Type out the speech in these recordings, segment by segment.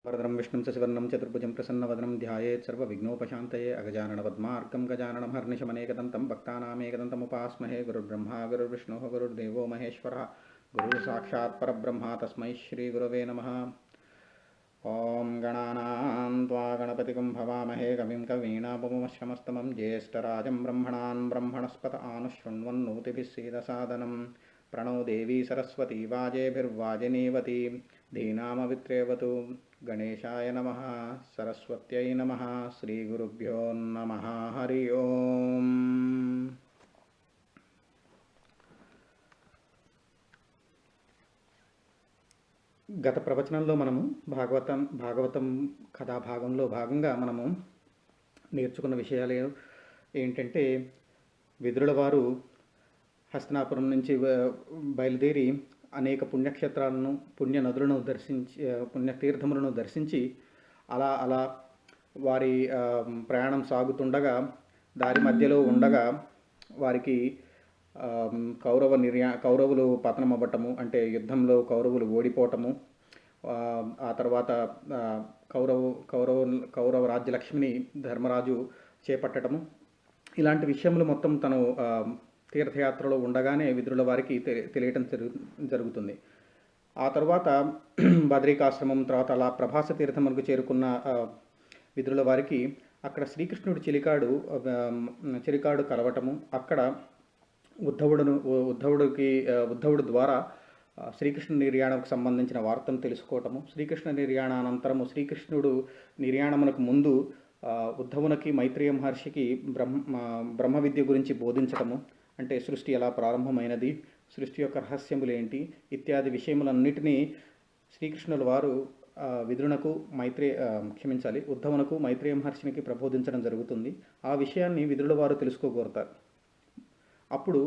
वरदं विष्णुं शशिवर्णं चतुर्भुजं प्रसन्नवदनं ध्यायेत् सर्वविघ्नोपशान्तये अगजाननपद्मार्कं गजाननं हर्निशमनेकदन्तं भक्तानामेकदन्तमुपास्महे गुरुर्ब्रह्मा गुरुर्विष्णुः गुरुर्देवो महेश्वरः गुरुसाक्षात् परब्रह्म तस्मै श्रीगुरवे नमः। ॐ गणानां त्वा गणपतिगं भवामहे कविं कवीनापुमश्रमस्तमं ज्येष्ठराजं ब्रह्मणान् ब्रह्मणस्पत आनुशृण्वन्नोतिभिः सीदसादनं प्रणो देवी सरस्वती वाजेभिर्वाजिनीवती धीनामवित्रेवतु। गणेशाय नमः सरस्वत्यै नमः श्रीगुरुभ्यो नमः हरि ओम्। గత ప్రవచనంలో మనము భాగవతం కథాభాగంలో భాగంగా మనము నేర్చుకున్న విషయాలు ఏంటంటే, విదురుల వారు హస్తినాపురం నుంచి బయలుదేరి అనేక పుణ్యక్షేత్రాలను పుణ్యనదులను దర్శించి పుణ్యతీర్థములను దర్శించి అలా వారి ప్రయాణం సాగుతుండగా దారి మధ్యలో ఉండగా వారికి కౌరవులు పతనం అవ్వటము, అంటే యుద్ధంలో కౌరవులు ఓడిపోవటము, ఆ తర్వాత కౌరవ రాజ్యలక్ష్మిని ధర్మరాజు చేపట్టడము, ఇలాంటి విషయములు మొత్తం తను తీర్థయాత్రలో ఉండగానే విదురుల వారికి తెలియటం జరుగుతుంది. ఆ తర్వాత బద్రికాశ్రమం తర్వాత అలా ప్రభాస తీర్థములకు చేరుకున్న విదురుల వారికి అక్కడ శ్రీకృష్ణుడి చిలికాడు కలవటము, అక్కడ ఉద్ధవుడు ద్వారా శ్రీకృష్ణ నిర్యాణకు సంబంధించిన వార్తను తెలుసుకోవటము, శ్రీకృష్ణ నిర్యాణానంతరము శ్రీకృష్ణుడు నిర్యాణమునకు ముందు ఉద్ధవునికి మైత్రేయ మహర్షికి బ్రహ్మ విద్య గురించి బోధించటము, అంటే సృష్టి ఎలా ప్రారంభమైనది, సృష్టి యొక్క రహస్యములేంటి ఇత్యాది విషయములన్నిటినీ శ్రీకృష్ణుల వారు ఉద్ధవునకు మైత్రేయ మహర్షినికి ప్రబోధించడం జరుగుతుంది. ఆ విషయాన్ని విదురుల వారు తెలుసుకోగోరుతారు. అప్పుడు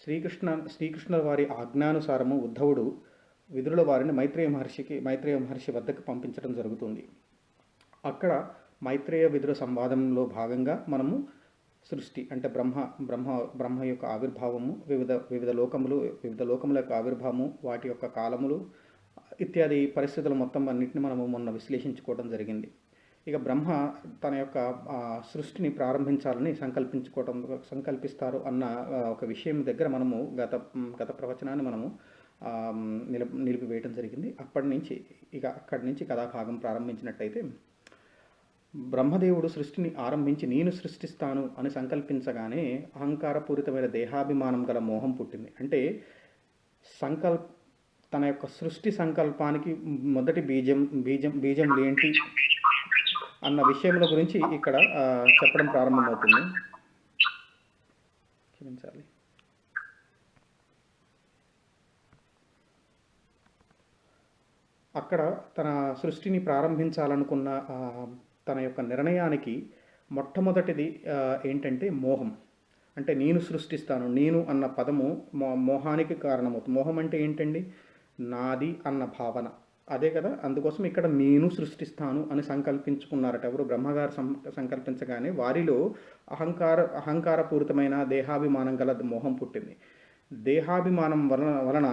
శ్రీకృష్ణుల వారి ఆజ్ఞానుసారము ఉద్ధవుడు విదురుల వారిని మైత్రేయ మహర్షి వద్దకు పంపించడం జరుగుతుంది. అక్కడ మైత్రేయ విదుర సంవాదంలో భాగంగా మనము సృష్టి అంటే బ్రహ్మ యొక్క ఆవిర్భావము, వివిధ లోకముల యొక్క ఆవిర్భావము, వాటి యొక్క కాలములు ఇత్యాది పరిస్థితులు మొత్తం అన్నింటినీ మనము మొన్న విశ్లేషించుకోవడం జరిగింది. ఇక బ్రహ్మ తన యొక్క సృష్టిని ప్రారంభించాలని సంకల్పిస్తారు అన్న ఒక విషయం దగ్గర మనము గత ప్రవచనాన్ని మనము నిలిపివేయటం జరిగింది. అక్కడి నుంచి కథాభాగం ప్రారంభించినట్టయితే, బ్రహ్మదేవుడు సృష్టిని ఆరంభించి నేను సృష్టిస్తాను అని సంకల్పించగానే అహంకారపూరితమైన దేహాభిమానం గల మోహం పుట్టింది. అంటే తన యొక్క సృష్టి సంకల్పానికి మొదటి బీజం ఏంటి అన్న విషయముల గురించి ఇక్కడ చెప్పడం ప్రారంభమవుతుంది. క్షమించాలి. అక్కడ తన సృష్టిని ప్రారంభించాలనుకున్న తన యొక్క నిర్ణయానికి మొట్టమొదటిది ఏంటంటే మోహం. అంటే నేను సృష్టిస్తాను, నేను అన్న పదము మోహానికి కారణమవుతుంది. మోహం అంటే ఏంటండి? నాది అన్న భావన, అదే కదా. అందుకోసం ఇక్కడ నేను సృష్టిస్తాను అని సంకల్పించుకున్నారట ఎవరు? బ్రహ్మగారు సంకల్పించగానే వారిలో అహంకారపూరితమైన దేహాభిమానం గల మోహం పుట్టింది. దేహాభిమానం వలన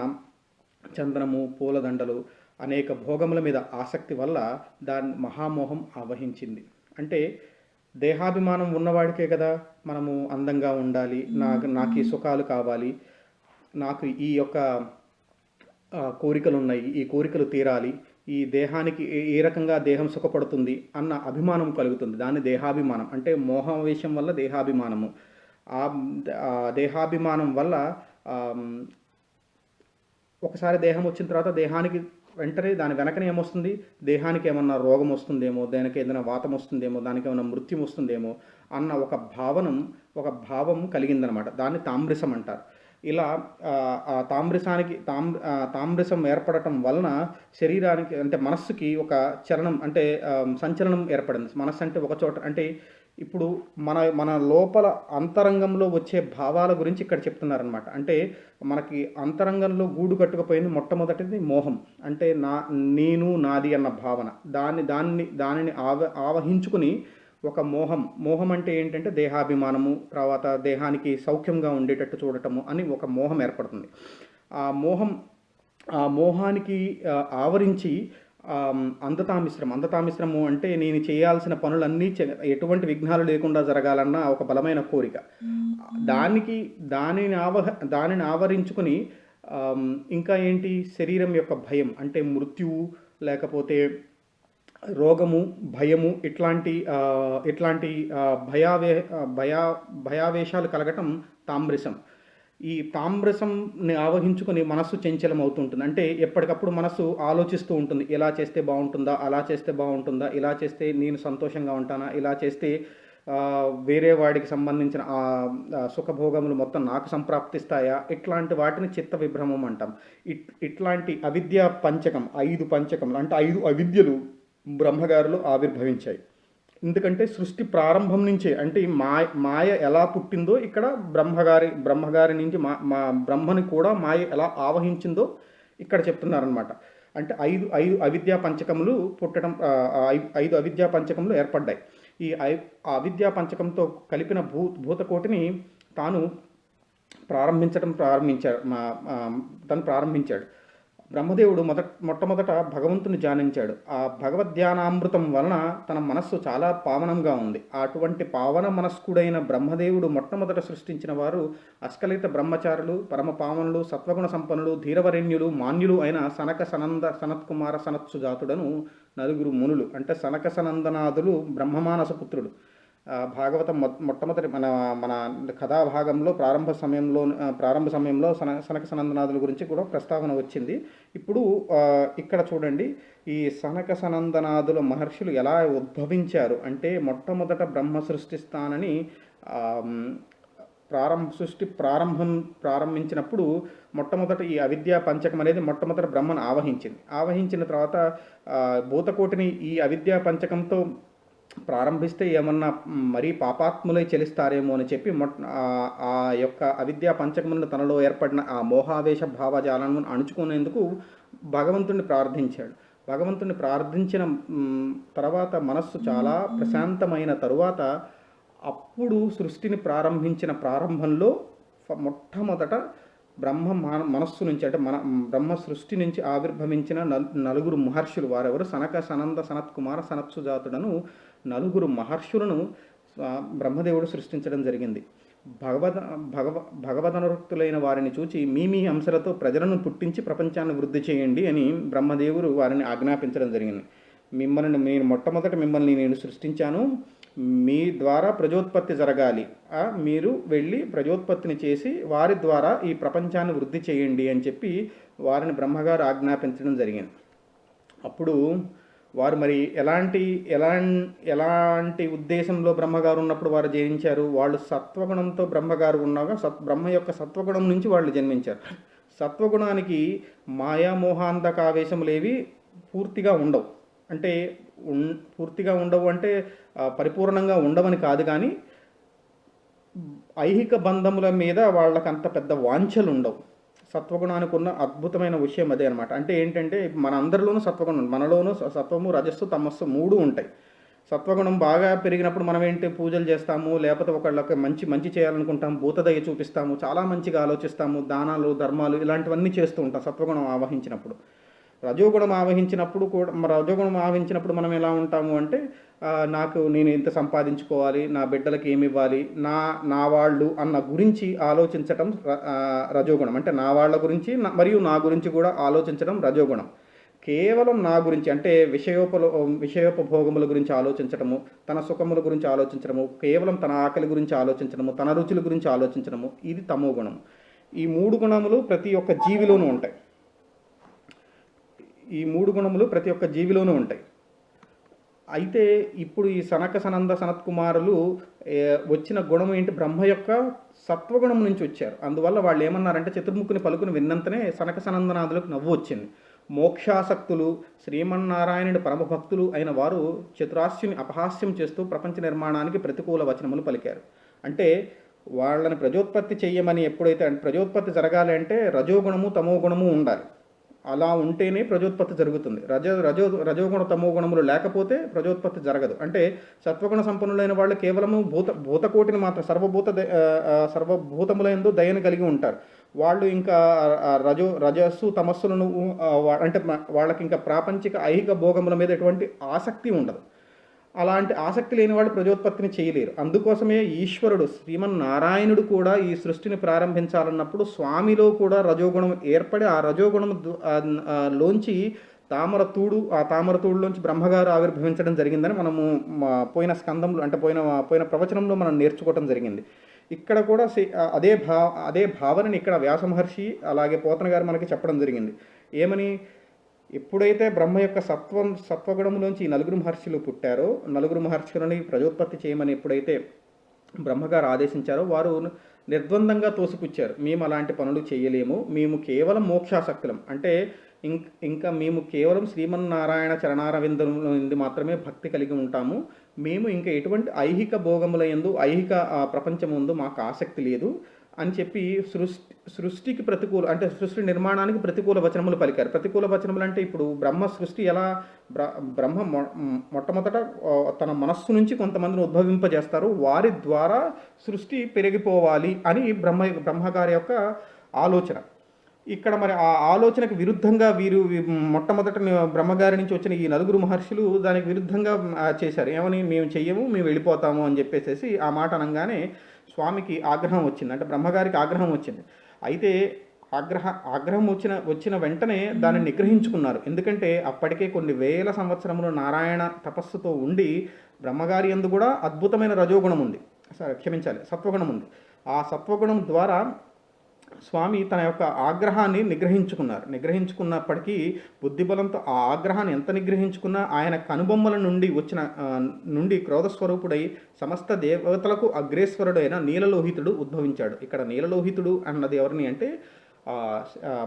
చంద్రము, పూలదండలు, అనేక భోగముల మీద ఆసక్తి వల్ల దాని మహామోహం ఆవహించింది. అంటే దేహాభిమానం ఉన్నవాడికే కదా మనము అందంగా ఉండాలి, నాకు ఈ సుఖాలు కావాలి, నాకు ఈ యొక్క కోరికలు ఉన్నాయి, ఈ కోరికలు తీరాలి, ఈ దేహానికి ఏ రకంగా దేహం సుఖపడుతుంది అన్న అభిమానం కలుగుతుంది. దాన్ని దేహాభిమానం అంటే మోహావేశం వల్ల దేహాభిమానము. ఆ దేహాభిమానం వల్ల ఒకసారి దేహం వచ్చిన తర్వాత దేహానికి వెంటనే దాని వెనకనే ఏమొస్తుంది? దేహానికి ఏమన్నా రోగం వస్తుందేమో, దానికి ఏదైనా వాతం వస్తుందేమో, దానికి ఏమైనా మృత్యం వస్తుందేమో అన్న ఒక భావం కలిగిందనమాట. దాన్ని తాంబ్రిసం అంటారు. ఇలా తాంబ్రిసం ఏర్పడటం వలన శరీరానికి అంటే మనస్సుకి ఒక చలనం అంటే సంచలనం ఏర్పడింది. మనస్సు అంటే ఒక చోట అంటే ఇప్పుడు మన లోపల అంతరంగంలో వచ్చే భావాల గురించి ఇక్కడ చెప్తున్నారనమాట. అంటే మనకి అంతరంగంలో గూడు కట్టుకుపోయింది మొట్టమొదటిది మోహం. అంటే నేను నాది అన్న భావన, దానిని ఆవహించుకుని ఒక మోహం అంటే ఏంటంటే దేహాభిమానము, తర్వాత దేహానికి సౌఖ్యంగా ఉండేటట్టు చూడటము అని ఒక మోహం ఏర్పడుతుంది. ఆ మోహానికి ఆవరించి అంధతామిశ్రము అంటే నేను చేయాల్సిన పనులన్నీ ఎటువంటి విఘ్నాలు లేకుండా జరగాలన్న ఒక బలమైన కోరిక. దానికి దానిని ఆవరించుకుని ఇంకా ఏంటి, శరీరం యొక్క భయం అంటే మృత్యువు, లేకపోతే రోగము, భయము, ఇట్లాంటి భయావేశాలు కలగటం తామ్రసం. ఈ తామ్రసంని ఆవహించుకొని మనస్సు చంచలం అవుతుంటుంది. అంటే ఎప్పటికప్పుడు మనస్సు ఆలోచిస్తూ ఉంటుంది, ఎలా చేస్తే బాగుంటుందా, అలా చేస్తే బాగుంటుందా, ఇలా చేస్తే నేను సంతోషంగా ఉంటానా, ఇలా చేస్తే వేరే వాడికి సంబంధించిన సుఖభోగములు మొత్తం నాకు సంప్రాప్తిస్తాయా, ఇట్లాంటి వాటిని చిత్త విభ్రమం అంటాం. ఇట్లాంటి అవిద్యా పంచకం, 5 పంచకములు అంటే 5 అవిద్యలు బ్రహ్మగారిలో ఆవిర్భవించాయి. ఎందుకంటే సృష్టి ప్రారంభం నుంచే, అంటే మాయ ఎలా పుట్టిందో ఇక్కడ బ్రహ్మగారి నుంచి బ్రహ్మని కూడా మాయ ఎలా ఆవహించిందో ఇక్కడ చెప్తున్నారనమాట. అంటే 5 అవిద్యా పంచకములు పుట్టడం, 5 అవిద్యా పంచకములు ఏర్పడ్డాయి. ఈ అవిద్యా పంచకంతో కలిపిన భూతకోటిని తాను ప్రారంభించాడు. బ్రహ్మదేవుడు మొట్టమొదట భగవంతుని ధ్యానించాడు. ఆ భగవద్ధ్యానామృతం వలన తన మనస్సు చాలా పావనంగా ఉంది. అటువంటి పావన మనస్కుడైన బ్రహ్మదేవుడు మొట్టమొదట సృష్టించిన వారు అస్కలిత బ్రహ్మచారులు, పరమ పావనులు, సత్వగుణ సంపన్నులు, ధీరవరేణ్యులు, మాన్యులు అయిన సనక సనత్కుమార సనత్సుజాతుడను 4 మునులు. అంటే సనక సనందనాదులు బ్రహ్మమానస పుత్రుడు. భాగవతం మొట్టమొదటి మన కథాభాగంలో ప్రారంభ సమయంలో సనక సనందనాదుల గురించి కూడా ప్రస్తావన వచ్చింది. ఇప్పుడు ఇక్కడ చూడండి, ఈ సనక సనందనాదుల మహర్షులు ఎలా ఉద్భవించారు అంటే, మొట్టమొదట బ్రహ్మ సృష్టిస్తానని ప్రారంభించినప్పుడు మొట్టమొదట ఈ అవిద్యా పంచకం అనేది మొట్టమొదట బ్రహ్మను ఆవహించిన తర్వాత భూతకోటిని ఈ అవిద్యా పంచకంతో ప్రారంభిస్తే ఏమన్నా మరీ పాపాత్ములై చెలిస్తారేమో అని చెప్పి ఆ యొక్క అవిద్యా పంచకములను తనలో ఏర్పడిన ఆ మోహావేశ భావజాలను అణుచుకునేందుకు భగవంతుడిని ప్రార్థించాడు. భగవంతుడిని ప్రార్థించిన తర్వాత మనస్సు చాలా ప్రశాంతమైన తరువాత అప్పుడు సృష్టిని ప్రారంభించిన ప్రారంభంలో మొట్టమొదట మనస్సు నుంచి, అంటే బ్రహ్మ సృష్టి నుంచి ఆవిర్భవించిన 4 మహర్షులు. వారెవరు? సనక సనంద సనత్కుమార సనత్సుజాతుడను 4 మహర్షులను బ్రహ్మదేవుడు సృష్టించడం జరిగింది. భగవదనురక్తులైన వారిని చూచి మీ అంశాలతో ప్రజలను పుట్టించి ప్రపంచాన్ని వృద్ధి చేయండి అని బ్రహ్మదేవుడు వారిని ఆజ్ఞాపించడం జరిగింది. మిమ్మల్ని నేను సృష్టించాను, మీ ద్వారా ప్రజోత్పత్తి జరగాలి, మీరు వెళ్ళి ప్రజోత్పత్తిని చేసి వారి ద్వారా ఈ ప్రపంచాన్ని వృద్ధి చేయండి అని చెప్పి వారిని బ్రహ్మగారు ఆజ్ఞాపించడం జరిగింది. అప్పుడు వారు మరి ఎలాంటి ఉద్దేశంలో బ్రహ్మగారు ఉన్నప్పుడు వారు జయించారు? వాళ్ళు సత్వగుణంతో బ్రహ్మగారు ఉన్నాగా బ్రహ్మ యొక్క సత్వగుణం నుంచి వాళ్ళు జన్మించారు. సత్వగుణానికి మాయామోహాంధకావేశములేవి పూర్తిగా ఉండవు. అంటే పూర్తిగా ఉండవు అంటే పరిపూర్ణంగా ఉండవని కాదు, కానీ ఐహిక బంధముల మీద వాళ్ళకంత పెద్ద వాంఛలు ఉండవు. సత్వగుణానికి ఉన్న అద్భుతమైన విషయం అదే అనమాట. అంటే ఏంటంటే మన అందరిలోనూ సత్వగుణం, మనలోనూ సత్వము, రజస్సు, తమస్సు 3 ఉంటాయి. సత్వగుణం బాగా పెరిగినప్పుడు మనం ఏంటి, పూజలు చేస్తాము, లేకపోతే ఒకళ్ళకి మంచి చేయాలనుకుంటాం, భూతదయ చూపిస్తాము, చాలా మంచిగా ఆలోచిస్తాము, దానాలు, ధర్మాలు ఇలాంటివన్నీ చేస్తూ ఉంటాం సత్వగుణం ఆవహించినప్పుడు. రజోగుణం ఆవహించినప్పుడు మనం ఎలా ఉంటాము అంటే, నేను ఇంత సంపాదించుకోవాలి, నా బిడ్డలకి ఏమి ఇవ్వాలి, నా వాళ్ళు అన్న గురించి ఆలోచించటం రజోగుణం. అంటే నా వాళ్ళ గురించి మరియు నా గురించి కూడా ఆలోచించడం రజోగుణం. కేవలం నా గురించి అంటే విషయోపభోగముల గురించి ఆలోచించడము, తన సుఖముల గురించి ఆలోచించడము, కేవలం తన ఆకలి గురించి ఆలోచించడము, తన రుచుల గురించి ఆలోచించడము, ఇది తమో గుణం. ఈ 3 గుణములు ప్రతి ఒక్క జీవిలోనూ ఉంటాయి. అయితే ఇప్పుడు ఈ సనక సనంద సనత్కుమారులు వచ్చిన గుణం ఏంటి? బ్రహ్మ యొక్క సత్వగుణం నుంచి వచ్చారు. అందువల్ల వాళ్ళు ఏమన్నారంటే, చతుర్ముఖుని పలుకుని విన్నంతనే సనక సనందనాదులకు నవ్వు వచ్చింది. మోక్షాసక్తులు, శ్రీమన్నారాయణుడి పరమభక్తులు అయిన వారు చతురాస్యుని అపహాస్యం చేస్తూ ప్రపంచ నిర్మాణానికి ప్రతికూల వచనములు పలికారు. అంటే వాళ్ళని ప్రజోత్పత్తి చెయ్యమని ఎప్పుడైతే, ప్రజోత్పత్తి జరగాలి అంటే రజోగుణము తమో గుణము ఉండాలి. అలా ఉంటేనే ప్రజోత్పత్తి జరుగుతుంది. రజోగుణ తమో గుణములు లేకపోతే ప్రజోత్పత్తి జరగదు. అంటే సత్వగుణ సంపన్నులైన వాళ్ళు కేవలము భూతకోటిని మాత్రం సర్వభూతములందు దయను కలిగి ఉంటారు. వాళ్ళు ఇంకా రజస్సు తమస్సులను అంటే వాళ్ళకి ఇంకా ప్రాపంచిక ఐహిక భోగముల మీద ఎటువంటి ఆసక్తి ఉండదు. అలాంటి ఆసక్తి లేని వాళ్ళు ప్రజోత్పత్తిని చేయలేరు. అందుకోసమే ఈశ్వరుడు శ్రీమన్నారాయణుడు కూడా ఈ సృష్టిని ప్రారంభించాలన్నప్పుడు స్వామిలో కూడా రజోగుణం ఏర్పడి ఆ రజోగుణం లోంచి ఆ తామరతూడులోంచి బ్రహ్మగారు ఆవిర్భవించడం జరిగిందని మనము పోయిన స్కందంలో అంటే పోయిన ప్రవచనంలో మనం నేర్చుకోవటం జరిగింది. ఇక్కడ కూడా అదే భావనని ఇక్కడ వ్యాస మహర్షి అలాగే పోతన గారు మనకి చెప్పడం జరిగింది. ఏమని, ఎప్పుడైతే బ్రహ్మ యొక్క సత్వగుణంలోంచి ఈ నలుగురు మహర్షులు పుట్టారో, నలుగురు మహర్షులని ప్రజోత్పత్తి చేయమని ఎప్పుడైతే బ్రహ్మగారు ఆదేశించారో వారు నిర్ద్వందంగా తోసిపుచ్చారు. మేము అలాంటి పనులు చేయలేము, మేము కేవలం మోక్షాసక్తులం, అంటే ఇంకా మేము కేవలం శ్రీమన్నారాయణ చరణారవిందం నుండి మాత్రమే భక్తి కలిగి ఉంటాము, మేము ఇంకా ఎటువంటి ఐహిక భోగముల యందు ఐహిక ప్రపంచం ముందు మాకు ఆసక్తి లేదు అని చెప్పి సృష్టికి ప్రతికూల అంటే సృష్టి నిర్మాణానికి ప్రతికూల వచనములు పలికారు. ప్రతికూల వచనములు అంటే ఇప్పుడు బ్రహ్మ సృష్టి ఎలా బ్రహ్మ మొట్టమొదట తన మనస్సు నుంచి కొంతమందిని ఉద్భవింపజేస్తారు, వారి ద్వారా సృష్టి పెరిగిపోవాలి అని బ్రహ్మగారి యొక్క ఆలోచన. ఇక్కడ మరి ఆ ఆలోచనకు విరుద్ధంగా వీరు మొట్టమొదట బ్రహ్మగారి నుంచి వచ్చిన ఈ నలుగురు మహర్షులు దానికి విరుద్ధంగా చేశారు. ఏమని, మేము చెయ్యము, మేము వెళ్ళిపోతాము అని చెప్పేసి ఆ మాట అనగానే స్వామికి ఆగ్రహం వచ్చింది, అంటే బ్రహ్మగారికి ఆగ్రహం వచ్చింది. అయితే ఆగ్రహం వచ్చిన వెంటనే దాన్ని నిగ్రహించుకున్నారు. ఎందుకంటే అప్పటికే కొన్ని వేల సంవత్సరములు నారాయణ తపస్సుతో ఉండి బ్రహ్మగారి యందు కూడా అద్భుతమైన రజోగుణం ఉంది, సత్వగుణం ఉంది. ఆ సత్వగుణం ద్వారా స్వామి తన యొక్క ఆగ్రహాన్ని నిగ్రహించుకున్నప్పటికీ బుద్ధిబలంతో ఆ ఆగ్రహాన్ని ఎంత నిగ్రహించుకున్నా ఆయన కనుబొమ్మల నుండి క్రోధస్వరూపుడై సమస్త దేవతలకు అగ్రేశ్వరుడైన నీలలోహితుడు ఉద్భవించాడు. ఇక్కడ నీలలోహితుడు అన్నది ఎవరిని అంటే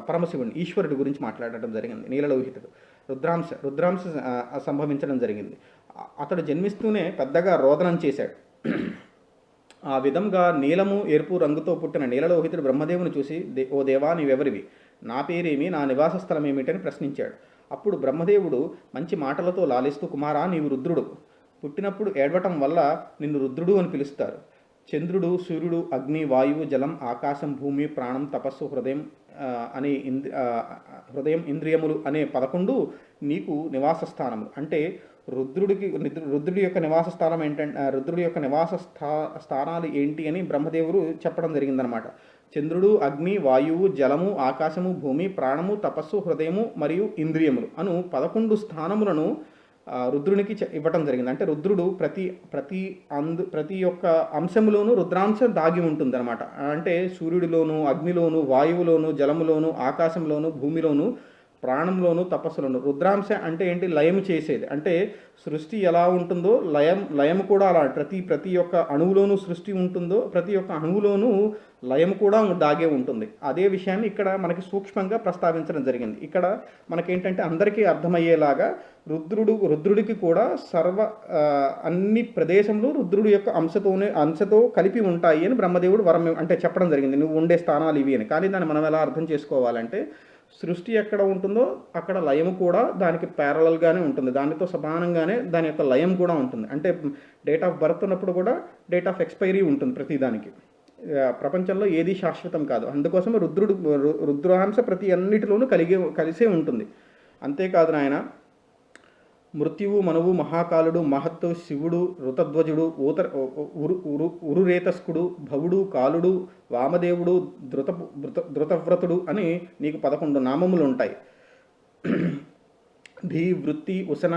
పరమశివుని ఈశ్వరుడి గురించి మాట్లాడటం జరిగింది. నీలలోహితుడు రుద్రాంశ సంభవించడం జరిగింది. అతడు జన్మిస్తూనే పెద్దగా రోదనం చేశాడు. ఆ విధంగా నీలము ఎరుపు రంగుతో పుట్టిన నీలలోహితుడు బ్రహ్మదేవుని చూసి, ఓ దేవా, నీవెవరివి, నా పేరేమి, నా నివాస స్థలం ఏమిటని ప్రశ్నించాడు. అప్పుడు బ్రహ్మదేవుడు మంచి మాటలతో లాలిస్తూ, కుమారా, నీవు రుద్రుడు, పుట్టినప్పుడు ఏడవటం వల్ల నిన్ను రుద్రుడు అని పిలుస్తారు. చంద్రుడు, సూర్యుడు, అగ్ని, వాయువు, జలం, ఆకాశం, భూమి, ప్రాణం, తపస్సు, అనే హృదయం, ఇంద్రియములు అనే 11 నీకు నివాస స్థానములు. అంటే రుద్రుడి యొక్క నివాస స్థానం ఏంటంటే రుద్రుడి యొక్క నివాస స్థానాలు ఏంటి అని బ్రహ్మదేవుడు చెప్పడం జరిగిందనమాట. చంద్రుడు, అగ్ని, వాయువు, జలము, ఆకాశము, భూమి, ప్రాణము, తపస్సు, హృదయము మరియు ఇంద్రియములు అను 11 స్థానములను రుద్రునికి ఇవ్వటం జరిగింది. అంటే రుద్రుడు ప్రతి ఒక్క అంశములోనూ రుద్రాంశం దాగి ఉంటుంది అనమాట. అంటే సూర్యుడిలోను, అగ్నిలోను, వాయువులోను, జలములోను, ఆకాశంలోను, భూమిలోను, ప్రాణంలోను, తపస్సులోను. రుద్రాంశ అంటే ఏంటి, లయం చేసేది. అంటే సృష్టి ఎలా ఉంటుందో లయం కూడా అలా ప్రతి ఒక్క అణువులోనూ సృష్టి ఉంటుందో ప్రతి ఒక్క అణువులోనూ లయం కూడా దాగే ఉంటుంది. అదే విషయాన్ని ఇక్కడ మనకి సూక్ష్మంగా ప్రస్తావించడం జరిగింది. ఇక్కడ మనకేంటంటే అందరికీ అర్థమయ్యేలాగా రుద్రుడికి కూడా అన్ని ప్రదేశంలో రుద్రుడి యొక్క అంశతో కలిపి ఉంటాయి అని బ్రహ్మదేవుడు వరం అంటే చెప్పడం జరిగింది. నువ్వు ఉండే స్థానాలు ఇవి అని. కానీ దాన్ని మనం ఎలా అర్థం చేసుకోవాలంటే, సృష్టి ఎక్కడ ఉంటుందో అక్కడ లయం కూడా దానికి ప్యారలల్గానే ఉంటుంది, దానితో సమానంగానే దాని యొక్క లయం కూడా ఉంటుంది. అంటే డేట్ ఆఫ్ బర్త్ ఉన్నప్పుడు కూడా డేట్ ఆఫ్ ఎక్స్పైరీ ఉంటుంది ప్రతిదానికి. ప్రపంచంలో ఏది శాశ్వతం కాదు. అందుకోసం రుద్రాంశ ప్రతి అన్నిటిలోనూ కలిసే ఉంటుంది. అంతేకాదు నాయన, మృత్యువు, మనువు, మహాకాలుడు, మహత్తు, శివుడు, ఋతధ్వజుడు, ఉరురేతస్కుడు, భవుడు, కాలుడు, వామదేవుడు, ధృతవ్రతుడు అని నీకు 11 నామములు ఉంటాయి. ధీ, వృత్తి, ఉసన,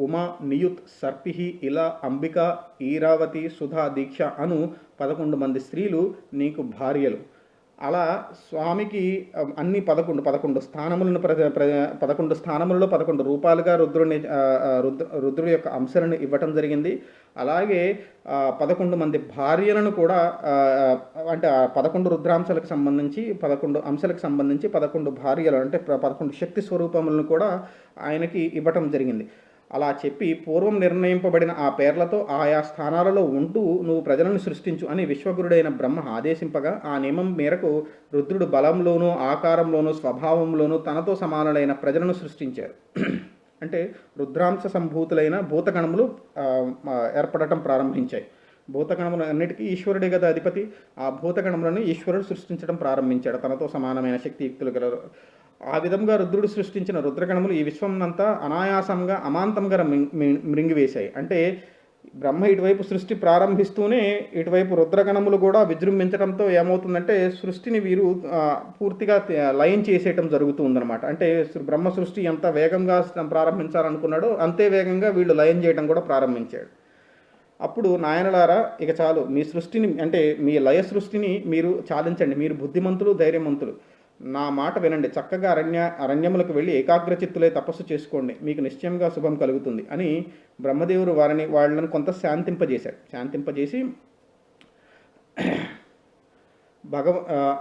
ఉమ, నియుత్, సర్పిహి, ఇలా, అంబిక, ఈరావతి, సుధా, దీక్ష అను 11 మంది స్త్రీలు నీకు భార్యలు. అలా స్వామికి అన్ని 11 స్థానములను 11 స్థానములలో 11 రూపాలుగా రుద్రుడి యొక్క అంశాలను ఇవ్వటం జరిగింది. అలాగే 11 మంది భార్యలను కూడా అంటే 11 రుద్రాంశాలకు సంబంధించి 11 అంశాలకు సంబంధించి 11 భార్యలు అంటే 11 శక్తి స్వరూపములను కూడా ఆయనకి ఇవ్వటం జరిగింది. అలా చెప్పి పూర్వం నిర్ణయింపబడిన ఆ పేర్లతో ఆయా స్థానాలలో ఉంటూ నువ్వు ప్రజలను సృష్టించు అని విశ్వగురుడైన బ్రహ్మ ఆదేశింపగా ఆ నియమం మేరకు రుద్రుడు బలంలోనూ, ఆకారంలోనూ, స్వభావంలోనూ తనతో సమానులైన ప్రజలను సృష్టించారు. అంటే రుద్రాంశ సంభూతులైన భూతగణములు ఏర్పడటం ప్రారంభించాయి. భూతగణములు అన్నిటికీ ఈశ్వరుడే కదా అధిపతి. ఆ భూతగణములను ఈశ్వరుడు సృష్టించడం ప్రారంభించాడు, తనతో సమానమైన శక్తియుక్తులు గల. ఆ విధంగా రుద్రుడు సృష్టించిన రుద్రగణములు ఈ విశ్వంనంతా అనాయాసంగా అమాంతంగా మృంగివేశాయి. అంటే బ్రహ్మ ఇటువైపు సృష్టి ప్రారంభిస్తూనే ఇటువైపు రుద్రగణములు కూడా విజృంభించడంతో ఏమవుతుందంటే సృష్టిని వీరు పూర్తిగా లయం చేసేయటం జరుగుతుందన్నమాట. అంటే బ్రహ్మ సృష్టి ఎంత వేగంగా ప్రారంభించాలనుకున్నాడో అంతే వేగంగా వీళ్ళు లయం చేయడం కూడా ప్రారంభించాడు. అప్పుడు నాయనలారా, ఇక చాలు, మీ సృష్టిని అంటే మీ లయ సృష్టిని మీరు చాలించండి, మీరు బుద్ధిమంతులు ధైర్యవంతులు, నా మాట వినండి, చక్కగా అరణ్యములకు వెళ్ళి ఏకాగ్రచిత్తులై తపస్సు చేసుకోండి, మీకు నిశ్చయంగా శుభం కలుగుతుంది అని బ్రహ్మదేవుడు వాళ్ళని కొంత శాంతింపజేసి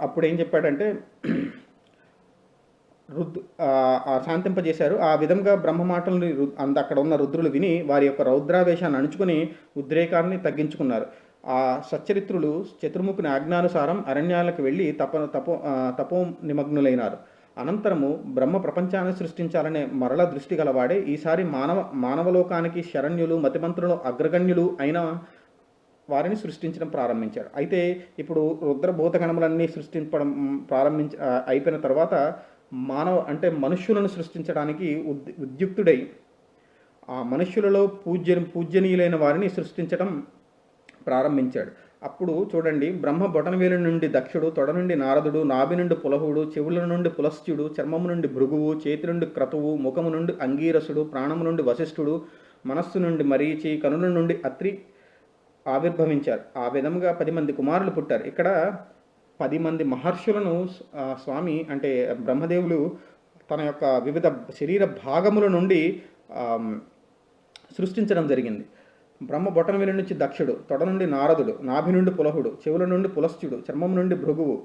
అప్పుడు ఏం చెప్పాడంటే శాంతింపజేశారు. ఆ విధంగా బ్రహ్మ మాటలను అక్కడ ఉన్న రుద్రులు విని వారి యొక్క రౌద్రావేశాన్ని అణుచుకుని ఉద్రేకాన్ని తగ్గించుకున్నారు. ఆ సచ్చరిత్రులు చతుర్ముఖుని ఆజ్ఞానుసారం అరణ్యాలకు వెళ్ళి తపో నిమగ్నులైనారు. అనంతరము బ్రహ్మ ప్రపంచాన్ని సృష్టించాలనే మరల దృష్టి గలవాడే ఈసారి మానవలోకానికి శరణ్యులు మతిమంతులు అగ్రగణ్యులు అయిన వారిని సృష్టించడం ప్రారంభించాడు. అయితే ఇప్పుడు రుద్రభూతగణములన్నీ సృష్టించడం అయిపోయిన తర్వాత అంటే మనుష్యులను సృష్టించడానికి ఉద్యుక్తుడై ఆ మనుష్యులలో పూజ్యనీయులైన వారిని సృష్టించడం ప్రారంభించాడు. అప్పుడు చూడండి, బ్రహ్మ బొటనవేలు నుండి దక్షుడు, తొడ నుండి నారదుడు, నాభి నుండి పులహుడు, చెవుల నుండి పులస్త్యుడు, చర్మము నుండి భృగువు, చేతి నుండి క్రతువు, ముఖము నుండి అంగీరసుడు, ప్రాణము నుండి వశిష్ఠుడు, మనస్సు నుండి మరీచి, కనుల నుండి అత్రి ఆవిర్భవించారు. ఆ విధంగా 10 మంది కుమారులు పుట్టారు. ఇక్కడ 10 మంది మహర్షులను స్వామి అంటే బ్రహ్మదేవులు తన యొక్క వివిధ శరీర భాగముల నుండి సృష్టించడం జరిగింది. బ్రహ్మ బొటనవేలు నుంచి దక్షుడు, తొడ నుండి నారదుడు, నాభి నుండి పులహుడు, చెవుల నుండి పులస్త్యుడు, చర్మము నుండి భృగువు,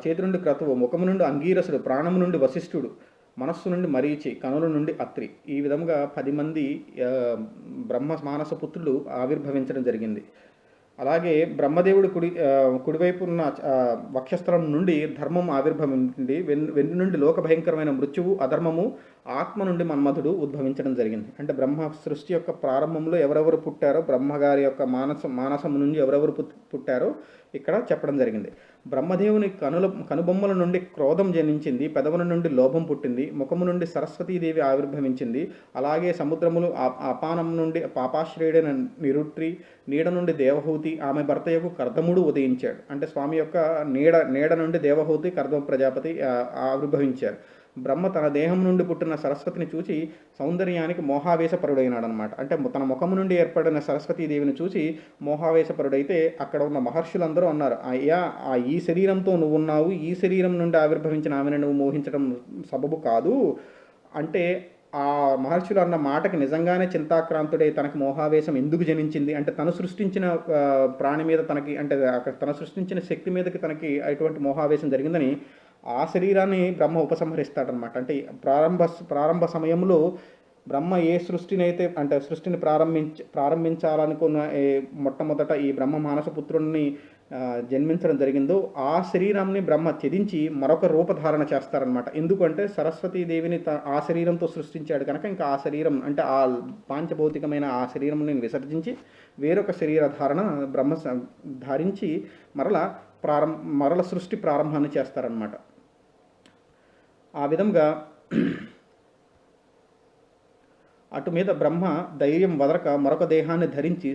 చేతి నుండి క్రతువు, ముఖము నుండి అంగీరసుడు, ప్రాణము నుండి వశిష్ఠుడు, మనస్సు నుండి మరీచి, కనుల నుండి అత్రి. ఈ విధంగా 10 మంది బ్రహ్మ మానస పుత్రులు ఆవిర్భవించడం జరిగింది. అలాగే బ్రహ్మదేవుడు కుడివైపు ఉన్న వక్షస్థలం నుండి ధర్మం ఆవిర్భవించింది. వెన్ను నుండి లోక భయంకరమైన మృత్యువు, అధర్మము, ఆత్మ నుండి మన్మధుడు ఉద్భవించడం జరిగింది. అంటే బ్రహ్మ సృష్టి యొక్క ప్రారంభంలో ఎవరెవరు పుట్టారో, బ్రహ్మగారి యొక్క మానసం నుండి ఎవరెవరు పుట్టారో ఇక్కడ చెప్పడం జరిగింది. బ్రహ్మదేవుని కనుబొమ్మల నుండి క్రోధం జనించింది, పెదవుల నుండి లోభం పుట్టింది, ముఖము నుండి సరస్వతీదేవి ఆవిర్భవించింది. అలాగే సముద్రములు అపానం నుండి పాపాశ్రేయుడైన నిరుట్రి, నీడ నుండి దేవహూతి, ఆమె భర్త యొక్క కర్దముడు ఉదయించాడు. అంటే స్వామి యొక్క నీడ నుండి దేవహూతి, కర్దమ ప్రజాపతి ఆవిర్భవించారు. బ్రహ్మ తన దేహం నుండి పుట్టిన సరస్వతిని చూసి సౌందర్యానికి మోహావేశపరుడైనాడు అనమాట. అంటే తన ముఖము నుండి ఏర్పడిన సరస్వతీదేవిని చూసి మోహావేశపరుడైతే అక్కడ ఉన్న మహర్షులందరూ అన్నారు, అయ్యా, ఈ శరీరంతో నువ్వు ఉన్నావు, ఈ శరీరం నుండి ఆవిర్భవించిన ఆమెను నువ్వు మోహించడం సబబు కాదు. అంటే ఆ మహర్షులు అన్న మాటకి నిజంగానే చింతాక్రాంతుడై తనకి మోహావేశం ఎందుకు జనించింది అంటే తను సృష్టించిన ప్రాణి మీద తనకి అంటే తను సృష్టించిన శక్తి మీదకి తనకి అటువంటి మోహావేశం జరిగిందని ఆ శరీరాన్ని బ్రహ్మ ఉపసంహరిస్తాడనమాట. అంటే ప్రారంభ సమయంలో బ్రహ్మ ఏ సృష్టినైతే అంటే సృష్టిని ప్రారంభించాలనుకున్న మొట్టమొదట ఈ బ్రహ్మ మానసపుత్రుడిని జన్మించడం జరిగిందో ఆ శరీరాన్ని బ్రహ్మ త్యజించి మరొక రూపధారణ చేస్తారనమాట. ఎందుకంటే సరస్వతీదేవిని ఆ శరీరంతో సృష్టించాడు కనుక ఇంకా ఆ శరీరం అంటే ఆ పాంచభౌతికమైన ఆ శరీరంని విసర్జించి వేరొక శరీర ధారణ బ్రహ్మ ధారించి మరల సృష్టి ప్రారంభాన్ని చేస్తారనమాట. ఆ విధంగా అటు మీద బ్రహ్మ ధైర్యం వదలక మరొక దేహాన్ని ధరించి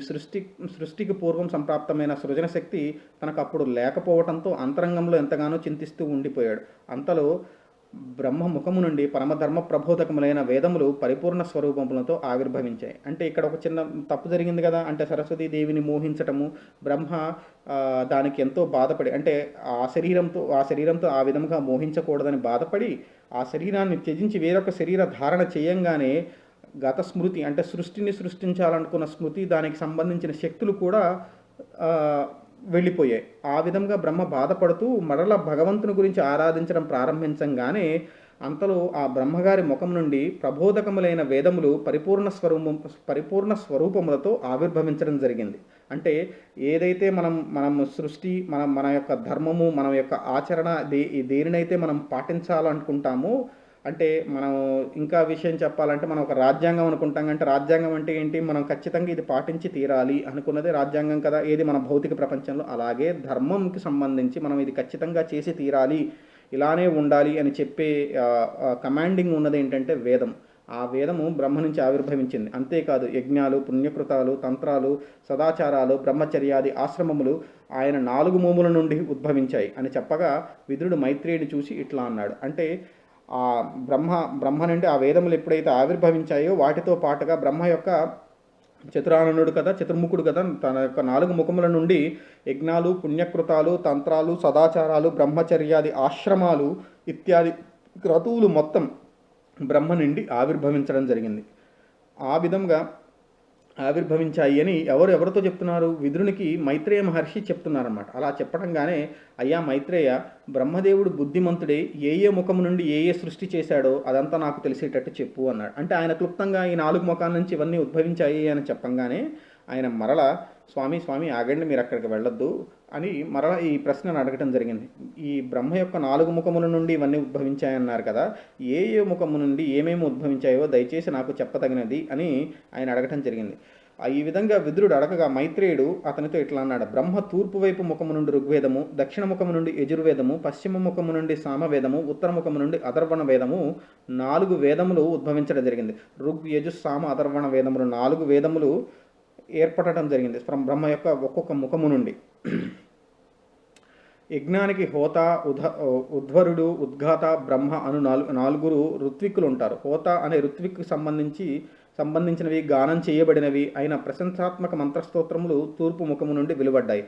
సృష్టికి పూర్వం సంప్రాప్తమైన సృజన శక్తి తనకు అప్పుడు లేకపోవడంతో అంతరంగంలో ఎంతగానో చింతిస్తూ ఉండిపోయాడు. అంతలో బ్రహ్మ ముఖము నుండి పరమధర్మ ప్రబోధకములైన వేదములు పరిపూర్ణ స్వరూపములతో ఆవిర్భవించాయి. అంటే ఇక్కడ ఒక చిన్న తప్పు జరిగింది కదా, అంటే సరస్వతీదేవిని మోహించటము, బ్రహ్మ దానికి ఎంతో బాధపడి అంటే ఆ శరీరంతో ఆ విధంగా మోహించకూడదని బాధపడి ఆ శరీరాన్ని త్యజించి వేరొక శరీర ధారణ చేయంగానే గత స్మృతి అంటే సృష్టిని సృష్టించాలనుకున్న స్మృతి దానికి సంబంధించిన శక్తులు కూడా వెళ్ళిపోయాయి. ఆ విధంగా బ్రహ్మ బాధపడుతూ మరల భగవంతుని గురించి ఆరాధించడం ప్రారంభించంగానే అంతలో ఆ బ్రహ్మగారి ముఖం నుండి ప్రబోధకములైన వేదములు పరిపూర్ణ స్వరూపములతో ఆవిర్భవించడం జరిగింది. అంటే ఏదైతే మనం సృష్టి మన యొక్క ధర్మము మన యొక్క ఆచరణ దేనినైతే మనం పాటించాలనుకుంటామో అంటే మనం ఇంకా విషయం చెప్పాలంటే మనం ఒక రాజ్యాంగం అనుకుంటాం, అంటే రాజ్యాంగం అంటే ఏంటి, మనం ఖచ్చితంగా ఇది పాటించి తీరాలి అనుకున్నదే రాజ్యాంగం కదా, ఏది మన భౌతిక ప్రపంచంలో. అలాగే ధర్మంకి సంబంధించి మనం ఇది ఖచ్చితంగా చేసి తీరాలి, ఇలానే ఉండాలి అని చెప్పే కమాండింగ్ ఉన్నది ఏంటంటే వేదం. ఆ వేదము బ్రహ్మ నుంచి ఆవిర్భవించింది. అంతేకాదు యజ్ఞాలు, పుణ్యకృతాలు, తంత్రాలు, సదాచారాలు, బ్రహ్మచర్యాది ఆశ్రమములు ఆయన 4 మోముల నుండి ఉద్భవించాయి అని చెప్పగా విదురుడు మైత్రేయుని చూసి ఇట్లా అన్నాడు. అంటే ఆ బ్రహ్మ నుండి ఆ వేదములు ఎప్పుడైతే ఆవిర్భవించాయో వాటితో పాటుగా బ్రహ్మ యొక్క చతురాననుడు కదా, చతుర్ముఖుడు కదా, తన యొక్క 4 ముఖముల నుండి యజ్ఞాలు, పుణ్యకృతాలు, తంత్రాలు, సదాచారాలు, బ్రహ్మచర్యాది ఆశ్రమాలు ఇత్యాది క్రతువులు మొత్తం బ్రహ్మ నుండి ఆవిర్భవించడం జరిగింది. ఆ విధంగా ఆవిర్భవించాయి అని ఎవరితో చెప్తున్నారు, విదురునికి మైత్రేయ మహర్షి చెప్తున్నారన్నమాట. అలా చెప్పడంగానే, అయ్యా మైత్రేయ, బ్రహ్మదేవుడు బుద్ధిమంతుడే, ఏ ముఖము నుండి ఏ సృష్టి చేశాడో అదంతా నాకు తెలిసేటట్టు చెప్పు అన్నాడు. అంటే ఆయన క్లుప్తంగా ఈ 4 ముఖాల నుంచి ఇవన్నీ ఉద్భవించాయి అని చెప్పంగానే ఆయన మరల స్వామి ఆగండి, మీరు అక్కడికి వెళ్ళొద్దు అని మరలా ఈ ప్రశ్నను అడగటం జరిగింది. ఈ బ్రహ్మ యొక్క 4 ముఖముల నుండి ఇవన్నీ ఉద్భవించాయన్నారు కదా, ఏ ముఖము నుండి ఏమేమి ఉద్భవించాయో దయచేసి నాకు చెప్పతగినది అని ఆయన అడగటం జరిగింది. ఈ విధంగా విదురుడు అడగగా మైత్రేయుడు అతనితో ఇట్లా అన్నాడు. బ్రహ్మ తూర్పు వైపు ముఖము నుండి ఋగ్వేదము, దక్షిణ ముఖము నుండి యజుర్వేదము, పశ్చిమ ముఖము నుండి సామవేదము, ఉత్తర ముఖము నుండి అథర్వణ వేదము 4 వేదములు ఉద్భవించడం జరిగింది. ఋగ్, యజు, సామ, అథర్వణ వేదములు 4 వేదములు ఏర్పడటం జరిగింది బ్రహ్మ యొక్క ఒక్కొక్క ముఖము నుండి. యజ్ఞానికి హోత, ఉద్వరుడు, ఉద్ఘాత, బ్రహ్మ అను 4 ఋత్విక్కులు ఉంటారు. హోత అనే ఋత్విక్కు సంబంధించినవి గానం చేయబడినవి అయిన ప్రశంసాత్మక మంత్రస్తోత్రములు తూర్పు ముఖము నుండి వెలువడ్డాయి.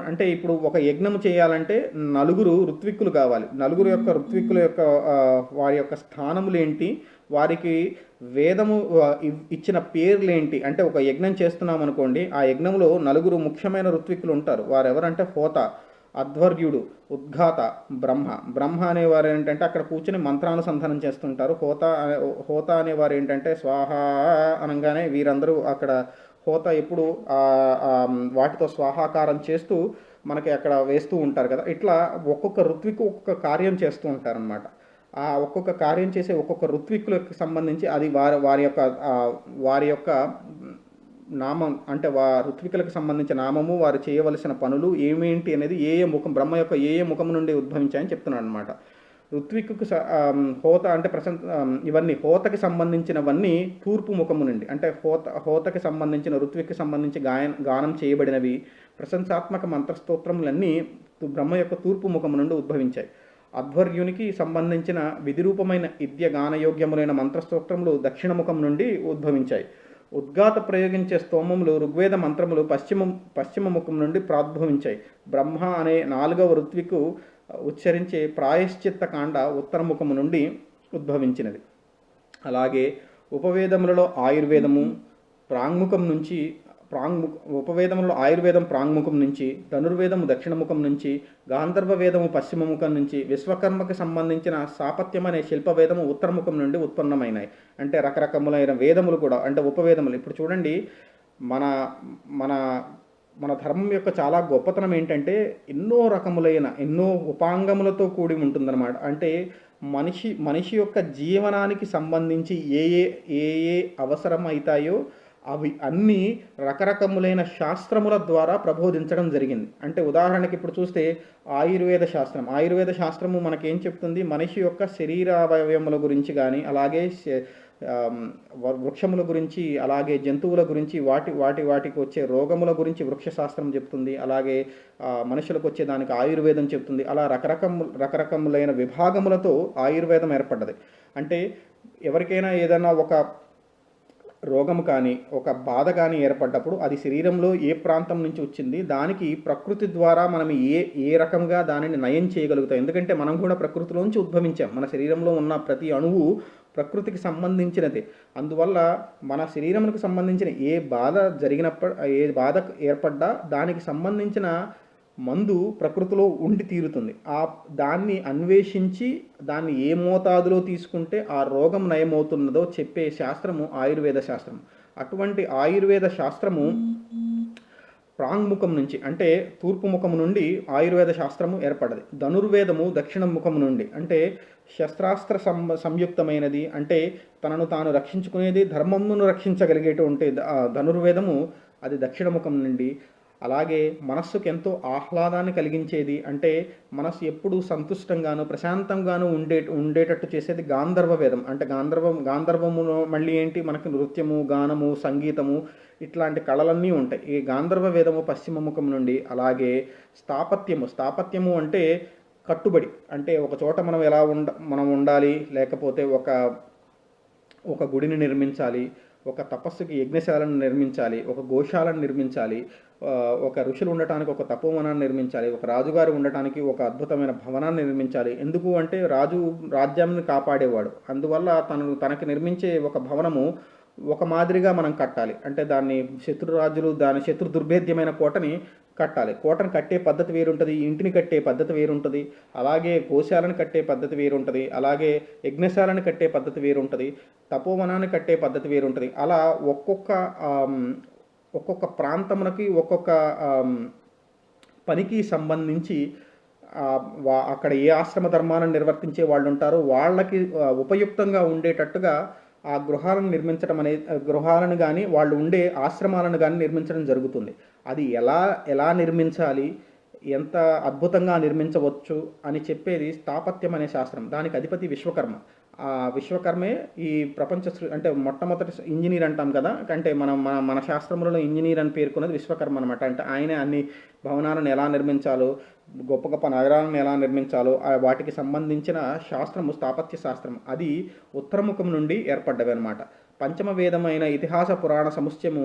అంటే ఇప్పుడు ఒక యజ్ఞము చేయాలంటే 4 ఋత్విక్కులు కావాలి. 4 యొక్క ఋత్విక్కుల యొక్క వారి యొక్క స్థానములేంటి, వారికి వేదము ఇచ్చిన పేర్లేంటి. అంటే ఒక యజ్ఞం చేస్తున్నాం అనుకోండి, ఆ యజ్ఞంలో 4 ముఖ్యమైన ఋత్విక్కులు ఉంటారు. వారెవరంటే హోత, అధ్వర్యుడు, ఉద్ఘాత, బ్రహ్మ అనేవారు ఏంటంటే అక్కడ కూర్చొని మంత్రానుసంధానం చేస్తుంటారు. హోత అనేవారు ఏంటంటే స్వాహ అనగానే వీరందరూ అక్కడ హోత ఎప్పుడు వాటితో స్వాహాకారం చేస్తూ మనకి అక్కడ వేస్తూ ఉంటారు కదా. ఇట్లా ఒక్కొక్క ఋత్వికు ఒక్కొక్క కార్యం చేస్తూ ఉంటారనమాట. ఆ ఒక్కొక్క కార్యం చేసే ఒక్కొక్క ఋత్విక్కులకు సంబంధించి అది వారి యొక్క నామం, అంటే ఋత్వికులకు సంబంధించిన నామము, వారు చేయవలసిన పనులు ఏమేంటి అనేది బ్రహ్మ యొక్క ఏ ముఖం నుండి ఉద్భవించాయని చెప్తున్నాడు అనమాట. ఋత్విక్కు హోత అంటే ఇవన్నీ హోతకి సంబంధించినవన్నీ తూర్పు ముఖము నుండి, అంటే హోతకి సంబంధించిన ఋత్విక్కి సంబంధించి గానం చేయబడినవి ప్రశంసాత్మక మంత్రస్తోత్రములన్నీ బ్రహ్మ యొక్క తూర్పు ముఖము నుండి ఉద్భవించాయి. అధ్వర్యునికి సంబంధించిన విధిరూపమైన విద్య గానయోగ్యములైన మంత్రస్తోత్రములు దక్షిణముఖం నుండి ఉద్భవించాయి. ఉద్ఘాత ప్రయోగించే స్తోమములు ఋగ్వేద మంత్రములు పశ్చిమ ముఖం నుండి ప్రాద్భవించాయి. బ్రహ్మ అనే 4వ ఋత్వికు ఉచ్చరించే ప్రాయశ్చిత్త కాండ ఉత్తరముఖము నుండి ఉద్భవించినది. అలాగే ఉపవేదములలో ఆయుర్వేదము ఉపవేదములలో ఆయుర్వేదం ప్రాంగ్ముఖం నుంచి, ధనుర్వేదము దక్షిణముఖం నుంచి, గాంధర్వ వేదము పశ్చిమ ముఖం నుంచి, విశ్వకర్మకి సంబంధించిన సాపత్యం అనే శిల్పవేదము ఉత్తరముఖం నుండి ఉత్పన్నమైనాయి. అంటే రకరకములైన వేదములు కూడా, అంటే ఉపవేదములు. ఇప్పుడు చూడండి, మన మన మన ధర్మం యొక్క చాలా గొప్పతనం ఏంటంటే ఎన్నో ఉపాంగములతో కూడి ఉంటుందన్నమాట. అంటే మనిషి యొక్క జీవనానికి సంబంధించి ఏ అవసరమవుతాయో అవి అన్నీ రకరకములైన శాస్త్రముల ద్వారా ప్రబోధించడం జరిగింది. అంటే ఉదాహరణకి ఇప్పుడు చూస్తే ఆయుర్వేద శాస్త్రము మనకేం చెప్తుంది, మనిషి యొక్క శరీరావయవముల గురించి కానీ, అలాగే వృక్షముల గురించి, అలాగే జంతువుల గురించి, వాటికి వచ్చే రోగముల గురించి వృక్షశాస్త్రం చెప్తుంది. అలాగే మనుషులకు వచ్చే దానికి ఆయుర్వేదం చెప్తుంది. అలా రకరకములైన విభాగములతో ఆయుర్వేదం ఏర్పడ్డది. అంటే ఎవరికైనా ఏదైనా ఒక రోగము కానీ, ఒక బాధ కానీ ఏర్పడ్డప్పుడు అది శరీరంలో ఏ ప్రాంతం నుంచి వచ్చింది, దానికి ప్రకృతి ద్వారా మనం ఏ రకంగా దానిని నయం చేయగలుగుతాం. ఎందుకంటే మనం కూడా ప్రకృతిలోంచి ఉద్భవించాం. మన శరీరంలో ఉన్న ప్రతి అణువు ప్రకృతికి సంబంధించినది. అందువల్ల మన శరీరములకు సంబంధించిన ఏ బాధ ఏర్పడ్డా దానికి సంబంధించిన మందు ప్రకృతిలో ఉండి తీరుతుంది. దాన్ని అన్వేషించి దాన్ని ఏ మోతాదులో తీసుకుంటే ఆ రోగం నయమవుతున్నదో చెప్పే శాస్త్రము ఆయుర్వేద శాస్త్రం. అటువంటి ఆయుర్వేద శాస్త్రము ప్రాంగ్ముఖం నుంచి, అంటే తూర్పు ముఖము నుండి ఆయుర్వేద శాస్త్రము ఏర్పడ్డది. ధనుర్వేదము దక్షిణ ముఖము నుండి, అంటే శస్త్రాస్త్ర సంయుక్తమైనది, అంటే తనను తాను రక్షించుకునేది, ధర్మమును రక్షించగలిగేటువంటి ధనుర్వేదము అది దక్షిణముఖం నుండి. అలాగే మనస్సుకు ఎంతో ఆహ్లాదాన్ని కలిగించేది, అంటే మనస్సు ఎప్పుడూ సంతుష్టంగాను ప్రశాంతంగాను ఉండేటట్టు చేసేది గాంధర్వ వేదం. అంటే గాంధర్వములో మళ్ళీ ఏంటి, మనకి నృత్యము, గానము, సంగీతము ఇట్లాంటి కళలన్నీ ఉంటాయి. ఈ గాంధర్వ వేదము పశ్చిమ ముఖం నుండి. అలాగే స్థాపత్యము అంటే కట్టుబడి, అంటే ఒక చోట మనం ఉండాలి, లేకపోతే ఒక గుడిని నిర్మించాలి, ఒక తపస్సుకి యజ్ఞశాలను నిర్మించాలి, ఒక గోశాలను నిర్మించాలి, ఒక ఋషులు ఉండటానికి ఒక తపోవనాన్ని నిర్మించాలి, ఒక రాజుగారు ఉండటానికి ఒక అద్భుతమైన భవనాన్ని నిర్మించాలి. ఎందుకు అంటే రాజు రాజ్యాన్ని కాపాడేవాడు, అందువల్ల తనకి నిర్మించే ఒక భవనము ఒక మాదిరిగా మనం కట్టాలి. అంటే దాని శత్రు దుర్భేద్యమైన కోటని కట్టాలి. కోటను కట్టే పద్ధతి వేరుంటుంది, ఇంటిని కట్టే పద్ధతి వేరుంటుంది, అలాగే గోశాలను కట్టే పద్ధతి వేరుంటుంది, అలాగే యజ్ఞశాలను కట్టే పద్ధతి వేరుంటుంది, తపోవనాన్ని కట్టే పద్ధతి వేరుంటుంది. అలా ఒక్కొక్క ప్రాంతమునకి ఒక్కొక్క పనికి సంబంధించి అక్కడ ఏ ఆశ్రమ ధర్మాలను నిర్వర్తించే వాళ్ళు ఉంటారో వాళ్ళకి ఉపయుక్తంగా ఉండేటట్టుగా ఆ గృహాలను కానీ వాళ్ళు ఉండే ఆశ్రమాలను కానీ నిర్మించడం జరుగుతుంది. అది ఎలా నిర్మించాలి, ఎంత అద్భుతంగా నిర్మించవచ్చు అని చెప్పేది స్థాపత్యం అనే శాస్త్రం. దానికి అధిపతి విశ్వకర్మ. ఆ విశ్వకర్మే ఈ అంటే మొట్టమొదటి ఇంజనీర్ అంటాం కదా, అంటే మన శాస్త్రములలో ఇంజనీర్ అని పేర్కొన్నది విశ్వకర్మ అనమాట. అంటే ఆయనే అన్ని భవనాలను ఎలా నిర్మించాలో, గొప్ప గొప్ప నగరాలను ఎలా నిర్మించాలో వాటికి సంబంధించిన శాస్త్రము స్థాపత్య శాస్త్రం. అది ఉత్తరముఖం నుండి ఏర్పడ్డవి అనమాట. పంచమ వేదమైన ఇతిహాస పురాణ సముచ్చయము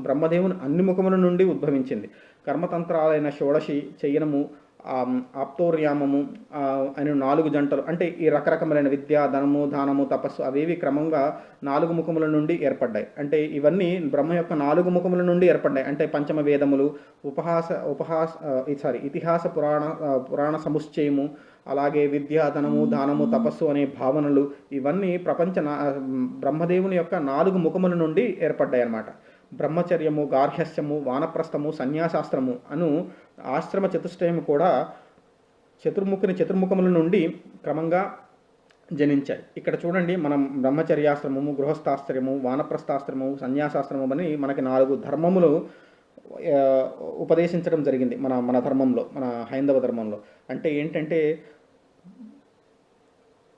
బ్రహ్మదేవుని అన్ని ముఖముల నుండి ఉద్భవించింది. కర్మతంత్రాలైన షోడశి, చయనము, ఆప్తోర్యామము అని 4 జంటలు, అంటే ఈ రకరకములైన విద్య, ధనము, దానము, తపస్సు అవేవి క్రమంగా 4 ముఖముల నుండి ఏర్పడ్డాయి. అంటే ఇవన్నీ బ్రహ్మ యొక్క 4 ముఖముల నుండి ఏర్పడ్డాయి. అంటే పంచమ వేదములు, ఇతిహాస పురాణ సముచ్చయము, అలాగే విద్య, ధనము, దానము, తపస్సు అనే భావనలు, ఇవన్నీ బ్రహ్మదేవుని యొక్క 4 ముఖముల నుండి ఏర్పడ్డాయి అన్నమాట. బ్రహ్మచర్యము, గార్హస్థ్యము, వానప్రస్థము, సన్యాసాస్త్రము అను ఆశ్రమ చతుష్టయము కూడా చతుర్ముఖముల నుండి క్రమంగా జనించాయి. ఇక్కడ చూడండి, మనం బ్రహ్మచర్యాశ్రమము, గృహస్థాశ్రమము, వానప్రస్థాశ్రమము, సన్యాసాశ్రమం అని మనకి 4 ధర్మములు ఉపదేశించడం జరిగింది మన ధర్మంలో, మన హైందవ ధర్మంలో. అంటే ఏంటంటే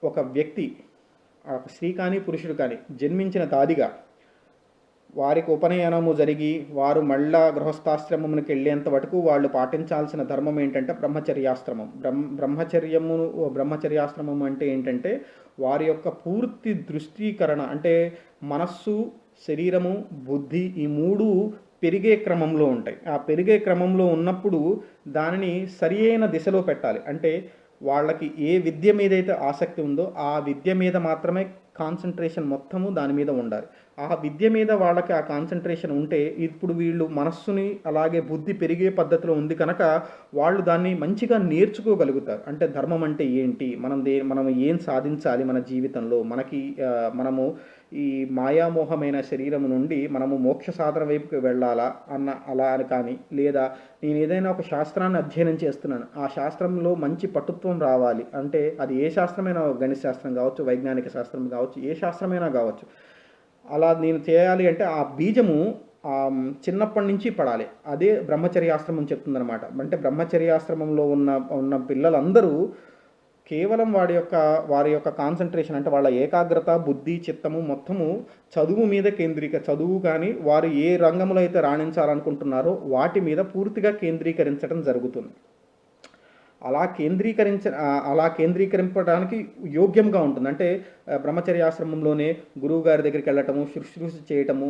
ఒక వ్యక్తి, స్త్రీ కానీ పురుషుడు కానీ జన్మించిన దాదిగా వారికి ఉపనయనము జరిగి వారు మళ్ళా గృహస్థాశ్రమమునికి వెళ్ళేంత వరకు వాళ్ళు పాటించాల్సిన ధర్మం ఏంటంటే బ్రహ్మచర్యాశ్రమం. బ్రహ్మచర్యాశ్రమం అంటే ఏంటంటే వారి యొక్క పూర్తి దృష్టీకరణ, అంటే మనస్సు, శరీరము, బుద్ధి ఈ 3 పెరిగే క్రమంలో ఉంటాయి. ఆ పెరిగే క్రమంలో ఉన్నప్పుడు దానిని సరి అయిన దిశలో పెట్టాలి. అంటే వాళ్ళకి ఏ విద్య మీద అయితే ఆసక్తి ఉందో ఆ విద్య మీద మాత్రమే కాన్సన్ట్రేషన్ మొత్తము దాని మీద ఉండాలి. ఆ విద్య మీద వాళ్ళకి ఆ కాన్సన్ట్రేషన్ ఉంటే ఇప్పుడు వీళ్ళు మనస్సుని అలాగే బుద్ధి పెరిగే పద్ధతిలో ఉంది కనుక వాళ్ళు దాన్ని మంచిగా నేర్చుకోగలుగుతారు. అంటే ధర్మం అంటే ఏంటి, మనం ఏం సాధించాలి మన జీవితంలో, మనము ఈ మాయామోహమైన శరీరం నుండి మనము మోక్ష సాధన వైపుకి వెళ్ళాలా అలా అని కానీ, లేదా నేను ఏదైనా ఒక శాస్త్రాన్ని అధ్యయనం చేస్తున్నాను, ఆ శాస్త్రంలో మంచి పటుత్వం రావాలి అంటే అది ఏ శాస్త్రమైనా, గణిత శాస్త్రం కావచ్చు, వైజ్ఞానిక శాస్త్రం కావచ్చు, ఏ శాస్త్రమైనా కావచ్చు, అలా నేను చేయాలి అంటే ఆ బీజము చిన్నప్పటి నుంచి పడాలి. అదే బ్రహ్మచర్యాశ్రమం చెప్తుందనమాట. అంటే బ్రహ్మచర్యాశ్రమంలో ఉన్న పిల్లలందరూ కేవలం వారి యొక్క కాన్సన్ట్రేషన్, అంటే వాళ్ళ ఏకాగ్రత, బుద్ధి, చిత్తము మొత్తము చదువు కానీ వారు ఏ రంగంలో అయితే రాణించాలనుకుంటున్నారో వాటి మీద పూర్తిగా కేంద్రీకరించడం జరుగుతుంది. అలా కేంద్రీకరింపడానికి యోగ్యంగా ఉంటుంది. అంటే బ్రహ్మచర్యాశ్రమంలోనే గురువు గారి దగ్గరికి వెళ్ళటము, శుశ్రూష చేయటము,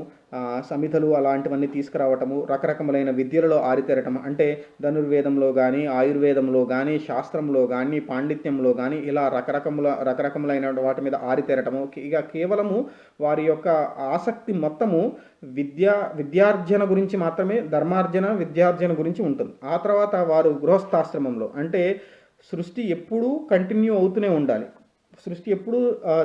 సమిధలు అలాంటివన్నీ తీసుకురావటము, రకరకములైన విద్యలలో ఆరితేరటం, అంటే ధనుర్వేదంలో కానీ, ఆయుర్వేదంలో కానీ, శాస్త్రంలో కానీ, పాండిత్యంలో కానీ ఇలా రకరకములైన వాటి మీద ఆరితేరటము. ఇక కేవలము వారి యొక్క ఆసక్తి మొత్తము విద్యార్జన గురించి మాత్రమే, ధర్మార్జన, విద్యార్జన గురించి ఉంటుంది. ఆ తర్వాత వారు గృహస్థాశ్రమంలో, అంటే సృష్టి ఎప్పుడూ కంటిన్యూ అవుతూనే ఉండాలి, సృష్టి ఎప్పుడూ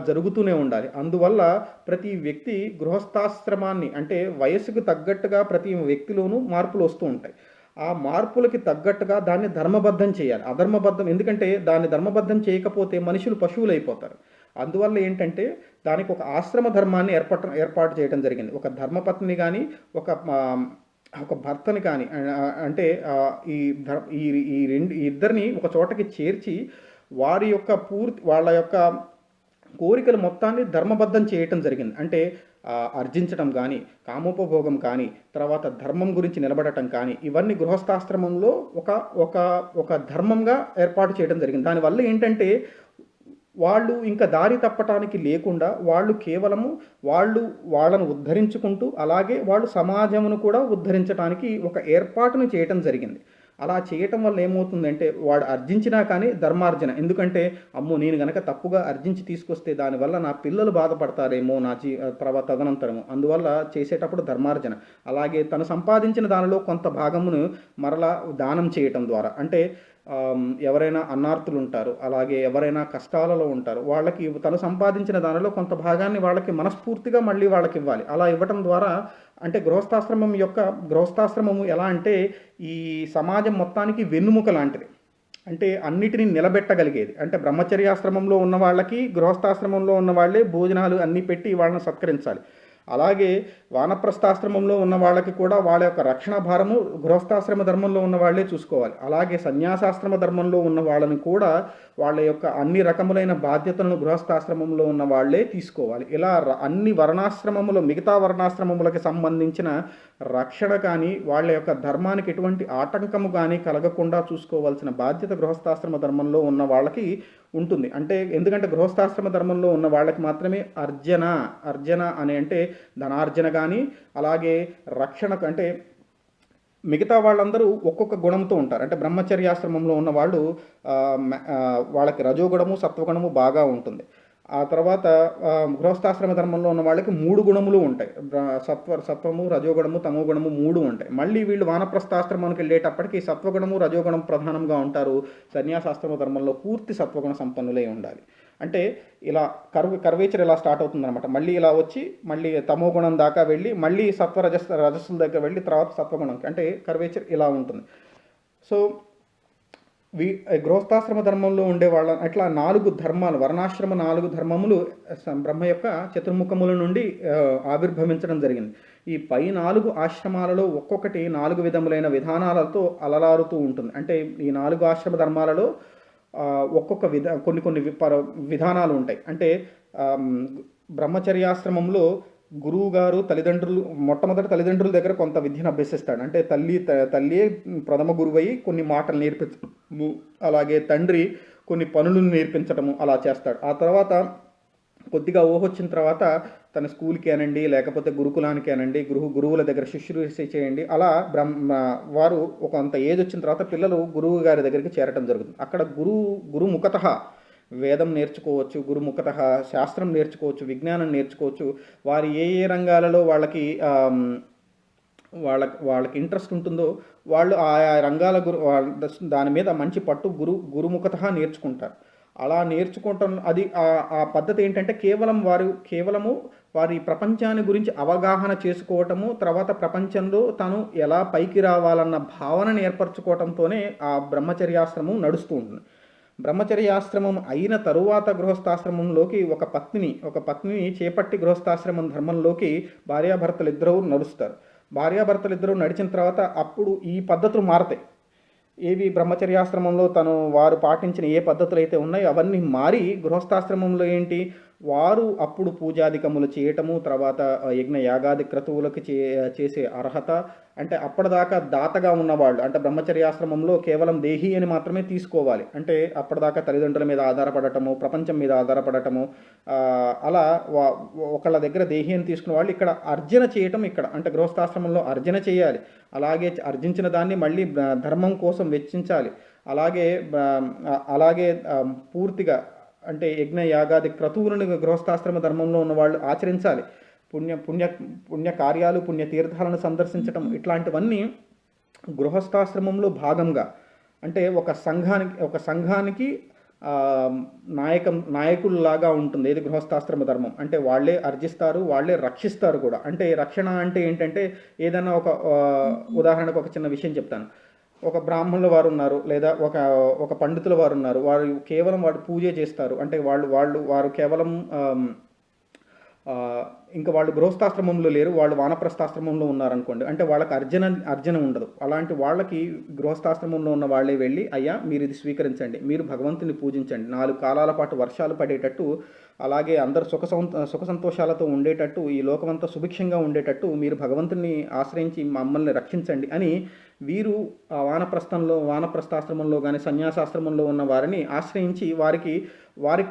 జరుగుతూనే ఉండాలి. అందువల్ల ప్రతి వ్యక్తి గృహస్థాశ్రమాన్ని, అంటే వయస్సుకు తగ్గట్టుగా ప్రతి వ్యక్తిలోనూ మార్పులు వస్తూ ఉంటాయి. ఆ మార్పులకి తగ్గట్టుగా దాన్ని ధర్మబద్ధం చేయాలి. అధర్మబద్ధం ఎందుకంటే దాన్ని ధర్మబద్ధం చేయకపోతే మనుషులు పశువులు అయిపోతారు. అందువల్ల ఏంటంటే దానికి ఒక ఆశ్రమ ధర్మాన్ని ఏర్పాటు చేయడం జరిగింది. ఒక ధర్మపత్ని కానీ, ఒక ఒక భర్తని కానీ అంటే ఈ ఈ ఈ రెండు ఈ ఇద్దరిని ఒక చోటకి చేర్చి వారి యొక్క వాళ్ళ యొక్క కోరికలు మొత్తాన్ని ధర్మబద్ధం చేయటం జరిగింది. అంటే అర్జించటం కానీ, కామోపభోగం కానీ, తర్వాత ధర్మం గురించి నిలబడటం కానీ, ఇవన్నీ గృహస్థాశ్రమంలో ఒక ఒక ఒక ధర్మంగా ఏర్పాటు చేయడం జరిగింది. దానివల్ల ఏంటంటే వాళ్ళు ఇంకా దారి తప్పటానికి లేకుండా వాళ్ళు కేవలము వాళ్ళను ఉద్ధరించుకుంటూ అలాగే వాళ్ళు సమాజమును కూడా ఉద్ధరించడానికి ఒక ఏర్పాటును చేయటం జరిగింది. అలా చేయటం వల్ల ఏమవుతుందంటే వాడు అర్జించినా కానీ ధర్మార్జన. ఎందుకంటే అమ్మో నేను గనక తప్పుగా అర్జించి తీసుకొస్తే దానివల్ల నా పిల్లలు బాధపడతారేమో తర్వాత తదనంతరము. అందువల్ల చేసేటప్పుడు ధర్మార్జన. అలాగే తను సంపాదించిన దానిలో కొంత భాగమును మరలా దానం చేయటం ద్వారా, అంటే ఎవరైనా అన్నార్తులు ఉంటారు, అలాగే ఎవరైనా కష్టాలలో ఉంటారు, వాళ్ళకి తను సంపాదించిన దానిలో కొంత భాగాన్ని వాళ్ళకి మనస్ఫూర్తిగా మళ్ళీ వాళ్ళకి ఇవ్వాలి. అలా ఇవ్వటం ద్వారా అంటే గృహస్థాశ్రమము ఎలా అంటే ఈ సమాజం మొత్తానికి వెన్నుముక లాంటిది. అంటే అన్నిటినీ నిలబెట్టగలిగేది. అంటే బ్రహ్మచర్యాశ్రమంలో ఉన్న వాళ్ళకి గృహస్థాశ్రమంలో ఉన్న వాళ్ళే భోజనాలు అన్నీ పెట్టి వాళ్ళని సత్కరించాలి. అలాగే వానప్రస్థాశ్రమంలో ఉన్న వాళ్ళకి కూడా వాళ్ళ యొక్క రక్షణ భారము గృహస్థాశ్రమ ధర్మంలో ఉన్న వాళ్ళే చూసుకోవాలి. అలాగే సన్యాసాశ్రమ ధర్మంలో ఉన్న వాళ్ళని కూడా వాళ్ళ యొక్క అన్ని రకములైన బాధ్యతలను గృహస్థాశ్రమంలో ఉన్న వాళ్ళే తీసుకోవాలి. ఇలా అన్ని మిగతా వర్ణాశ్రమములకి సంబంధించిన రక్షణ కానీ వాళ్ళ యొక్క ధర్మానికి ఎటువంటి ఆటంకము కానీ కలగకుండా చూసుకోవాల్సిన బాధ్యత గృహస్థాశ్రమ ధర్మంలో ఉన్న వాళ్ళకి ఉంటుంది. అంటే ఎందుకంటే గృహస్థాశ్రమ ధర్మంలో ఉన్న వాళ్ళకి మాత్రమే అర్జన అని అంటే ధనార్జన కానీ, అలాగే రక్షణకు అంటే మిగతా వాళ్ళందరూ ఒక్కొక్క గుణంతో ఉంటారు. అంటే బ్రహ్మచర్యాశ్రమంలో ఉన్న వాళ్ళు వాళ్ళకి రజోగుణము సత్వగుణము బాగా ఉంటుంది. ఆ తర్వాత గృహస్థాశ్రమ ధర్మంలో ఉన్న వాళ్ళకి 3 గుణములు ఉంటాయి. సత్వము రజోగుణము తమోగుణము 3 ఉంటాయి. మళ్ళీ వీళ్ళు వానప్రస్థాశ్రమానికి వెళ్ళేటప్పటికి సత్వగుణము రజోగుణం ప్రధానంగా ఉంటారు. సన్యాసాశ్రమ ధర్మంలో పూర్తి సత్వగుణ సంపన్నులై ఉండాలి. అంటే ఇలా కర్వేచర్ ఇలా స్టార్ట్ అవుతుందన్నమాట. మళ్ళీ ఇలా వచ్చి మళ్ళీ తమోగుణం దాకా వెళ్ళి మళ్ళీ రజస్సుల దగ్గర వెళ్ళి తర్వాత సత్వగుణం, అంటే కర్వేచర్ ఇలా ఉంటుంది. సో గృహస్థాశ్రమ ధర్మంలో ఉండే వాళ్ళ అట్లా 4 ధర్మాలు, వర్ణాశ్రమ 4 ధర్మములు బ్రహ్మ యొక్క చతుర్ముఖముల నుండి ఆవిర్భవించడం జరిగింది. ఈ పై 4 ఆశ్రమాలలో ఒక్కొక్కటి 4 విధములైన విధానాలతో అలలారుతూ ఉంటుంది. అంటే ఈ 4 ఆశ్రమ ధర్మాలలో ఒక్కొక్క కొన్ని విధానాలు ఉంటాయి. అంటే బ్రహ్మచర్యాశ్రమంలో గురువు గారు మొట్టమొదటి తల్లిదండ్రుల దగ్గర కొంత విద్యను అభ్యసిస్తాడు. అంటే తల్లియే ప్రథమ గురువై కొన్ని మాటలు నేర్పించడము, అలాగే తండ్రి కొన్ని పనులను నేర్పించడము అలా చేస్తాడు. ఆ తర్వాత కొద్దిగా ఊహొచ్చిన తర్వాత తన స్కూల్కి అనండి, లేకపోతే గురుకులానికి అనండి, గురువుల దగ్గర శుశ్రూష చేయండి. అలా వారు కొంత ఏజ్ వచ్చిన తర్వాత పిల్లలు గురువు గారి దగ్గరికి చేరటం జరుగుతుంది. అక్కడ గురుముఖతః వేదం నేర్చుకోవచ్చు, గురుముఖతః శాస్త్రం నేర్చుకోవచ్చు, విజ్ఞానం నేర్చుకోవచ్చు. వారి ఏ రంగాలలో వాళ్ళకి ఇంట్రెస్ట్ ఉంటుందో వాళ్ళు ఆయా రంగాల దాని మీద మంచి పట్టు గురుముఖతః నేర్చుకుంటారు. అలా నేర్చుకోవటం అది ఆ పద్ధతి ఏంటంటే కేవలము వారి ప్రపంచాన్ని గురించి అవగాహన చేసుకోవటము, తర్వాత ప్రపంచంలో తాను ఎలా పైకి రావాలన్న భావనను ఏర్పరచుకోవటంతోనే ఆ బ్రహ్మచర్యాశ్రమం నడుస్తూ ఉంటుంది. బ్రహ్మచర్యాశ్రమం అయిన తరువాత గృహస్థాశ్రమంలోకి ఒక పత్నిని చేపట్టి గృహస్థాశ్రమం ధర్మంలోకి భార్యాభర్తలిద్దరూ నడుస్తారు. భార్యాభర్తలిద్దరూ నడిచిన తర్వాత అప్పుడు ఈ పద్ధతులు మారతాయి. ఏవి బ్రహ్మచర్యాశ్రమంలో వారు పాటించిన ఏ పద్ధతులు అయితే ఉన్నాయో అవన్నీ మారి గృహస్థాశ్రమంలో ఏంటి, వారు అప్పుడు పూజాధికములు చేయటము, తర్వాత యజ్ఞ యాగాది క్రతువులకు చేసే అర్హత, అంటే అప్పటిదాకా దాతగా ఉన్నవాళ్ళు, అంటే బ్రహ్మచర్యాశ్రమంలో కేవలం దేహి అని మాత్రమే తీసుకోవాలి. అంటే అప్పటిదాకా తల్లిదండ్రుల మీద ఆధారపడటము, ప్రపంచం మీద ఆధారపడటము, అలా ఒకళ్ళ దగ్గర దేహి అని తీసుకున్న వాళ్ళు ఇక్కడ అర్జన చేయటం, ఇక్కడ అంటే గృహస్థాశ్రమంలో అర్జన చేయాలి. అలాగే అర్జించిన దాన్ని మళ్ళీ ధర్మం కోసం వెచ్చించాలి. అలాగే పూర్తిగా అంటే యజ్ఞ యాగాది క్రతువులను గృహస్థాశ్రమ ధర్మంలో ఉన్న వాళ్ళు ఆచరించాలి. పుణ్య కార్యాలు, పుణ్య తీర్థాలను సందర్శించటం, ఇట్లాంటివన్నీ గృహస్థాశ్రమంలో భాగంగా. అంటే ఒక సంఘానికి నాయకుల్లాగా ఉంటుంది ఏది గృహస్థాశ్రమ ధర్మం. అంటే వాళ్ళే అర్జిస్తారు, వాళ్ళే రక్షిస్తారు కూడా. అంటే రక్షణ అంటే ఏంటంటే ఏదైనా ఒక ఉదాహరణకు ఒక చిన్న విషయం చెప్తాను. ఒక బ్రాహ్మణుల వారు ఉన్నారు, లేదా ఒక ఒక పండితుల వారు ఉన్నారు. వారు కేవలం వాడు పూజే చేస్తారు. అంటే వారు కేవలం ఇంకా వాళ్ళు గృహస్థాశ్రమంలో లేరు, వాళ్ళు వానప్రస్థాశ్రమంలో ఉన్నారనుకోండి. అంటే వాళ్ళకి అర్జన ఉండదు. అలాంటి వాళ్ళకి గృహస్థాశ్రమంలో ఉన్న వాళ్ళే వెళ్ళి, అయ్యా మీరు ఇది స్వీకరించండి, మీరు భగవంతుని పూజించండి, 4 కాలాల పాటు వర్షాలు పడేటట్టు, అలాగే అందరు సుఖ సంతోషాలతో ఉండేటట్టు, ఈ లోకమంతా సుభిక్షంగా ఉండేటట్టు మీరు భగవంతుని ఆశ్రయించి మమ్మల్ని రక్షించండి అని వీరు ఆ వానప్రస్థాశ్రమంలో కానీ సన్యాసాశ్రమంలో ఉన్న వారిని ఆశ్రయించి వారికి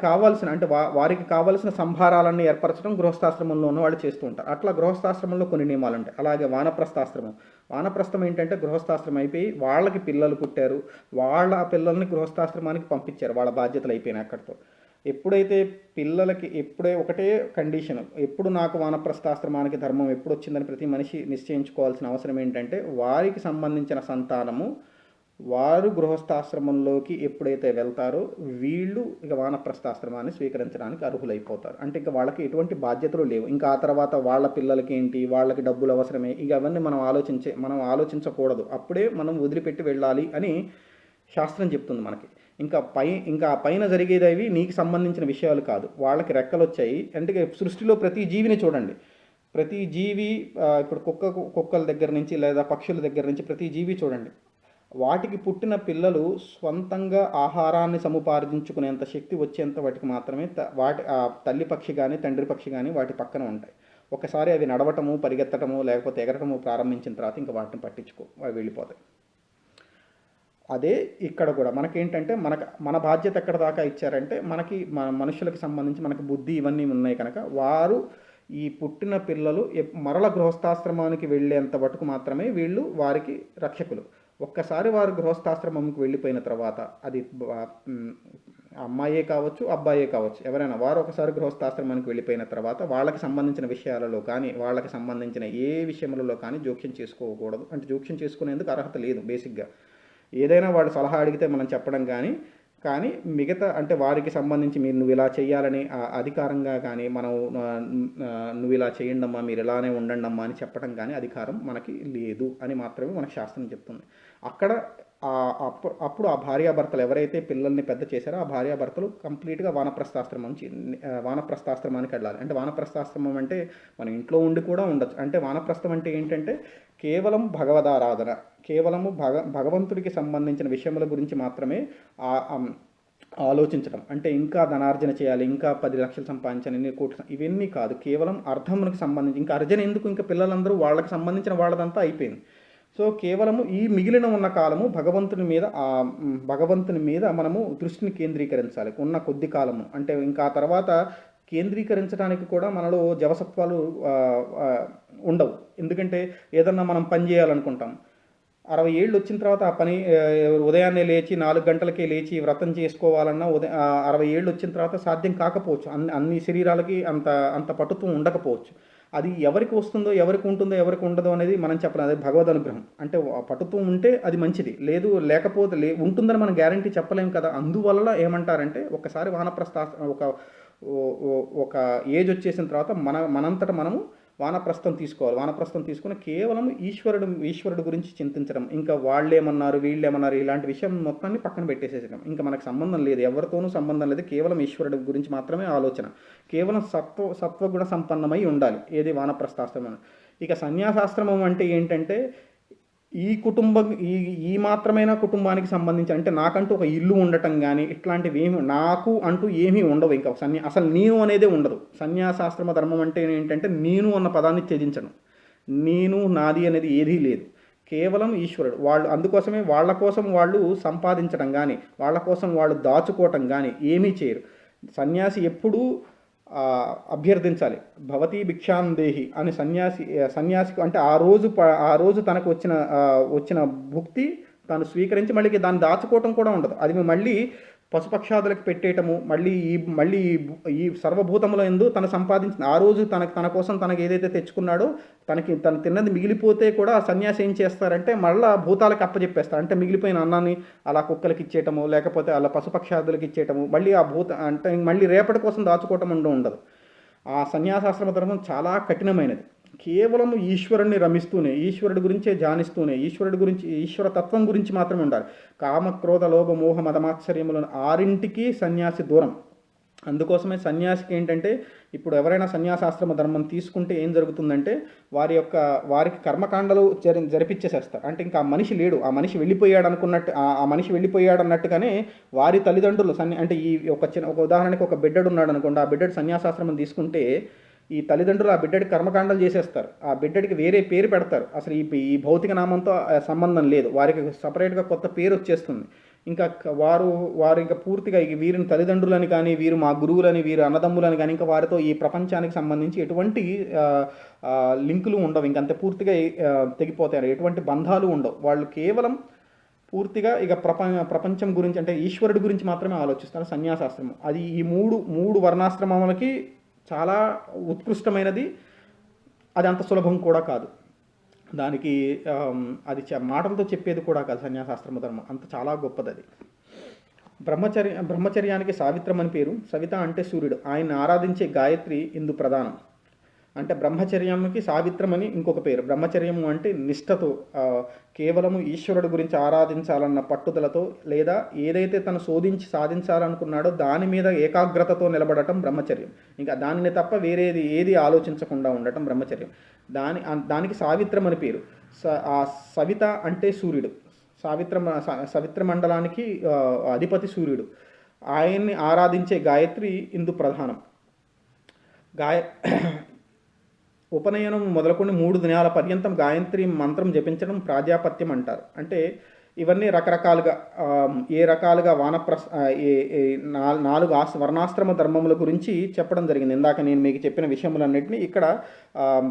కావాల్సిన అంటే వారికి కావాల్సిన సంభారాలన్నీ ఏర్పరచడం గృహస్థాశ్రమంలో ఉన్న వాళ్ళు చేస్తూ ఉంటారు. అట్లా గృహస్థాశ్రమంలో కొన్ని నియమాలు ఉంటాయి. అలాగే వానప్రస్థం ఏంటంటే గృహస్థాశ్రమం అయిపోయి వాళ్ళకి పిల్లలు పుట్టారు, వాళ్ళ పిల్లల్ని గృహస్థాశ్రమానికి పంపించారు, వాళ్ళ బాధ్యతలు అయిపోయినాయి అక్కడితో. ఎప్పుడైతే పిల్లలకి ఒకటే కండిషన్, ఎప్పుడు నాకు వానప్రస్థాశ్రమానికి ధర్మం ఎప్పుడు వచ్చిందని ప్రతి మనిషి నిశ్చయించుకోవాల్సిన అవసరం ఏంటంటే వారికి సంబంధించిన సంతానము వారు గృహస్థాశ్రమంలోకి ఎప్పుడైతే వెళ్తారో వీళ్ళు ఇక వానప్రస్థాశ్రమాన్ని స్వీకరించడానికి అర్హులైపోతారు. అంటే ఇక వాళ్ళకి ఎటువంటి బాధ్యతలు లేవు. ఇంకా ఆ తర్వాత వాళ్ళ పిల్లలకి ఏంటి, వాళ్ళకి డబ్బులు అవసరమే, ఇక అవన్నీ మనం ఆలోచించకూడదు. అప్పుడే మనం వదిలిపెట్టి వెళ్ళాలి అని శాస్త్రం చెప్తుంది మనకి. ఇంకా పైన జరిగేది నీకు సంబంధించిన విషయాలు కాదు. వాళ్ళకి రెక్కలు వచ్చాయి అంటే సృష్టిలో ప్రతి జీవిని చూడండి. ప్రతి జీవి ఇప్పుడు కుక్కల దగ్గర నుంచి లేదా పక్షుల దగ్గర నుంచి ప్రతి జీవి చూడండి, వాటికి పుట్టిన పిల్లలు స్వంతంగా ఆహారాన్ని సముపార్జించుకునేంత శక్తి వచ్చేంత వాటికి మాత్రమే ఆ తల్లి పక్షి కానీ తండ్రి పక్షి కానీ వాటి పక్కన ఉంటాయి. ఒకసారి అవి నడవటము, పరిగెత్తటము, లేకపోతే ఎగరటము ప్రారంభించిన తర్వాత ఇంకా వాటిని అవి వెళ్ళిపోతాయి. అదే ఇక్కడ కూడా మనకేంటంటే మన బాధ్యత ఎక్కడ దాకా ఇచ్చారంటే మనుషులకు సంబంధించి మనకి బుద్ధి ఇవన్నీ ఉన్నాయి కనుక వారు ఈ పుట్టిన పిల్లలు మరల గృహస్థాశ్రమానికి వెళ్ళేంత వరకు మాత్రమే వీళ్ళు వారికి రక్షకులు. ఒక్కసారి వారు గృహస్థాశ్రమంకి వెళ్ళిపోయిన తర్వాత అది అమ్మాయే కావచ్చు, అబ్బాయే కావచ్చు, ఎవరైనా వారు ఒకసారి గృహస్థాశ్రమానికి వెళ్ళిపోయిన తర్వాత వాళ్ళకి సంబంధించిన విషయాలలో కానీ వాళ్ళకి సంబంధించిన ఏ విషయములలో కానీ జోక్యం చేసుకోకూడదు. అంటే జోక్యం చేసుకునేందుకు అర్హత లేదు. బేసిక్గా ఏదైనా వాడు సలహా అడిగితే మనం చెప్పడం కానీ మిగతా అంటే వారికి సంబంధించి నువ్వు ఇలా చేయాలని అధికారంగా కానీ నువ్వు ఇలా చేయండమ్మా, మీరు ఇలానే ఉండండమ్మా అని చెప్పడం కానీ అధికారం మనకి లేదు అని మాత్రమే మనకు శాస్త్రం చెప్తుంది. అక్కడ అప్పుడు ఆ భార్యాభర్తలు ఎవరైతే పిల్లల్ని పెద్ద చేశారో ఆ భార్యాభర్తలు కంప్లీట్గా వానప్రస్థాశ్రమానికి వెళ్ళాలి. అంటే వానప్రస్థాశ్రమం అంటే మన ఇంట్లో ఉండి కూడా ఉండొచ్చు. అంటే వానప్రస్థం అంటే ఏంటంటే కేవలం భగవదారాధన, కేవలము భగవంతుడికి సంబంధించిన విషయముల గురించి మాత్రమే ఆలోచించడం. అంటే ఇంకా ధనార్జన చేయాలి, ఇంకా 10 లక్షలు సంపాదించాలి, ఎన్ని కోట్లు, ఇవన్నీ కాదు. కేవలం అర్థమునికి సంబంధించి ఇంకా అర్జన ఎందుకు, ఇంకా పిల్లలందరూ వాళ్ళకి సంబంధించిన వాళ్ళదంతా అయిపోయింది. సో కేవలము ఈ మిగిలిన ఉన్న కాలము భగవంతుని మీద మనము దృష్టిని కేంద్రీకరించాలి ఉన్న కొద్ది కాలము. అంటే ఇంకా ఆ తర్వాత కేంద్రీకరించడానికి కూడా మనలో జవసత్వాలు ఉండవు. ఎందుకంటే ఏదన్నా మనం పని చేయాలనుకుంటాం, 60 ఏళ్ళు వచ్చిన తర్వాత ఆ పని ఉదయాన్నే లేచి 4 గంటలకే లేచి వ్రతం చేసుకోవాలన్నా 60 ఏళ్ళు వచ్చిన తర్వాత సాధ్యం కాకపోవచ్చు. అన్ని శరీరాలకి అంత పటుత్వం ఉండకపోవచ్చు. అది ఎవరికి వస్తుందో, ఎవరికి ఉంటుందో, ఎవరికి ఉండదో అనేది మనం చెప్పలేం. అది భగవద్ అనుగ్రహం. అంటే పటుత్వం ఉంటే అది మంచిది, లేకపోతే ఉంటుందని మనం గ్యారంటీ చెప్పలేం కదా. అందువల్ల ఏమంటారంటే ఒకసారి ఒక ఏజ్ వచ్చేసిన తర్వాత మనంతట మనము వానప్రస్థం తీసుకోవాలి. వానప్రస్థం తీసుకుని కేవలం ఈశ్వరుడు గురించి చింతించడం, ఇంకా వాళ్ళేమన్నారు వీళ్ళేమన్నారు ఇలాంటి విషయం మొత్తాన్ని పక్కన పెట్టేసేసడం. ఇంకా మనకు సంబంధం లేదు, ఎవరితోనూ సంబంధం లేదు, కేవలం ఈశ్వరుడు గురించి మాత్రమే ఆలోచన. కేవలం సత్వగుణ సంపన్నమై ఉండాలి ఏది వానప్రస్థాశ్రమం. ఇక సన్యాసాశ్రమం అంటే ఏంటంటే ఈ మాత్రమైన కుటుంబానికి సంబంధించి, అంటే నాకంటూ ఒక ఇల్లు ఉండటం కానీ ఇట్లాంటివి నాకు అంటూ ఏమీ ఉండవు. ఇంకా అసలు నేను అనేదే ఉండదు. సన్యాసాశ్రమ ధర్మం అంటే ఏంటంటే నేను అన్న పదాన్ని త్యజించను. నేను నాది అనేది ఏదీ లేదు, కేవలం ఈశ్వరుడు. అందుకోసమే వాళ్ళ కోసం వాళ్ళు సంపాదించడం కానీ వాళ్ళ కోసం వాళ్ళు దాచుకోవటం కానీ ఏమీ చేయరు. సన్యాసి ఎప్పుడూ అభ్యర్థించాలి. భవతీ భిక్షాందేహి అని సన్యాసికి అంటే ఆ రోజు తనకు వచ్చిన భుక్తి తాను స్వీకరించి మళ్ళీ దాన్ని దాచుకోవటం కూడా ఉండదు. అది మళ్ళీ పశుపక్షాదులకు పెట్టేయటము, ఈ సర్వభూతముల యందు తను సంపాదించిన ఆ రోజు తన కోసం తనకు ఏదైతే తెచ్చుకున్నాడో తను తిన్నది మిగిలిపోతే కూడా ఆ సన్యాసి ఏం చేస్తారంటే మళ్ళీ భూతాలకు అప్పచెప్పేస్తారు. అంటే మిగిలిపోయిన అన్నాన్ని అలా కుక్కలకి ఇచ్చేయటము, లేకపోతే అలా పశుపక్షాదులకు ఇచ్చేయటము, మళ్ళీ ఆ అంటే మళ్ళీ రేపటి కోసం దాచుకోవటం ఉండదు. ఆ సన్యాసాశ్రమ ధర్మం చాలా కఠినమైనది. కేవలం ఈశ్వరుణ్ణి రమిస్తూనే, ఈశ్వరుడి గురించే ధ్యానిస్తూనే, ఈశ్వర తత్వం గురించి మాత్రమే ఉండాలి. కామ, క్రోధ, లోభ, మోహ, మదమాత్సర్యములను 6ంటికి సన్యాసి దూరం. అందుకోసమే సన్యాసికి ఏంటంటే, ఇప్పుడు ఎవరైనా సన్యాసాశ్రమ ధర్మం తీసుకుంటే ఏం జరుగుతుందంటే వారికి కర్మకాండలు జరిపించేసేస్తారు. అంటే ఇంకా ఆ మనిషి లేడు, ఆ మనిషి వెళ్ళిపోయాడు అనుకున్నట్టు, ఆ మనిషి వెళ్ళిపోయాడు అన్నట్టుగానే వారి తల్లిదండ్రులు అంటే ఈ ఒక ఉదాహరణకి ఒక బిడ్డడు ఉన్నాడు అనుకోండి, ఆ బిడ్డడు సన్యాసాశ్రమం తీసుకుంటే ఈ తల్లిదండ్రులు ఆ బిడ్డడికి కర్మకాండలు చేసేస్తారు. ఆ బిడ్డడికి వేరే పేరు పెడతారు. అసలు ఈ భౌతిక నామంతో సంబంధం లేదు, వారికి సపరేట్గా కొత్త పేరు వచ్చేస్తుంది. ఇంకా వారు ఇంకా పూర్తిగా వీరిని తల్లిదండ్రులని కానీ, వీరు మా గురువులని, వీరు అన్నదమ్ములని కానీ, ఇంకా వారితో ఈ ప్రపంచానికి సంబంధించి ఎటువంటి లింకులు ఉండవు. ఇంకంతే పూర్తిగా తెగిపోతారు, ఎటువంటి బంధాలు ఉండవు. వాళ్ళు కేవలం పూర్తిగా ఇక ప్రపంచం గురించి, అంటే ఈశ్వరుడి గురించి మాత్రమే ఆలోచిస్తారు. సన్యాసాశ్రమం అది ఈ మూడు వర్ణాశ్రమములకి చాలా ఉత్కృష్టమైనది. అది అంత సులభం కూడా కాదు. దానికి అది మాటలతో చెప్పేది కూడా కాదు. సన్యాసాశ్రమ ధర్మం అంత చాలా గొప్పది. అది బ్రహ్మచర్యానికి సావిత్రం అని పేరు. సవిత అంటే సూర్యుడు. ఆయన ఆరాధించే గాయత్రి ఇందు ప్రధానం. అంటే బ్రహ్మచర్యంకి సావిత్రం అని ఇంకొక పేరు. బ్రహ్మచర్యము అంటే నిష్ఠతో, కేవలము ఈశ్వరుడు గురించి ఆరాధించాలన్న పట్టుదలతో, లేదా ఏదైతే తను సాధించాలనుకున్నాడో దాని మీద ఏకాగ్రతతో నిలబడటం బ్రహ్మచర్యం. ఇంకా దానిని తప్ప వేరేది ఏది ఆలోచించకుండా ఉండటం బ్రహ్మచర్యం. దానికి సావిత్రం అని పేరు. ఆ సవిత అంటే సూర్యుడు. సవిత్ర మండలానికి అధిపతి సూర్యుడు. ఆయన్ని ఆరాధించే గాయత్రి ఇందు ప్రధానం. ఉపనయనం మొదలుకొని 3 దినాల పర్యంతం గాయత్రి మంత్రం జపించడం ప్రాజాపత్యం అంటారు. అంటే ఇవన్నీ రకరకాలుగా ఏ రకాలుగా నాలుగు వర్ణాశ్రమ ధర్మముల గురించి చెప్పడం జరిగింది. ఇందాక నేను మీకు చెప్పిన విషయములన్నింటినీ ఇక్కడ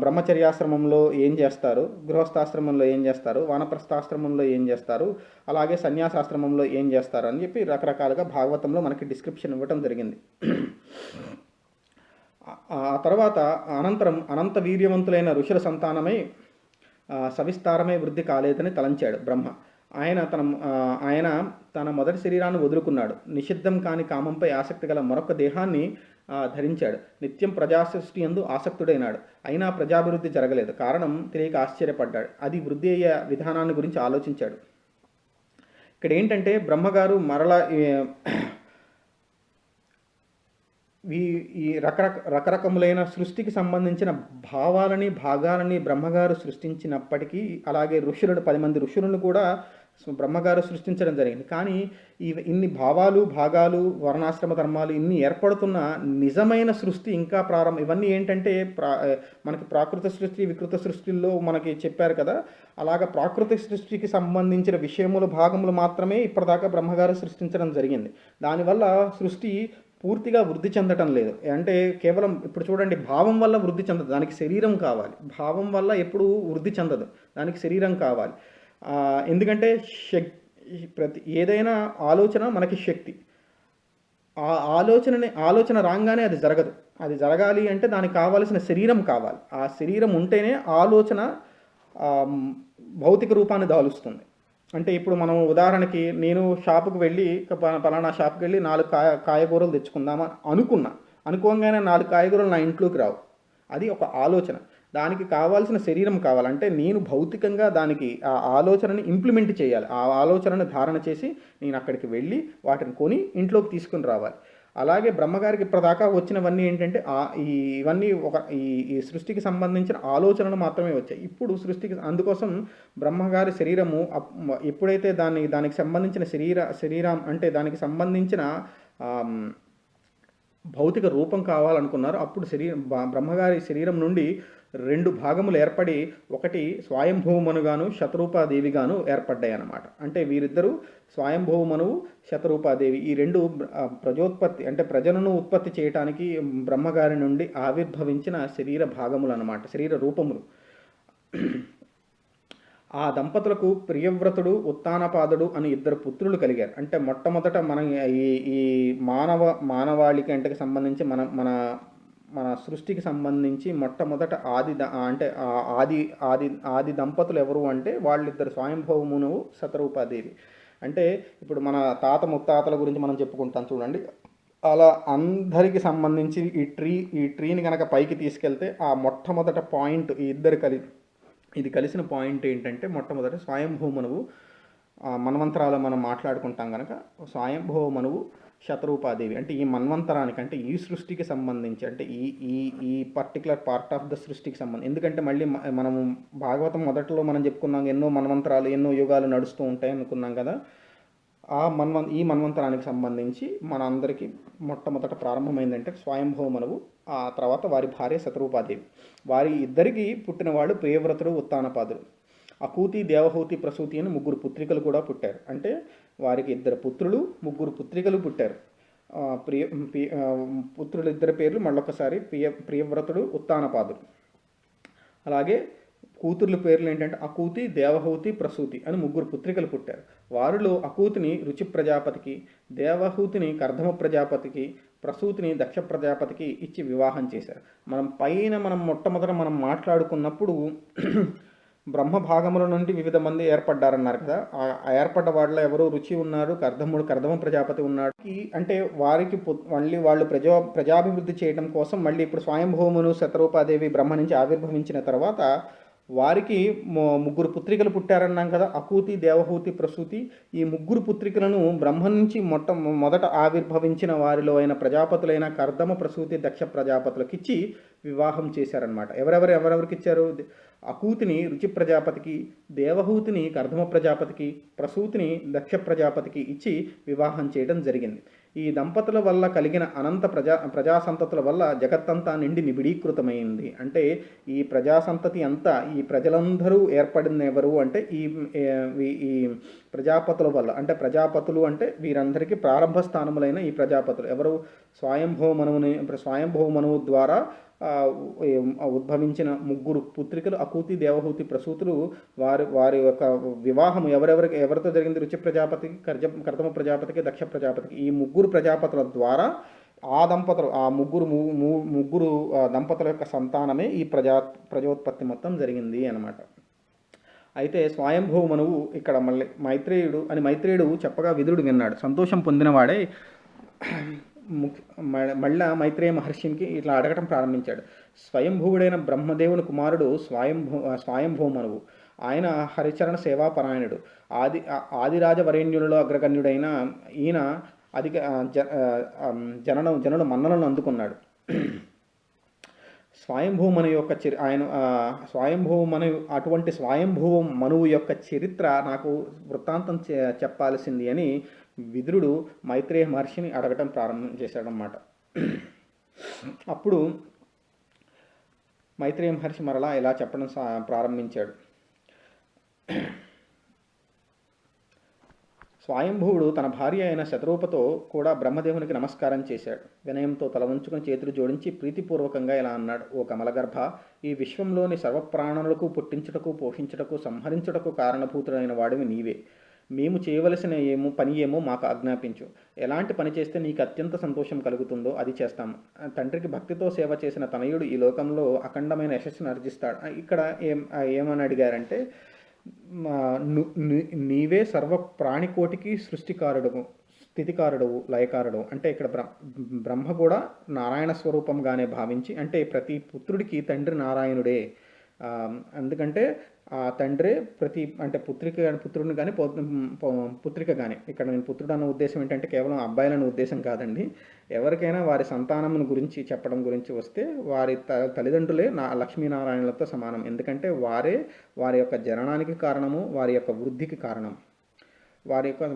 బ్రహ్మచర్యాశ్రమంలో ఏం చేస్తారు, గృహస్థాశ్రమంలో ఏం చేస్తారు, వానప్రస్థాశ్రమంలో ఏం చేస్తారు, అలాగే సన్యాసాశ్రమంలో ఏం చేస్తారు అని చెప్పి రకరకాలుగా భాగవతంలో మనకి డిస్క్రిప్షన్ ఇవ్వటం జరిగింది. ఆ తర్వాత అనంతరం అనంత వీర్యవంతులైన ఋషుల సంతానమై సవిస్తారమై వృద్ధి కాలేదని తలంచాడు బ్రహ్మ. ఆయన తన మొదటి శరీరాన్ని వదులుకున్నాడు. నిషిద్ధం కాని కామంపై ఆసక్తి గల మరొక దేహాన్ని ధరించాడు. నిత్యం ప్రజాసృష్టి యందు ఆసక్తుడైనాడు. అయినా ప్రజాభివృద్ధి జరగలేదు. కారణం తెలియక ఆశ్చర్యపడ్డాడు. అది వృద్ధి అయ్యే విధానాన్ని గురించి ఆలోచించాడు. ఇక్కడ ఏంటంటే బ్రహ్మగారు మరలా ఈ రకరకములైన సృష్టికి సంబంధించిన భాగాలని బ్రహ్మగారు సృష్టించినప్పటికీ, అలాగే 10 మంది ఋషులను కూడా బ్రహ్మగారు సృష్టించడం జరిగింది. కానీ ఇన్ని భాగాలు, వర్ణాశ్రమ ధర్మాలు ఇన్ని ఏర్పడుతున్న నిజమైన సృష్టి ఇంకా ఇవన్నీ ఏంటంటే మనకి ప్రాకృత సృష్టి, వికృత సృష్టిల్లో మనకి చెప్పారు కదా, అలాగా ప్రాకృతిక సృష్టికి సంబంధించిన భాగములు మాత్రమే ఇప్పటిదాకా బ్రహ్మగారు సృష్టించడం జరిగింది. దానివల్ల సృష్టి పూర్తిగా వృద్ధి చెందటం లేదు. అంటే కేవలం ఇప్పుడు చూడండి, భావం వల్ల వృద్ధి చెందదు, దానికి శరీరం కావాలి. భావం వల్ల ఎప్పుడు వృద్ధి చెందదు, దానికి శరీరం కావాలి. ఎందుకంటే ఏదైనా ఆలోచన మనకి శక్తి. ఆ ఆలోచన రాగానే అది జరగదు. అది జరగాలి అంటే దానికి కావాల్సిన శరీరం కావాలి. ఆ శరీరం ఉంటేనే ఆలోచన భౌతిక రూపాన్ని దాలుస్తుంది. అంటే ఇప్పుడు మనం ఉదాహరణకి నేను షాపుకి వెళ్ళి పలానా షాపుకి వెళ్ళి 4 కాయగూరలు తెచ్చుకుందామని అనుకోగానే 4 కాయగూరలు నా ఇంట్లోకి రావు. అది ఒక ఆలోచన. దానికి కావాల్సిన శరీరం కావాలంటే నేను భౌతికంగా దానికి ఆ ఆలోచనని ఇంప్లిమెంట్ చేయాలి. ఆ ఆలోచనను ధారణ చేసి నేను అక్కడికి వెళ్ళి వాటిని కొని ఇంట్లోకి తీసుకుని రావాలి. అలాగే బ్రహ్మగారికి ఇప్పటిదాకా వచ్చినవన్నీ ఏంటంటే ఇవన్నీ ఈ సృష్టికి సంబంధించిన ఆలోచనలు మాత్రమే వచ్చాయి. ఇప్పుడు అందుకోసం బ్రహ్మగారి శరీరము ఎప్పుడైతే దానికి సంబంధించిన శరీరం అంటే దానికి సంబంధించిన భౌతిక రూపం కావాలనుకున్నారు. అప్పుడు బ్రహ్మగారి శరీరం నుండి 2 భాగములు ఏర్పడి, ఒకటి స్వయంభూమనుగాను శతరూపాదేవిగాను ఏర్పడ్డాయి అన్నమాట. అంటే వీరిద్దరూ స్వయంభూమనువు, శతరూపాదేవి ఈ 2 ప్రజోత్పత్తి అంటే ప్రజలను ఉత్పత్తి చేయటానికి బ్రహ్మగారి నుండి ఆవిర్భవించిన శరీర భాగములు అన్నమాట, శరీర రూపములు. ఆ దంపతులకు ప్రియవ్రతుడు ఉత్తానపాదుడు అని ఇద్దరు పుత్రులు కలిగారు. అంటే మొట్టమొదట మనం ఈ ఈ మానవాళికి అంటే సంబంధించి మన మన మన సృష్టికి సంబంధించి మొట్టమొదట అంటే ఆది ఆది ఆది దంపతులు ఎవరు అంటే వాళ్ళిద్దరు స్వయంభవమును శతరూపాదేవి. అంటే ఇప్పుడు మన తాత ముత్తాతల గురించి మనం చెప్పుకుంటాం చూడండి, అలా అందరికి సంబంధించి ఈ ట్రీని కనుక పైకి తీసుకెళ్తే ఆ మొట్టమొదట పాయింట్ ఈ ఇద్దరు ఇది కలిసిన పాయింట్ ఏంటంటే మొట్టమొదటి స్వయంభూ మనువు. మన్వంతరాలు మనం మాట్లాడుకుంటాం కనుక స్వయంభవ మనువు శతరూపాదేవి. అంటే ఈ మన్వంతరానికి అంటే ఈ సృష్టికి సంబంధించి అంటే ఈ ఈ ఈ పర్టికులర్ పార్ట్ ఆఫ్ ద సృష్టికి సంబంధించి, ఎందుకంటే మళ్ళీ మనము భాగవతం మొదట్లో మనం చెప్పుకున్నాం ఎన్నో మన్వంతరాలు ఎన్నో యుగాలు నడుస్తూ ఉంటాయి అనుకున్నాం కదా. ఈ మన్వంతరానికి సంబంధించి మన అందరికీ మొట్టమొదట ప్రారంభమైందంటే స్వయంభవ మనువు, ఆ తర్వాత వారి భార్య శతరూపాదేవి. వారి ఇద్దరికి పుట్టిన వాళ్ళు ప్రియవ్రతుడు ఉత్తానపాదుడు. అకూతి, దేవహూతి, ప్రసూతి అని ముగ్గురు పుత్రికలు కూడా పుట్టారు. అంటే వారికి ఇద్దరు పుత్రులు, ముగ్గురు పుత్రికలు పుట్టారు. పుత్రులు ఇద్దరి పేర్లు మళ్ళొకసారి ప్రియవ్రతుడు, ఉత్తానపాదుడు. అలాగే కూతుర్ల పేర్లు ఏంటంటే అకూతి, దేవహూతి, ప్రసూతి అని ముగ్గురు పుత్రికలు పుట్టారు. వారిలో అకూతిని రుచి ప్రజాపతికి, దేవహూతిని కర్ధమ ప్రజాపతికి, ప్రసూతిని దక్ష ప్రజాపతికి ఇచ్చి వివాహం చేశారు. మనం మొట్టమొదట మాట్లాడుకున్నప్పుడు బ్రహ్మ భాగముల నుండి వివిధ మంది ఏర్పడ్డారన్నారు కదా. ఆ ఏర్పడ్డ వాళ్ళలో ఎవరు రుచి ఉన్నారు, కర్ధమ ప్రజాపతి ఉన్నాడు. అంటే వారికి మళ్ళీ వాళ్ళు ప్రజాభివృద్ధి చేయడం కోసం మళ్ళీ ఇప్పుడు స్వయంభూమును శతరూపాదేవి బ్రహ్మ నుంచి ఆవిర్భవించిన తర్వాత వారికి ముగ్గురు పుత్రికలు పుట్టారన్నాం కదా, అకూతి, దేవహూతి, ప్రసూతి. ఈ ముగ్గురు పుత్రికలను బ్రహ్మ నుంచి మొదట ఆవిర్భవించిన వారిలో అయిన ప్రజాపతులైన కర్దమ, ప్రసూతి, దక్ష ప్రజాపతులకు ఇచ్చి వివాహం చేశారనమాట. ఎవరెవరికి ఇచ్చారు? అకూతిని రుచి ప్రజాపతికి, దేవహూతిని కర్దమ ప్రజాపతికి, ప్రసూతిని దక్ష ప్రజాపతికి ఇచ్చి వివాహం చేయడం జరిగింది. ఈ దంపతుల వల్ల కలిగిన అనంత ప్రజాసంతతుల వల్ల జగత్తంతా నిండి నిబిడీకృతమైంది. అంటే ఈ ప్రజాసంతతి అంతా, ఈ ప్రజలందరూ ఏర్పడింది ఎవరు అంటే ఈ ప్రజాపతుల వల్ల. అంటే ప్రజాపతులు అంటే వీరందరికీ ప్రారంభ స్థానములైన ఈ ప్రజాపతులు ఎవరు? స్వయంభవ మనువు ద్వారా ఉద్భవించిన ముగ్గురు పుత్రికలు అకూతి, దేవహూతి, ప్రసూతులు. వారి యొక్క వివాహం ఎవరితో జరిగింది? రుచి ప్రజాపతికి, కర్దమ ప్రజాపతికి, దక్ష ప్రజాపతికి. ఈ ముగ్గురు ప్రజాపతుల ద్వారా ఆ ముగ్గురు దంపతుల యొక్క సంతానమే ఈ ప్రజోత్పత్తి మొత్తం జరిగింది అన్నమాట. అయితే స్వయంభవ మనువు ఇక్కడ మళ్ళీ మైత్రేయుడు చెప్పగా విదురుడు విన్నాడు. సంతోషం పొందినవాడే మళ్ళా మైత్రేయ మహర్షికి ఇట్లా అడగటం ప్రారంభించాడు. స్వయంభువుడైన బ్రహ్మదేవుని కుమారుడు స్వయంభవ మనువు. ఆయన హరిచరణ సేవాపరాయణుడు. ఆదిరాజవరేణ్యులలో అగ్రగణ్యుడైన ఈయన అధిక జనుల మన్నలను అందుకున్నాడు. అటువంటి స్వయంభువ మనువు యొక్క చరిత్ర నాకు వృత్తాంతం చెప్పాల్సింది అని విదురుడు మైత్రేయ మహర్షిని అడగటం ప్రారంభం చేశాడనమాట. అప్పుడు మైత్రేయ మహర్షి మరలా ఇలా చెప్పడం ప్రారంభించాడు. స్వయంభువుడు తన భార్య అయిన శతరూపతో కూడా బ్రహ్మదేవునికి నమస్కారం చేశాడు. వినయంతో తల వంచుకొని చేతులు జోడించి ప్రీతిపూర్వకంగా ఇలా అన్నాడు. ఓ కమలగర్భ, ఈ విశ్వంలోని సర్వప్రాణులకు పుట్టించుటకు, పోషించుటకు, సంహరించుటకు కారణభూతుడైన వాడివి నీవే. మేము చేయవలసిన పని ఏమో మాకు ఆజ్ఞాపించు. ఎలాంటి పని చేస్తే నీకు అత్యంత సంతోషం కలుగుతుందో అది చేస్తాము. తండ్రికి భక్తితో సేవ చేసిన తనయుడు ఈ లోకంలో అఖండమైన యశస్సును ఆర్జిస్తాడు. ఇక్కడ ఏమని అడిగారంటే, నీవే సర్వ ప్రాణికోటికి సృష్టికారుడవు, స్థితికారుడవు, లయకారుడవు. అంటే ఇక్కడ బ్రహ్మ కూడా నారాయణ స్వరూపంగానే భావించి, అంటే ప్రతి పుత్రుడికి తండ్రి నారాయణుడే. ఎందుకంటే ఆ తండ్రే అంటే పుత్రుడిని కానీ పుత్రిక కానీ. ఇక్కడ నేను పుత్రుడు అన్న ఉద్దేశం ఏంటంటే కేవలం అబ్బాయిలన్న ఉద్దేశం కాదండి. ఎవరికైనా వారి సంతానం గురించి చెప్పడం గురించి వస్తే వారి తల్లిదండ్రులే లక్ష్మీనారాయణులతో సమానం. ఎందుకంటే వారి యొక్క జననానికి కారణము, వారి యొక్క వృద్ధికి కారణం,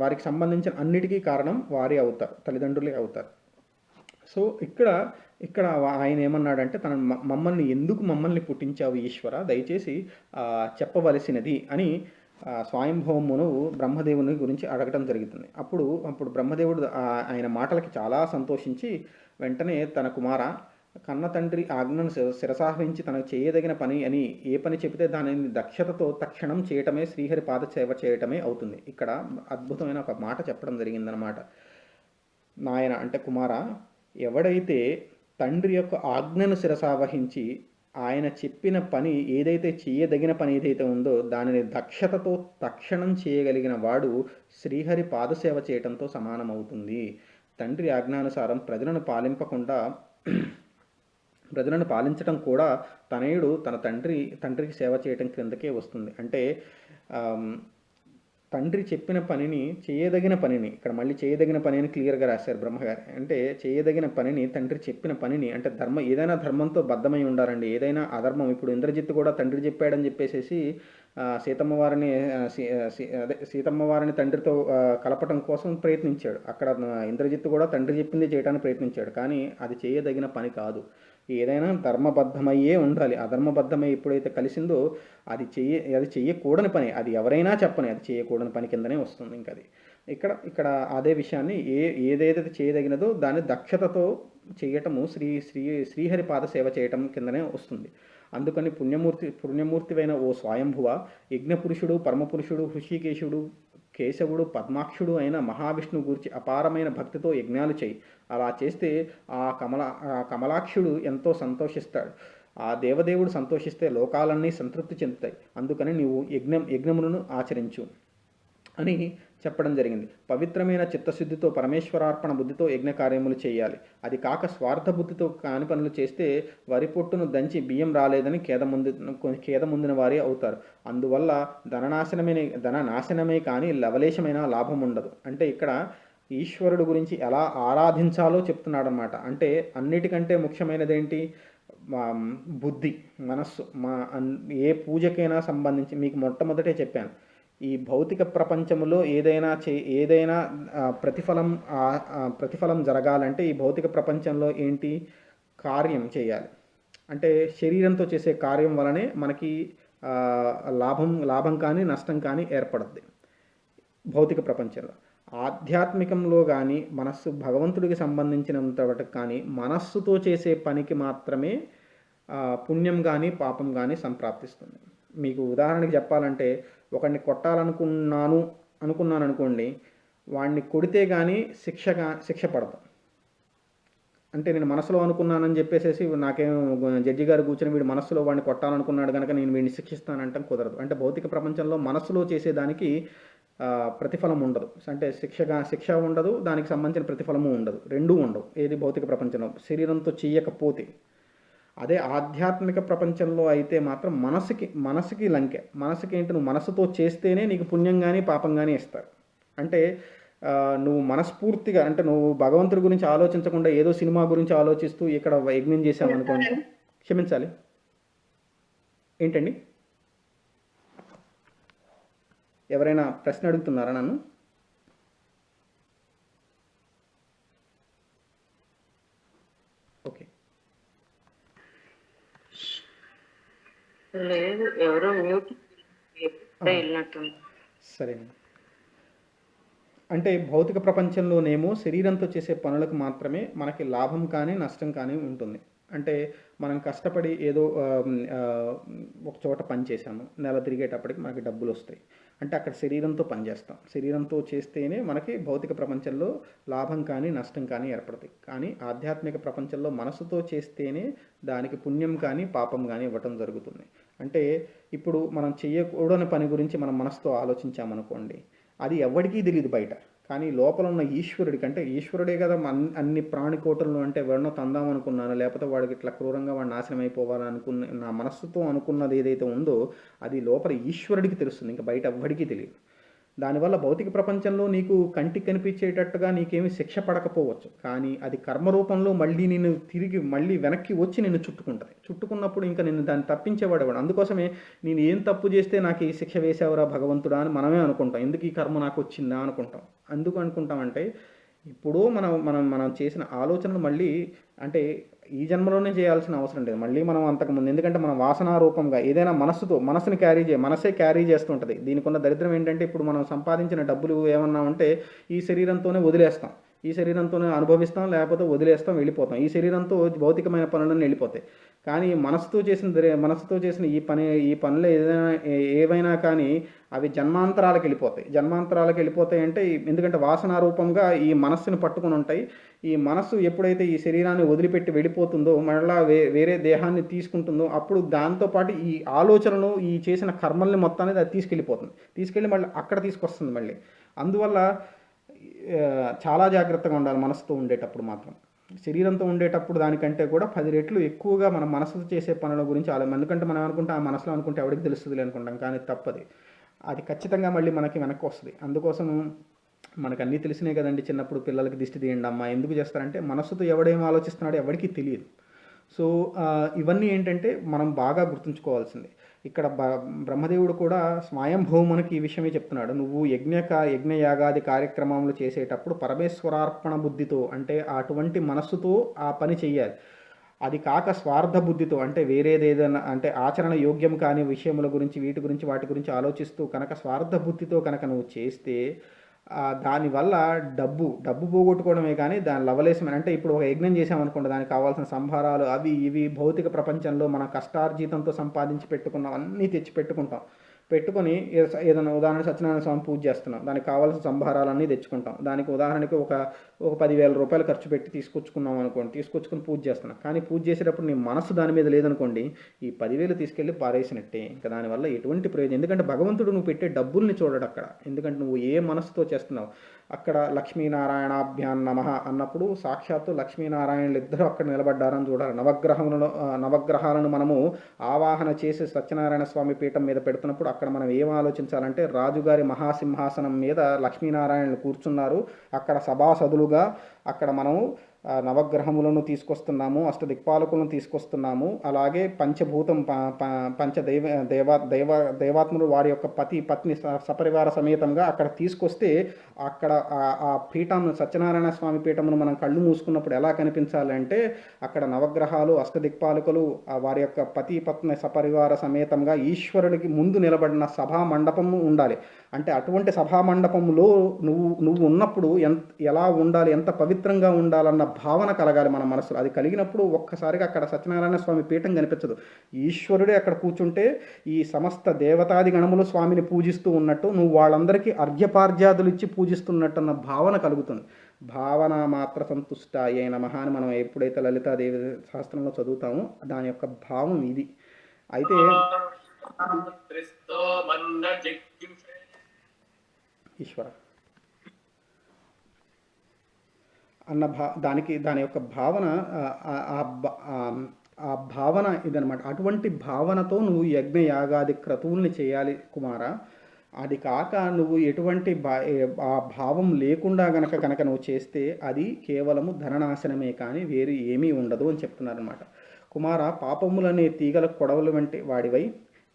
వారికి సంబంధించిన అన్నిటికీ కారణం వారే అవుతారు, తల్లిదండ్రులే అవుతారు. సో ఇక్కడ ఆయన ఏమన్నాడంటే, మమ్మల్ని పుట్టించావు ఈశ్వర, దయచేసి చెప్పవలసినది అని స్వయంభవమును బ్రహ్మదేవుని గురించి అడగటం జరుగుతుంది. అప్పుడు బ్రహ్మదేవుడు ఆయన మాటలకి చాలా సంతోషించి వెంటనే తన కుమార, కన్న తండ్రి ఆజ్ఞను శిరసావహించి తనకు చేయదగిన పని అని ఏ పని చెబితే దానిని దక్షతతో తక్షణం చేయటమే శ్రీహరి పాద సేవ చేయటమే అవుతుంది. ఇక్కడ అద్భుతమైన ఒక మాట చెప్పడం జరిగిందనమాట. నాయన అంటే కుమార, ఎవడైతే తండ్రి యొక్క ఆజ్ఞను శిరసావహించి ఆయన చెప్పిన పని ఏదైతే చేయదగిన పని ఏదైతే ఉందో దానిని దక్షతతో తక్షణం చేయగలిగిన వాడు శ్రీహరి పాదసేవ చేయటంతో సమానమవుతుంది. తండ్రి ఆజ్ఞానుసారం ప్రజలను పాలించటం కూడా తనయుడు తన తండ్రికి సేవ చేయటం క్రిందకే వస్తుంది. అంటే తండ్రి చెప్పిన పనిని, చేయదగిన పనిని, ఇక్కడ మళ్ళీ చేయదగిన పని అని క్లియర్గా రాశారు బ్రహ్మగారు. అంటే చేయదగిన పనిని, తండ్రి చెప్పిన పనిని, అంటే ఏదైనా ధర్మంతో బద్ధమై ఉండాలండి. ఏదైనా అధర్మం, ఇప్పుడు ఇంద్రజిత్తు కూడా తండ్రి చెప్పాడని చెప్పేసి సీతమ్మ వారిని తండ్రితో కలపటం కోసం ప్రయత్నించాడు. అక్కడ ఇంద్రజిత్తు కూడా తండ్రి చెప్పింది చేయడానికి ప్రయత్నించాడు, కానీ అది చేయదగిన పని కాదు. ఏదైనా ధర్మబద్ధమయ్యే ఉండాలి. అధర్మబద్ధమై ఎప్పుడైతే కలిసిందో అది చెయ్యకూడని పని, అది ఎవరైనా చెప్పని, అది చేయకూడని పని కిందనే వస్తుంది. ఇంకా అది ఇక్కడ అదే విషయాన్ని ఏదైతే చేయదగినదో దాన్ని దక్షతతో చేయటము శ్రీహరి పాద సేవ చేయటం కిందనే వస్తుంది. అందుకని పుణ్యమూర్తివైన ఓ స్వయంభువ, యజ్ఞపురుషుడు, పరమపురుషుడు, హృషికేశుడు, కేశవుడు, పద్మాక్షుడు అయిన మహావిష్ణువు గురించి అపారమైన భక్తితో యజ్ఞాలు చేయి. అలా చేస్తే ఆ కమలాక్షుడు ఎంతో సంతోషిస్తాడు. ఆ దేవదేవుడు సంతోషిస్తే లోకాలన్నీ సంతృప్తి చెందుతాయి. అందుకని నీవు యజ్ఞములను ఆచరించు అని చెప్పడం జరిగింది. పవిత్రమైన చిత్తశుద్ధితో పరమేశ్వరార్పణ బుద్ధితో యజ్ఞ కార్యములు చేయాలి. అది కాక స్వార్థ బుద్ధితో కాని పనులు చేస్తే వరి పొట్టును దంచి బియ్యం రాలేదని ఖేదముందిన వారే అవుతారు. అందువల్ల ధననాశనమే కానీ లవలేశమైన లాభం ఉండదు. అంటే ఇక్కడ ఈశ్వరుడు గురించి ఎలా ఆరాధించాలో చెప్తున్నాడు అన్నమాట. అంటే అన్నిటికంటే ముఖ్యమైనది ఏంటి? బుద్ధి, మనస్సు. ఏ పూజకైనా సంబంధించి మీకు మొట్టమొదటే చెప్పాను, ఈ భౌతిక ప్రపంచంలో ఏదైనా ప్రతిఫలం జరగాలంటే ఈ భౌతిక ప్రపంచంలో ఏంటి? కార్యం చేయాలి. అంటే శరీరంతో చేసే కార్యం వలనే మనకి లాభం కానీ నష్టం కానీ ఏర్పడుద్ది భౌతిక ప్రపంచంలో. ఆధ్యాత్మికంలో కానీ మనస్సు భగవంతుడికి సంబంధించినంత వరకు కానీ మనస్సుతో చేసే పనికి మాత్రమే పుణ్యం కానీ పాపం కానీ సంప్రాప్తిస్తుంది. మీకు ఉదాహరణకి చెప్పాలంటే, ఒకడిని కొట్టాలనుకున్నాను అనుకోండి, వాడిని కొడితే కానీ శిక్ష పడదు. అంటే నేను మనసులో అనుకున్నానని చెప్పేసి నాకేం జడ్జి గారు కూర్చొని వీడు మనస్సులో వాడిని కొట్టాలనుకున్నాడు కనుక నేను వీడిని శిక్షిస్తానంటాం కుదరదు. అంటే భౌతిక ప్రపంచంలో మనసులో చేసేదానికి ప్రతిఫలం ఉండదు. అంటే శిక్ష ఉండదు, దానికి సంబంధించిన ప్రతిఫలము ఉండదు, రెండూ ఉండవు. ఏది భౌతిక ప్రపంచంలో శరీరంతో చేయకపోతే. అదే ఆధ్యాత్మిక ప్రపంచంలో అయితే మాత్రం మనసుకి లంకె. మనసుకి ఏంటి? నువ్వు మనసుతో చేస్తేనే నీకు పుణ్యం కానీ పాపం కానీ ఇస్తారు. అంటే నువ్వు మనస్ఫూర్తిగా, అంటే నువ్వు భగవంతుడి గురించి ఆలోచించకుండా ఏదో సినిమా గురించి ఆలోచిస్తూ ఇక్కడ యజ్ఞం చేసామనుకోండి, క్షమించాలి. ఏంటండి? ఎవరైనా ప్రశ్న అడుగుతున్నారా నన్ను? ఓకే, లేదు, ఎవరో మ్యూట్ వెళ్ళినట్టుంది. సరేనండి. అంటే భౌతిక ప్రపంచంలోనేమో శరీరంతో చేసే పనులకు మాత్రమే మనకి లాభం కానీ నష్టం కానీ ఉంటుంది. అంటే మనం కష్టపడి ఏదో ఒక చోట పని చేసాము, నెల తిరిగేటప్పటికి మనకి డబ్బులు వస్తాయి. అంటే అక్కడ శరీరంతో పనిచేస్తాం. శరీరంతో చేస్తేనే మనకి భౌతిక ప్రపంచంలో లాభం కానీ నష్టం కానీ ఏర్పడతాయి. కానీ ఆధ్యాత్మిక ప్రపంచంలో మనసుతో చేస్తేనే దానికి పుణ్యం కానీ పాపం కానీ ఇవ్వటం జరుగుతుంది. అంటే ఇప్పుడు మనం చేయకూడని పని గురించి మనం మనసుతో ఆలోచించామనుకోండి, అది ఎవరికీ తెలియదు బయట. కానీ లోపల ఉన్న ఈశ్వరుడికి, అంటే ఈశ్వరుడే కదా అన్ని ప్రాణికోటలను, అంటే వాడినో తందాం అనుకున్నాను, లేకపోతే వాడికి ఇట్లా క్రూరంగా వాడు నాశనం అయిపోవాలనుకున్న నా మనస్సుతో అనుకున్నది ఏదైతే ఉందో అది లోపల ఈశ్వరుడికి తెలుస్తుంది, ఇంకా బయట ఎవ్వడికి తెలియదు. దానివల్ల భౌతిక ప్రపంచంలో నీకు కంటికి కనిపించేటట్టుగా నీకేమి శిక్ష పడకపోవచ్చు, కానీ అది కర్మరూపంలో మళ్ళీ నేను మళ్ళీ వెనక్కి వచ్చి నిన్ను చుట్టుకున్నప్పుడు ఇంకా నిన్ను దాన్ని తప్పించేవాడేవాడు. అందుకోసమే నేను ఏం తప్పు చేస్తే నాకు ఈ శిక్ష వేసావురా భగవంతుడా అని మనమే అనుకుంటాం. ఎందుకు ఈ కర్మ నాకు వచ్చిందా అనుకుంటాం. అందుకు అనుకుంటామంటే ఇప్పుడు మనం చేసిన ఆలోచనలు మళ్ళీ, అంటే ఈ జన్మలోనే చేయాల్సిన అవసరం లేదు, మళ్ళీ మనం అంతకుముందు. ఎందుకంటే మనం వాసనారూపంగా ఏదైనా మనసే క్యారీ చేస్తుంటుంది. దీనికి ఉన్న దరిద్రం ఏంటంటే ఇప్పుడు మనం సంపాదించిన డబ్బులు ఏమన్నా ఉంటే ఈ శరీరంతోనే వదిలేస్తాం. ఈ శరీరంతోనే అనుభవిస్తాం, లేకపోతే వదిలేస్తాం, వెళ్ళిపోతాం. ఈ శరీరంతో భౌతికమైన పనులన్నీ వెళ్ళిపోతాయి. కానీ మనసుతో చేసిన ఈ పనులు ఏవైనా కానీ అవి జన్మాంతరాలకు వెళ్ళిపోతాయి అంటే ఎందుకంటే వాసనారూపంగా ఈ మనస్సును పట్టుకుని ఉంటాయి. ఈ మనస్సు ఎప్పుడైతే ఈ శరీరాన్ని వదిలిపెట్టి వెళ్ళిపోతుందో, మళ్ళా వేరే దేహాన్ని తీసుకుంటుందో, అప్పుడు దాంతోపాటు ఈ ఆలోచనలు, ఈ చేసిన కర్మల్ని మొత్తాన్ని అది తీసుకెళ్ళి మళ్ళీ అక్కడ తీసుకొస్తుంది మళ్ళీ. అందువల్ల చాలా జాగ్రత్తగా ఉండాలి మనసుతో ఉండేటప్పుడు మాత్రం. శరీరంతో ఉండేటప్పుడు దానికంటే కూడా 10 రెట్లు ఎక్కువగా మన మనసుతో చేసే పనుల గురించి ఎందుకంటే మనం అనుకుంటే ఆ మనసులో అనుకుంటే ఎవరికి తెలుస్తుంది అనుకుంటాం, కానీ తప్పది. అది ఖచ్చితంగా మళ్ళీ మనకి వెనక్కి వస్తుంది. అందుకోసం మనకు అన్నీ తెలిసినాయి కదండి, చిన్నప్పుడు పిల్లలకి దిష్టి తీయండి అమ్మ ఎందుకు చేస్తారంటే మనసుతో ఎవడేం ఆలోచిస్తున్నాడో ఎవరికీ తెలియదు. సో ఇవన్నీ ఏంటంటే మనం బాగా గుర్తుంచుకోవాల్సింది. ఇక్కడ బ్రహ్మదేవుడు కూడా స్వయంభూమునికి ఈ విషయమే చెప్తున్నాడు. నువ్వు యజ్ఞయాగాది కార్యక్రమాలు చేసేటప్పుడు పరమేశ్వరార్పణ బుద్ధితో, అంటే అటువంటి మనస్సుతో ఆ పని చెయ్యాలి. అది కాక స్వార్థ బుద్ధితో, అంటే వేరేదేదైనా అంటే ఆచరణ యోగ్యం కాని విషయముల గురించి వాటి గురించి ఆలోచిస్తూ కనుక స్వార్థ బుద్ధితో కనుక నువ్వు చేస్తే దానివల్ల డబ్బు పోగొట్టుకోవడమే కానీ దాని లవలేసమైన, అంటే ఇప్పుడు ఒక యజ్ఞం చేసామనుకోండి, దానికి కావాల్సిన సంభారాలు అవి ఇవి భౌతిక ప్రపంచంలో మన కష్టార్జితంతో సంపాదించి పెట్టుకున్నవన్నీ తెచ్చి పెట్టుకొని ఏదైనా ఉదాహరణ సత్యనారాయణ స్వామి పూజ చేస్తున్నాం, దానికి కావాల్సిన సంభారాలన్నీ తెచ్చుకుంటాం. దానికి ఉదాహరణకి ఒక 10,000 రూపాయలు ఖర్చు పెట్టి తీసుకొచ్చుకుని పూజ చేస్తున్నాం. కానీ పూజ చేసేటప్పుడు నీ మనసు దాని మీద లేదనుకోండి, ఈ 10,000 తీసుకెళ్ళి పారేసినట్టే. ఇంకా దానివల్ల ఎటువంటి ప్రయోజనం, ఎందుకంటే భగవంతుడు నువ్వు పెట్టే డబ్బుల్ని చూడడు అక్కడ, ఎందుకంటే నువ్వు ఏ మనసుతో చేస్తున్నావు. అక్కడ లక్ష్మీనారాయణాభ్యాం నమః అన్నప్పుడు సాక్షాత్తు లక్ష్మీనారాయణులు ఇద్దరు అక్కడ నిలబడ్డారని చూడాలి. నవగ్రహాలను మనము ఆవాహన చేసి సత్యనారాయణ స్వామి పీఠం మీద పెడుతున్నప్పుడు అక్కడ మనం ఏం ఆలోచించాలంటే, రాజుగారి మహాసింహాసనం మీద లక్ష్మీనారాయణులు కూర్చున్నారు, అక్కడ సభాసదులుగా అక్కడ మనము నవగ్రహములను తీసుకొస్తున్నాము, అష్టదిక్పాలకులను తీసుకొస్తున్నాము, అలాగే పంచభూతం దేవాత్ములు వారి యొక్క పత్ని సపరివార సమేతంగా అక్కడ తీసుకొస్తే అక్కడ ఆ పీఠం సత్యనారాయణ స్వామి పీఠమును మనం కళ్ళు మూసుకున్నప్పుడు ఎలా కనిపించాలంటే అక్కడ నవగ్రహాలు, అష్టదిక్పాలకులు వారి యొక్క పత్ని సపరివార సమేతంగా ఈశ్వరుడికి ముందు నిలబడిన సభా మండపము ఉండాలి. అంటే అటువంటి సభా మండపంలో నువ్వు ఉన్నప్పుడు ఎలా ఉండాలి, ఎంత పవిత్రంగా ఉండాలన్న భావన కలగాలి మన మనసులో. అది కలిగినప్పుడు ఒక్కసారిగా అక్కడ సత్యనారాయణ స్వామి పీఠం కనిపించదు, ఈశ్వరుడే అక్కడ కూర్చుంటే ఈ సమస్త దేవతాది గణములు స్వామిని పూజిస్తూ ఉన్నట్టు, నువ్వు వాళ్ళందరికీ అర్ఘ్యపార్ఘ్యాదులు ఇచ్చి పూజిస్తున్నట్టు అన్న భావన కలుగుతుంది. భావన మాత్ర సంతుష్టాయే నమః అని మనం ఎప్పుడైతే లలితాదేవి శాస్త్రంలో చదువుతామో దాని యొక్క భావం ఇది. అయితే ఈశ్వర అన్న దాని యొక్క భావన ఆ భావన ఇదనమాట. అటువంటి భావనతో నువ్వు యజ్ఞయాగాది క్రతువుల్ని చేయాలి కుమార. అది కాక నువ్వు ఎటువంటి ఆ భావం లేకుండా కనుక నువ్వు చేస్తే అది కేవలము ధననాశనమే కానీ వేరు ఏమీ ఉండదు అని చెప్తున్నారనమాట. కుమార, పాపములనే తీగల కొడవలు వంటి వాడివై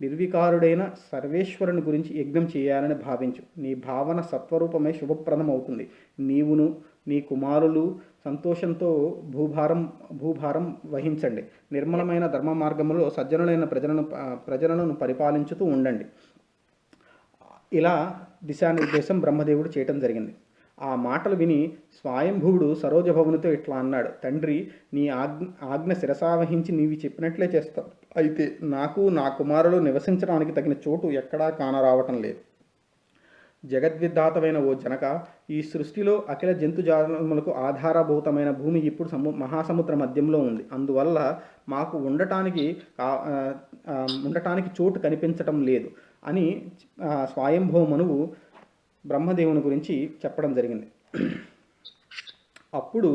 నిర్వికారుడైన సర్వేశ్వరుని గురించి యజ్ఞం చేయాలని భావించు. నీ భావన సత్వరూపమై శుభప్రదం అవుతుంది. నీవును నీ కుమారులు సంతోషంతో భూభారం వహించండి. నిర్మలమైన ధర్మ మార్గంలో సజ్జనులైన ప్రజలను పరిపాలించుతూ ఉండండి. ఇలా దిశానిర్దేశం బ్రహ్మదేవుడు చేయటం జరిగింది. ఆ మాటలు విని స్వయంభువుడు సరోజభవునితో ఇట్లా అన్నాడు, తండ్రి, నీ ఆజ్ఞ శిరసావహించి నీవి చెప్పినట్లే చేస్తా. అయితే నాకు నా కుమారులు నివసించడానికి తగిన చోటు ఎక్కడా కానరావటం లేదు. జగద్విధాతమైన ఓ జనక, ఈ సృష్టిలో అఖిల జంతుజాలములకు ఆధారభూతమైన భూమి ఇప్పుడు మహాసముద్ర మధ్యంలో ఉంది. అందువల్ల మాకు ఉండటానికి చోటు కనిపించటం లేదు అని స్వయంభూమనువు బ్రహ్మదేవుని గురించి చెప్పడం జరిగింది. అప్పుడు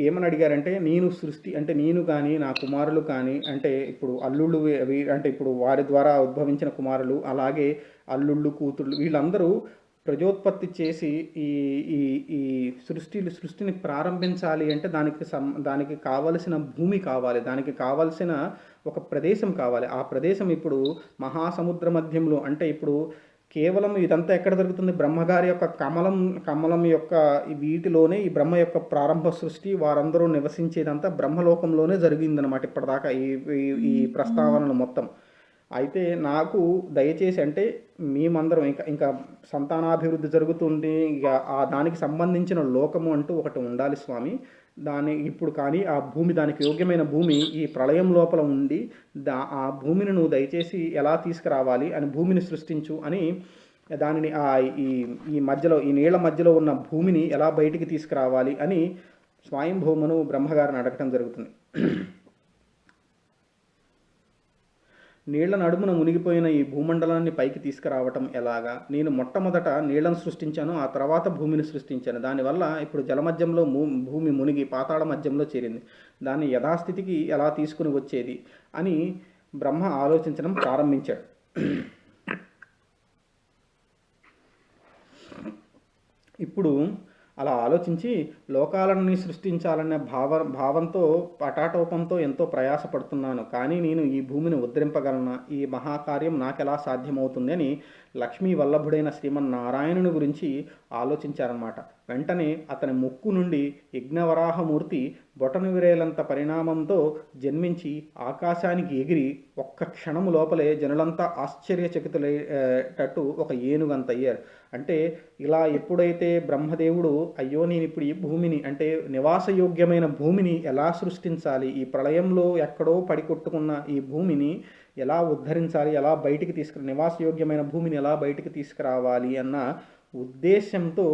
ఏమని అడిగారంటే, నేను సృష్టి అంటే నేను కానీ నా కుమారులు కానీ, అంటే ఇప్పుడు అల్లుళ్ళు అంటే ఇప్పుడు వారి ద్వారా ఉద్భవించిన కుమారులు, అలాగే అల్లుళ్ళు కూతుళ్ళు వీళ్ళందరూ ప్రజోత్పత్తి చేసి ఈ సృష్టిని ప్రారంభించాలి అంటే దానికి కావలసిన భూమి కావాలి, దానికి కావలసిన ఒక ప్రదేశం కావాలి. ఆ ప్రదేశం ఇప్పుడు మహాసముద్ర మధ్యంలో, అంటే ఇప్పుడు కేవలం ఇదంతా ఎక్కడ జరుగుతుంది, బ్రహ్మగారి యొక్క కమలం యొక్క వీటిలోనే ఈ బ్రహ్మ యొక్క ప్రారంభ సృష్టి వారందరూ నివసించేదంతా బ్రహ్మలోకంలోనే జరిగిందనమాట. ఇప్పటిదాకా ఈ ప్రస్తావనలు మొత్తం అయితే నాకు దయచేసి అంటే మేమందరం ఇంకా ఇంకా సంతానాభివృద్ధి జరుగుతుంది, ఇక దానికి సంబంధించిన లోకము అంటూ ఒకటి ఉండాలి స్వామి. దాని ఇప్పుడు కానీ ఆ భూమి, దానికి యోగ్యమైన భూమి ఈ ప్రళయం లోపల ఉండి ఆ భూమిని నువ్వు దయచేసి ఎలా తీసుకురావాలి అని భూమిని సృష్టించు అని దానిని ఈ ఈ మధ్యలో ఈ నీళ్ల మధ్యలో ఉన్న భూమిని ఎలా బయటికి తీసుకురావాలి అని స్వయంభూమను బ్రహ్మగారిని అడగటం జరుగుతుంది. నీళ్ల నడుమున మునిగిపోయిన ఈ భూమండలాన్ని పైకి తీసుకురావటం ఎలాగా? నేను మొట్టమొదట నీళ్లను సృష్టించాను, ఆ తర్వాత భూమిని సృష్టించాను. దానివల్ల ఇప్పుడు జలమధ్యంలో భూమి మునిగి పాతాళ మధ్యంలో చేరింది. దాన్ని యథాస్థితికి ఎలా తీసుకుని వచ్చేది అని బ్రహ్మ ఆలోచించడం ప్రారంభించాడు. ఇప్పుడు అలా ఆలోచించి లోకాలన్నీ సృష్టించాలనే భావంతో పటాటోపంతో ఎంతో ప్రయాసపడుతున్నాను, కానీ నేను ఈ భూమిని ఉద్ధరింపగలనా, ఈ మహాకార్యం నాకెలా సాధ్యమవుతుంది అని లక్ష్మీ వల్లభుడైన శ్రీమన్నారాయణుని గురించి ఆలోచించారన్నమాట. వెంటనే అతని ముక్కు నుండి యజ్ఞవరాహమూర్తి బొటను విరేలంత పరిణామంతో జన్మించి ఆకాశానికి ఎగిరి ఒక్క క్షణము లోపలే జనులంతా ఆశ్చర్యచకితులయ్యేటట్టు ఒక ఏనుగంత అయ్యారు. అంటే ఇలా ఎప్పుడైతే బ్రహ్మదేవుడు అయ్యో నేను ఇప్పుడు ఈ భూమిని అంటే నివాసయోగ్యమైన భూమిని ఎలా సృష్టించాలి, ఈ ప్రళయంలో ఎక్కడో పడికొట్టుకున్న ఈ భూమిని ఎలా ఉద్ధరించాలి, ఎలా బయటికి నివాసయోగ్యమైన భూమిని ఎలా బయటికి తీసుకురావాలి అన్న ఉద్దేశంతో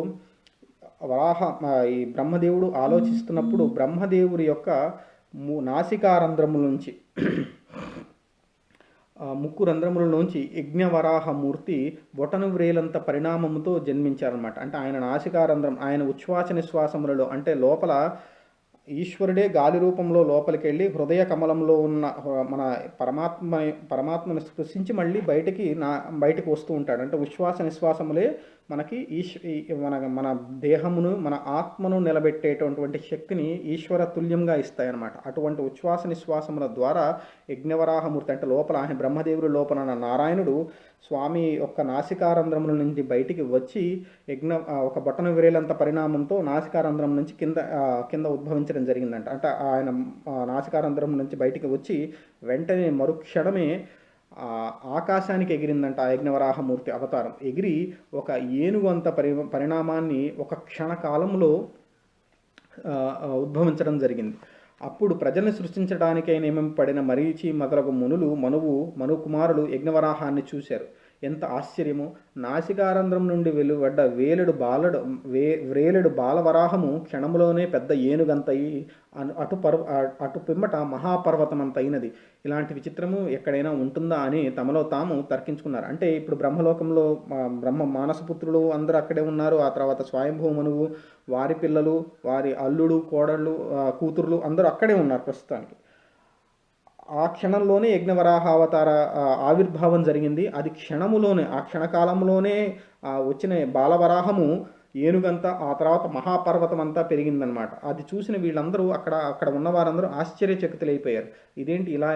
ఈ బ్రహ్మదేవుడు ఆలోచిస్తున్నప్పుడు బ్రహ్మదేవుడి యొక్క నాసికారంధ్రముల నుంచి ముక్కు రంధ్రములలోంచి యజ్ఞవరాహమూర్తి బొటను వ్రేలంత పరిణామముతో జన్మించారనమాట. అంటే ఆయన నాసికారంధ్రం, ఆయన ఉచ్ఛ్వాస నిశ్వాసములలో అంటే లోపల ఈశ్వరుడే గాలి రూపంలో లోపలికి వెళ్ళి హృదయ కమలంలో ఉన్న మన పరమాత్మను స్పృశించి మళ్ళీ బయటికి వస్తూ ఉంటాడు. అంటే ఉచ్ఛ్వాస నిశ్వాసములే మనకి మన దేహమును, మన ఆత్మను నిలబెట్టేటటువంటి శక్తిని ఈశ్వర తుల్యంగా ఇస్తాయన్నమాట. అటువంటి ఉచ్ఛ్వాస నిశ్వాసముల ద్వారా యజ్ఞవరాహమూర్తి అంటే లోపల బ్రహ్మదేవుడి లోపల నారాయణుడు స్వామి యొక్క నాసికారంధ్రముల నుంచి బయటికి వచ్చి ఒక బొటన విరేలంత పరిణామంతో నాసికారంధ్రం నుంచి కింద ఉద్భవించడం జరిగిందంట. అంటే ఆయన నాసికారంధ్రం నుంచి బయటికి వచ్చి వెంటనే మరుక్షణమే ఆకాశానికి ఎగిరిందంట. ఆ యజ్ఞవరాహమూర్తి అవతారం ఎగిరి ఒక ఏనుగు అంత పరిణామాన్ని ఒక క్షణకాలంలో ఉద్భవించడం జరిగింది. అప్పుడు ప్రజల్ని సృష్టించడానికై నియమింపబడిన మరీచి మొదలగు మనుకుమారులు యజ్ఞవరాహాన్ని చూశారు. ఎంత ఆశ్చర్యము! నాసికారంధ్రం నుండి వెలువడ్డ వ్రేలెడు బాలవరాహము క్షణములోనే పెద్ద ఏనుగంతయి అటు పిమ్మట మహాపర్వతమంతైనది. ఇలాంటి విచిత్రము ఎక్కడైనా ఉంటుందా అని తమలో తాము తర్కించుకున్నారు. అంటే ఇప్పుడు బ్రహ్మలోకంలో బ్రహ్మ మానసపుత్రులు అందరూ అక్కడే ఉన్నారు. ఆ తర్వాత స్వయంభూమనువు, వారి పిల్లలు, వారి అల్లుడు, కోడళ్ళు, కూతుర్లు అందరూ అక్కడే ఉన్నారు ప్రస్తుతానికి. ఆ క్షణంలోనే యజ్ఞవరాహావతార ఆవిర్భావం జరిగింది. అది క్షణములోనే, ఆ క్షణకాలంలోనే వచ్చిన బాలవరాహము ఏనుగంతా, ఆ తర్వాత మహాపర్వతం అంతా పెరిగిందనమాట. అది చూసిన వీళ్ళందరూ అక్కడ ఉన్న వారందరూ ఆశ్చర్యచకితులైపోయారు. ఇదేంటి ఇలా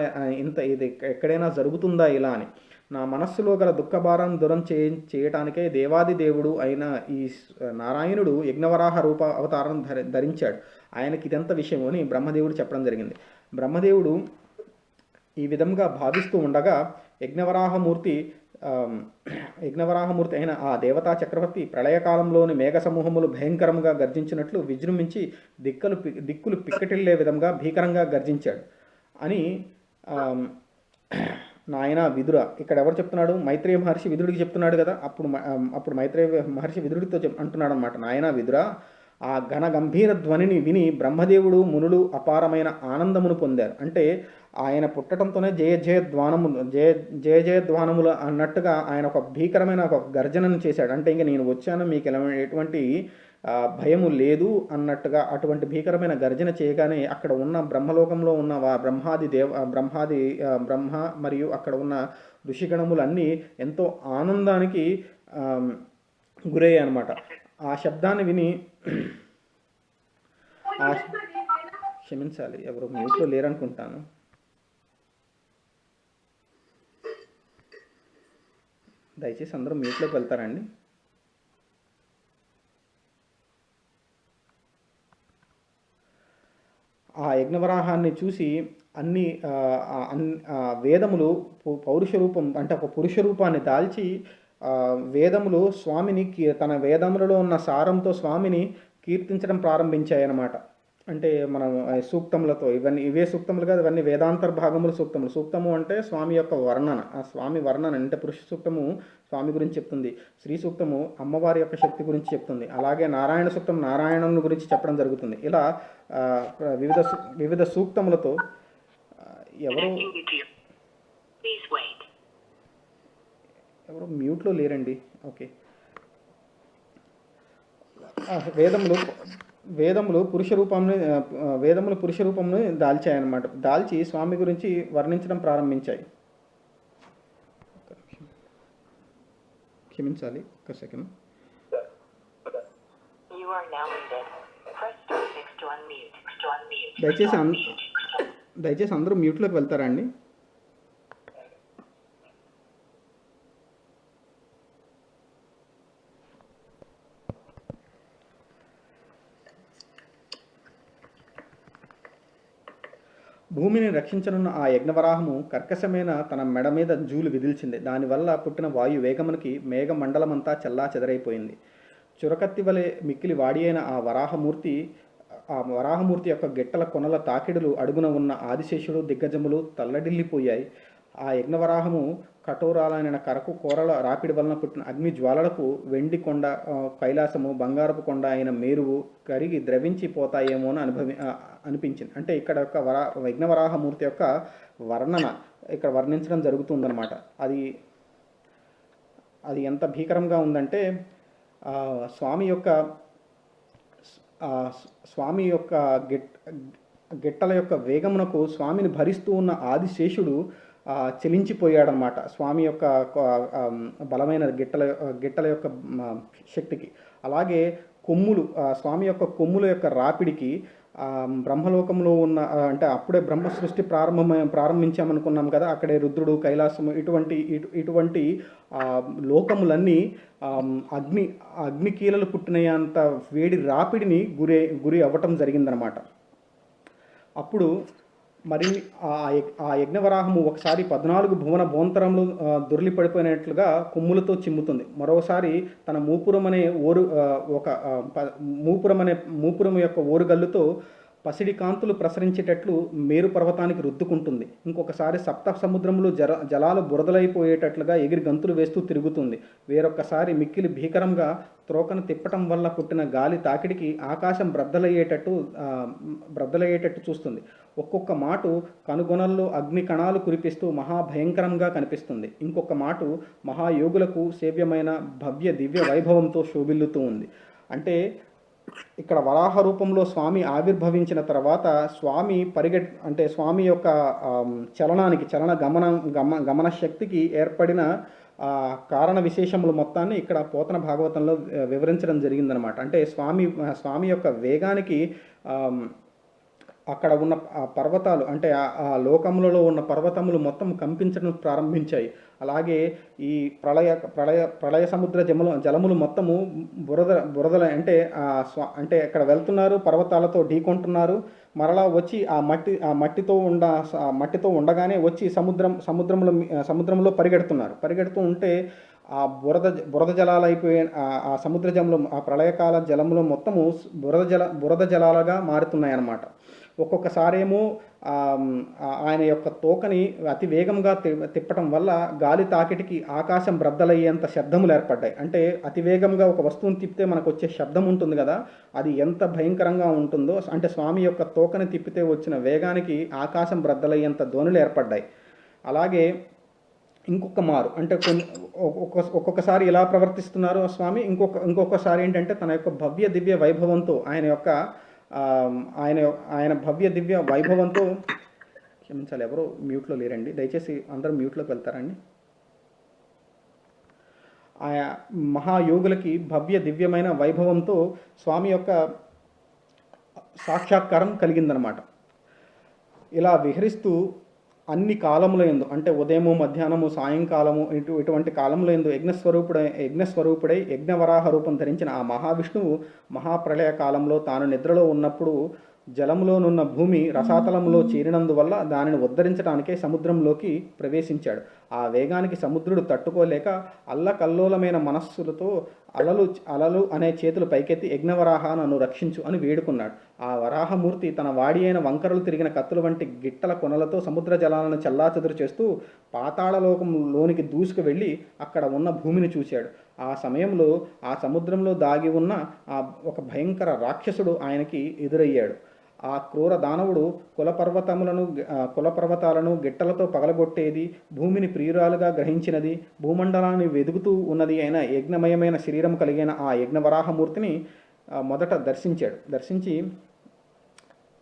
ఇది ఎక్కడైనా జరుగుతుందా ఇలా అని. నా మనస్సులో గల దుఃఖభారం దూరం చేయటానికే దేవాది దేవుడు అయిన ఈ నారాయణుడు యజ్ఞవరాహ రూప అవతారం ధరించాడు. ఆయనకి ఇదంత విషయం అని బ్రహ్మదేవుడు చెప్పడం జరిగింది. బ్రహ్మదేవుడు ఈ విధంగా భావిస్తూ ఉండగా యజ్ఞవరాహమూర్తి అయిన ఆ దేవతా చక్రవర్తి ప్రళయకాలంలోని మేఘ సమూహములు భయంకరంగా గర్జించినట్లు విజృంభించి దిక్కులు పిక్కటిల్లే విధంగా భీకరంగా గర్జించాడు అని నాయన విదుర. ఇక్కడ ఎవరు చెప్తున్నాడు? మైత్రేయ మహర్షి విదురుడికి చెప్తున్నాడు కదా. అప్పుడు మైత్రేయ మహర్షి విదురుడితో అంటున్నాడు అనమాట, నాయన విదుర, ఆ ఘన గంభీర ధ్వనిని విని బ్రహ్మదేవుడు మునులు అపారమైన ఆనందమును పొందారు. అంటే ఆయన పుట్టడంతోనే జయ జయధ్వానములు అన్నట్టుగా ఆయన ఒక భీకరమైన ఒక గర్జనను చేశాడు. అంటే ఇంకా నేను వచ్చాను, మీకు ఎటువంటి భయము లేదు అన్నట్టుగా అటువంటి భీకరమైన గర్జన చేయగానే అక్కడ ఉన్న బ్రహ్మలోకంలో ఉన్న బ్రహ్మ మరియు అక్కడ ఉన్న ఋషిగణములన్నీ ఎంతో ఆనందానికి గురయ్యాయి అన్నమాట. ఆ శబ్దాన్ని విని క్షమించాలి, ఎవరు మ్యూట్లో లేరనుకుంటాను. దయచేసి అందరూ మ్యూట్లోకి వెళ్తారండి. ఆ యజ్ఞవరాహాన్ని చూసి అన్ని వేదములు పౌరుష రూపం అంటే ఒక పురుష రూపాన్ని దాల్చి వేదములు స్వామిని తన వేదములలో ఉన్న సారంతో స్వామిని కీర్తించడం ప్రారంభించాయన్నమాట. అంటే మనం సూక్తములతో, ఇవే సూక్తములు కాదు, ఇవన్నీ వేదాంతర్భాగములు సూక్తములు. సూక్తము అంటే స్వామి యొక్క వర్ణన, ఆ స్వామి వర్ణన అంటే పురుష సూక్తము స్వామి గురించి చెప్తుంది, స్త్రీ సూక్తము అమ్మవారి యొక్క శక్తి గురించి చెప్తుంది, అలాగే నారాయణ సూక్తం నారాయణుని గురించి చెప్పడం జరుగుతుంది. ఇలా వివిధ సూక్తములతో ఎవరు మ్యూట్లో లేరండి. ఓకే. వేదములు పురుష రూపంను దాల్చాయన్నమాట. దాల్చి స్వామి గురించి వర్ణించడం ప్రారంభించాయి. క్షమించాలి, ఒక్క సెకండ్. దయచేసి అందరూ మ్యూట్లోకి వెళ్తారా అండి? భూమిని రక్షించనున్న ఆ యజ్ఞవరాహము కర్కశమైన తన మెడ మీద జూలు విదిల్చింది. దానివల్ల పుట్టిన వాయు వేగమునికి మేఘమండలమంతా చల్లా చెదరైపోయింది. చురకత్తి వలె మిక్కిలి వాడి అయిన ఆ వరాహమూర్తి యొక్క గిట్టల కొనల తాకిడులు అడుగున ఉన్న ఆదిశేషుడు దిగ్గజములు తల్లడిల్లిపోయాయి. ఆ యజ్ఞవరాహము కఠోరాలైన కరకు కోరల రాపిడి వలన పుట్టిన అగ్ని జ్వాలలకు వెండి కొండ కైలాసము, బంగారపు కొండ అయిన మేరువు కరిగి ద్రవించి పోతాయేమో అని అనిపించింది. అంటే ఇక్కడ యొక్క యజ్ఞవరాహమూర్తి యొక్క వర్ణన ఇక్కడ వర్ణించడం జరుగుతుందన్నమాట. అది ఎంత భీకరంగా ఉందంటే స్వామి యొక్క గిట్టల యొక్క వేగమునకు స్వామిని భరిస్తూ ఉన్న ఆదిశేషుడు చెలించిపోయాడనమాట స్వామి యొక్క బలమైన గిట్టల యొక్క శక్తికి. అలాగే కొమ్ములు, స్వామి యొక్క కొమ్ముల యొక్క రాపిడికి బ్రహ్మలోకంలో ఉన్న అంటే అప్పుడే బ్రహ్మ సృష్టి ప్రారంభించామనుకున్నాం కదా, అక్కడే రుద్రుడు, కైలాసము ఇటువంటి లోకములన్నీ అగ్నికీలలు పుట్టినంత వేడి రాపిడిని గురి అవ్వటం జరిగిందనమాట. అప్పుడు మరి ఆ యజ్ఞవరాహము ఒకసారి 14 భువన భోంతరములు దొర్లి పడిపోయినట్లుగా కొమ్ములతో చిమ్ముతుంది. మరోసారి తన మూపురం యొక్క ఓరుగల్లుతో పసిడి కాంతులు ప్రసరించేటట్లు మేరు పర్వతానికి రుద్దుకుంటుంది. ఇంకొకసారి సప్త సముద్రములు జలాలు బురదలైపోయేటట్లుగా ఎగిరి గంతులు వేస్తూ తిరుగుతుంది. వేరొక్కసారి మిక్కిలి భీకరంగా త్రోకను తిప్పటం వల్ల పుట్టిన గాలి తాకిడికి ఆకాశం బ్రద్దలయ్యేటట్టు చూస్తుంది. ఒక్కొక్క మాటు కనుగొనల్లో అగ్ని కణాలు కురిపిస్తూ మహాభయంకరంగా కనిపిస్తుంది. ఇంకొక మాటు మహాయోగులకు సేవ్యమైన భవ్య దివ్య వైభవంతో శోభిల్లుతూ ఉంది. అంటే ఇక్కడ వరాహ రూపంలో స్వామి ఆవిర్భవించిన తర్వాత స్వామి యొక్క గమన శక్తికి ఏర్పడిన కారణ విశేషములు మొత్తాన్ని ఇక్కడ పోతన భాగవతంలో వివరించడం జరిగిందనమాట. అంటే స్వామి యొక్క వేగానికి అక్కడ ఉన్న పర్వతాలు అంటే ఆ లోకములలో ఉన్న పర్వతములు మొత్తం కంపించడం ప్రారంభించాయి. అలాగే ఈ ప్రళయ సముద్ర జలములు మొత్తము బురదల అంటే అక్కడ వెళ్తున్నారు, పర్వతాలతో ఢీకొంటున్నారు, మరలా వచ్చి ఆ మట్టితో ఉండగానే వచ్చి సముద్రంలో పరిగెడుతూ ఉంటే ఆ బురద జలాలు అయిపోయిన ఆ సముద్ర జలములు, ఆ ప్రళయకాల జలములు మొత్తము బురద జలాలుగా మారుతున్నాయి అన్నమాట. ఒక్కొక్కసారేమో ఆయన యొక్క తోకని అతి వేగంగా తిప్పటం వల్ల గాలి తాకిటికి ఆకాశం బ్రద్దలయ్యేంత శబ్దములు ఏర్పడ్డాయి. అంటే అతి వేగంగా ఒక వస్తువుని తిప్పితే మనకు వచ్చే శబ్దం ఉంటుంది కదా, అది ఎంత భయంకరంగా ఉంటుందో, అంటే స్వామి యొక్క తోకని తిప్పితే వచ్చిన వేగానికి ఆకాశం బ్రద్దలయ్యేంత ధ్వనులు ఏర్పడ్డాయి. అలాగే ఇంకొక మారు అంటే ఒక్కొక్కసారి ఇలా ప్రవర్తిస్తున్నారు స్వామి, ఇంకొకసారి ఏంటంటే తన యొక్క భవ్య దివ్య వైభవంతో ఆయన భవ్య దివ్య వైభవంతో, క్షమించాలి ఎవరో మ్యూట్లో లేరండి, దయచేసి అందరూ మ్యూట్లోకి వెళ్తారండి. ఆయా మహాయోగులకి భవ్య దివ్యమైన వైభవంతో స్వామి యొక్క సాక్షాత్కారం కలిగిందనమాట. ఇలా విహరిస్తూ అన్ని కాలముల యందు అంటే ఉదయము, మధ్యాహ్నము, సాయంకాలము ఇటువంటి కాలముల యందు యజ్ఞస్వరూపుడై యజ్ఞవరాహ రూపం ధరించిన ఆ మహావిష్ణువు మహాప్రళయ కాలంలో తాను నిద్రలో ఉన్నప్పుడు జలంలోనున్న భూమి రసాతలంలో చేరినందువల్ల దానిని ఉద్ధరించడానికే సముద్రంలోకి ప్రవేశించాడు. ఆ వేగానికి సముద్రుడు తట్టుకోలేక అల్లకల్లోలమైన మనస్సులతో అలలు అలలు అనే చేతులు పైకెత్తి యజ్ఞవరాహ నన్ను రక్షించు అని వేడుకున్నాడు. ఆ వరాహమూర్తి తన వాడి అయిన వంకరలు తిరిగిన కత్తుల వంటి గిట్టల కొనలతో సముద్ర జలాలను చెల్లాచెదురు చేస్తూ పాతాళలోకంలోనికి దూసుకు వెళ్ళి అక్కడ ఉన్న భూమిని చూశాడు. ఆ సమయంలో ఆ సముద్రంలో దాగి ఉన్న ఒక భయంకర రాక్షసుడు ఆయనకి ఎదురయ్యాడు. ఆ క్రూర దానవుడు కులపర్వతాలను గిట్టలతో పగలగొట్టేది, భూమిని ప్రియురాలుగా గ్రహించినది, భూమండలాన్ని వెదుగుతూ ఉన్నది అయిన యజ్ఞమయమైన శరీరం కలిగిన ఆ యజ్ఞవరాహమూర్తిని మొదట దర్శించి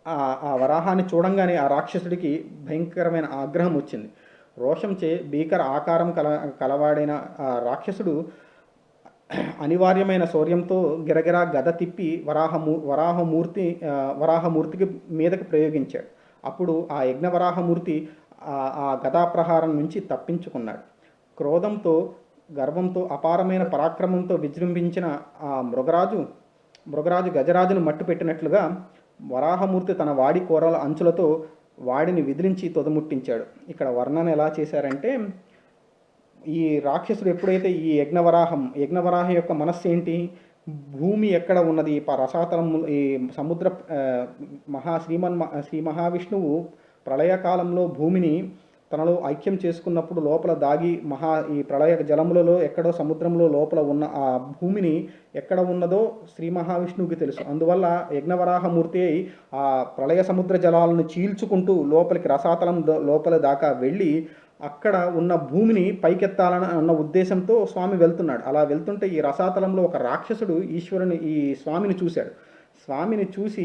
ఆ వరాహాన్ని చూడంగానే ఆ రాక్షసుడికి భయంకరమైన ఆగ్రహం వచ్చింది. రోషంచే భీకర ఆకారం కలవాడైన ఆ రాక్షసుడు అనివార్యమైన శౌర్యంతో గిరగిరా గద తిప్పి వరాహమూర్తికి మీదకి ప్రయోగించాడు. అప్పుడు ఆ యజ్ఞవరాహమూర్తి ఆ గదాప్రహారం నుంచి తప్పించుకున్నాడు. క్రోధంతో గర్వంతో అపారమైన పరాక్రమంతో విజృంభించిన ఆ మృగరాజు గజరాజును మట్టుపెట్టినట్లుగా వరాహమూర్తి తన వాడి కూరల అంచులతో వాడిని విదిలించి తొదముట్టించాడు. ఇక్కడ వర్ణన ఎలా చేశారంటే, ఈ రాక్షసుడు ఎప్పుడైతే ఈ యజ్ఞవరాహం యొక్క మనస్సు ఏంటి, భూమి ఎక్కడ ఉన్నది, రసాతలం, ఈ సముద్ర శ్రీ మహావిష్ణువు ప్రళయకాలంలో భూమిని తనలో ఐక్యం చేసుకున్నప్పుడు లోపల దాగి ఈ ప్రళయ జలములలో ఎక్కడో సముద్రంలో లోపల ఉన్న ఆ భూమిని ఎక్కడ ఉన్నదో శ్రీ మహావిష్ణువుకి తెలుసు. అందువల్ల యజ్ఞవరాహమూర్తి ఆ ప్రళయ సముద్ర జలాలను చీల్చుకుంటూ లోపలికి రసాతలం లోపల దాకా వెళ్ళి అక్కడ ఉన్న భూమిని పైకెత్తాలని అన్న ఉద్దేశంతో స్వామి వెళ్తున్నాడు. అలా వెళ్తుంటే ఈ రసాతలంలో ఒక రాక్షసుడు ఈ స్వామిని చూశాడు. స్వామిని చూసి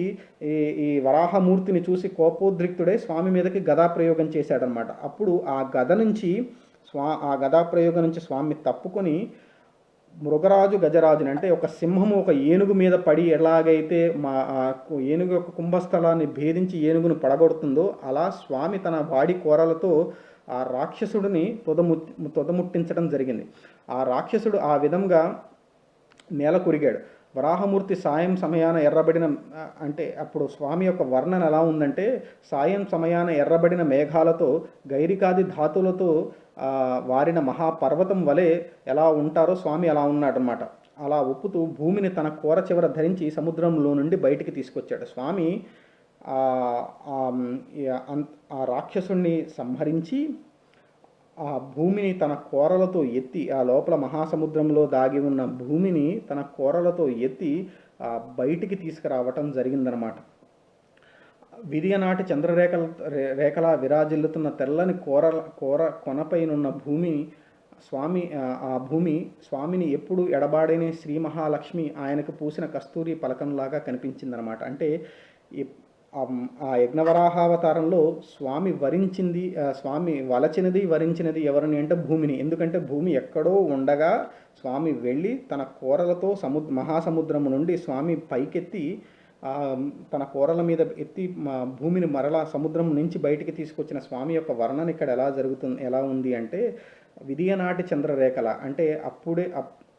ఈ వరాహమూర్తిని చూసి కోపోద్రిక్తుడై స్వామి మీదకి గదాప్రయోగం చేశాడనమాట. అప్పుడు ఆ గదాప్రయోగం నుంచి స్వామి తప్పుకొని గజరాజుని అంటే ఒక సింహము ఒక ఏనుగు మీద పడి ఎలాగైతే ఏనుగు యొక్క కుంభస్థలాన్ని భేదించి ఏనుగును పడగొడుతుందో అలా స్వామి తన వాడి కోరలతో ఆ రాక్షసుడిని తొదముట్టించడం జరిగింది. ఆ రాక్షసుడు ఆ విధంగా నేల కొరిగాడు. వరాహమూర్తి సాయం సమయాన ఎర్రబడిన అంటే అప్పుడు స్వామి యొక్క వర్ణన ఎలా ఉందంటే, సాయం సమయాన ఎర్రబడిన మేఘాలతో గైరికాది ధాతులతో వారిన మహాపర్వతం వలె ఎలా ఉంటారో స్వామి అలా ఉన్నాడనమాట. అలా ఒప్పుతూ భూమిని తన కోర చివర ధరించి సముద్రంలో నుండి బయటికి తీసుకొచ్చాడు. స్వామి ఆ రాక్షసుణ్ణి సంహరించి ఆ భూమిని తన కోరలతో ఎత్తి, ఆ లోపల మహాసముద్రంలో దాగి ఉన్న భూమిని తన కోరలతో ఎత్తి బయటికి తీసుకురావటం జరిగిందనమాట. విరియనాటి రేఖలా విరాజిల్లుతున్న తెల్లని కొనపైనున్న భూమి స్వామిని ఎప్పుడు ఎడబాడని శ్రీ మహాలక్ష్మి ఆయనకు పూసిన కస్తూరి పలకంలాగా కనిపించిందనమాట. అంటే ఆ యజ్ఞవరాహావతారంలో స్వామి వరించినది ఎవరిని అంటే భూమిని. ఎందుకంటే భూమి ఎక్కడో ఉండగా స్వామి వెళ్ళి తన కోరలతో మహాసముద్రము నుండి స్వామి పైకెత్తి తన కోరల మీద ఎత్తి భూమిని మరలా సముద్రం నుంచి బయటికి తీసుకొచ్చిన స్వామి యొక్క వర్ణన ఇక్కడ ఎలా ఉంది అంటే, విదియనాటి చంద్రరేఖల అంటే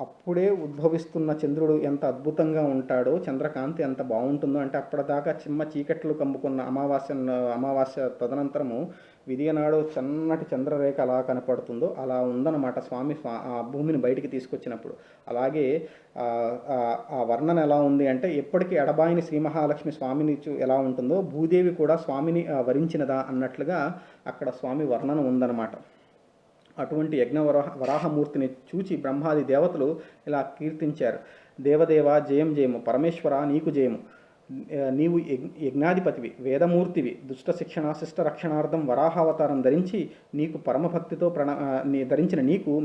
అప్పుడే ఉద్భవిస్తున్న చంద్రుడు ఎంత అద్భుతంగా ఉంటాడో, చంద్రకాంతి ఎంత బాగుంటుందో, అంటే అప్పటిదాకా చిమ్మ చీకట్లు కమ్ముకున్న అమావాస్య తదనంతరము విదియనాడు చన్నటి చంద్రరేఖ అలా కనపడుతుందో అలా ఉందన్నమాట స్వామి ఆ భూమిని బయటికి తీసుకొచ్చినప్పుడు. అలాగే ఆ వర్ణన ఎలా ఉంది అంటే, ఎప్పటికీ ఎడబాయిని శ్రీ మహాలక్ష్మి స్వామిని ఎలా ఉంటుందో భూదేవి కూడా స్వామిని వరించినదా అన్నట్లుగా అక్కడ స్వామి వర్ణన ఉందన్నమాట. అటువంటి వరాహమూర్తిని చూచి బ్రహ్మాది దేవతలు ఇలా కీర్తించారు: దేవదేవ జయం జయము, పరమేశ్వర నీకు జయము, నీవు యజ్ఞాధిపతివి, వేదమూర్తివి, దుష్ట శిక్షణ రక్షణార్థం వరాహావతారం ధరించి నీకు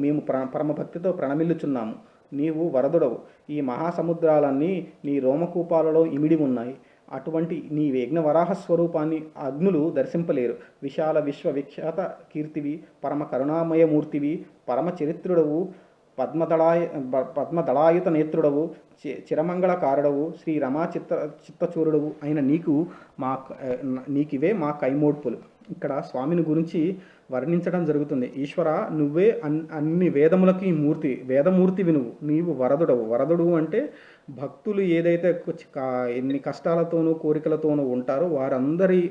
మేము పరమభక్తితో ప్రణమిల్లుచున్నాము. నీవు వరదుడవు, ఈ మహాసముద్రాలన్నీ నీ రోమకూపాలలో ఇమిడి ఉన్నాయి. అటువంటి నీ యజ్ఞవరాహ స్వరూపాన్ని అగ్నులు దర్శింపలేరు. విశాల విశ్వవిఖ్యాత కీర్తివి, పరమ కరుణామయమూర్తివి, పరమ చరిత్రుడవు, పద్మదళాయ పద్మదళాయుత నేత్రుడవు, చిరమంగళకారుడవు, శ్రీ రమా చిత్తచూరుడవు అయిన నీకివే మా కైమోడ్పులు. ఇక్కడ స్వామిని గురించి వర్ణించడం జరుగుతుంది. ఈశ్వర, నువ్వే అన్ని వేదములకి మూర్తి, వేదమూర్తివి నువ్వు. నీవు వరదుడవు. వరదుడు అంటే భక్తులు ఏదైతే ఎన్ని కష్టాలతోనూ కోరికలతోనూ ఉంటారో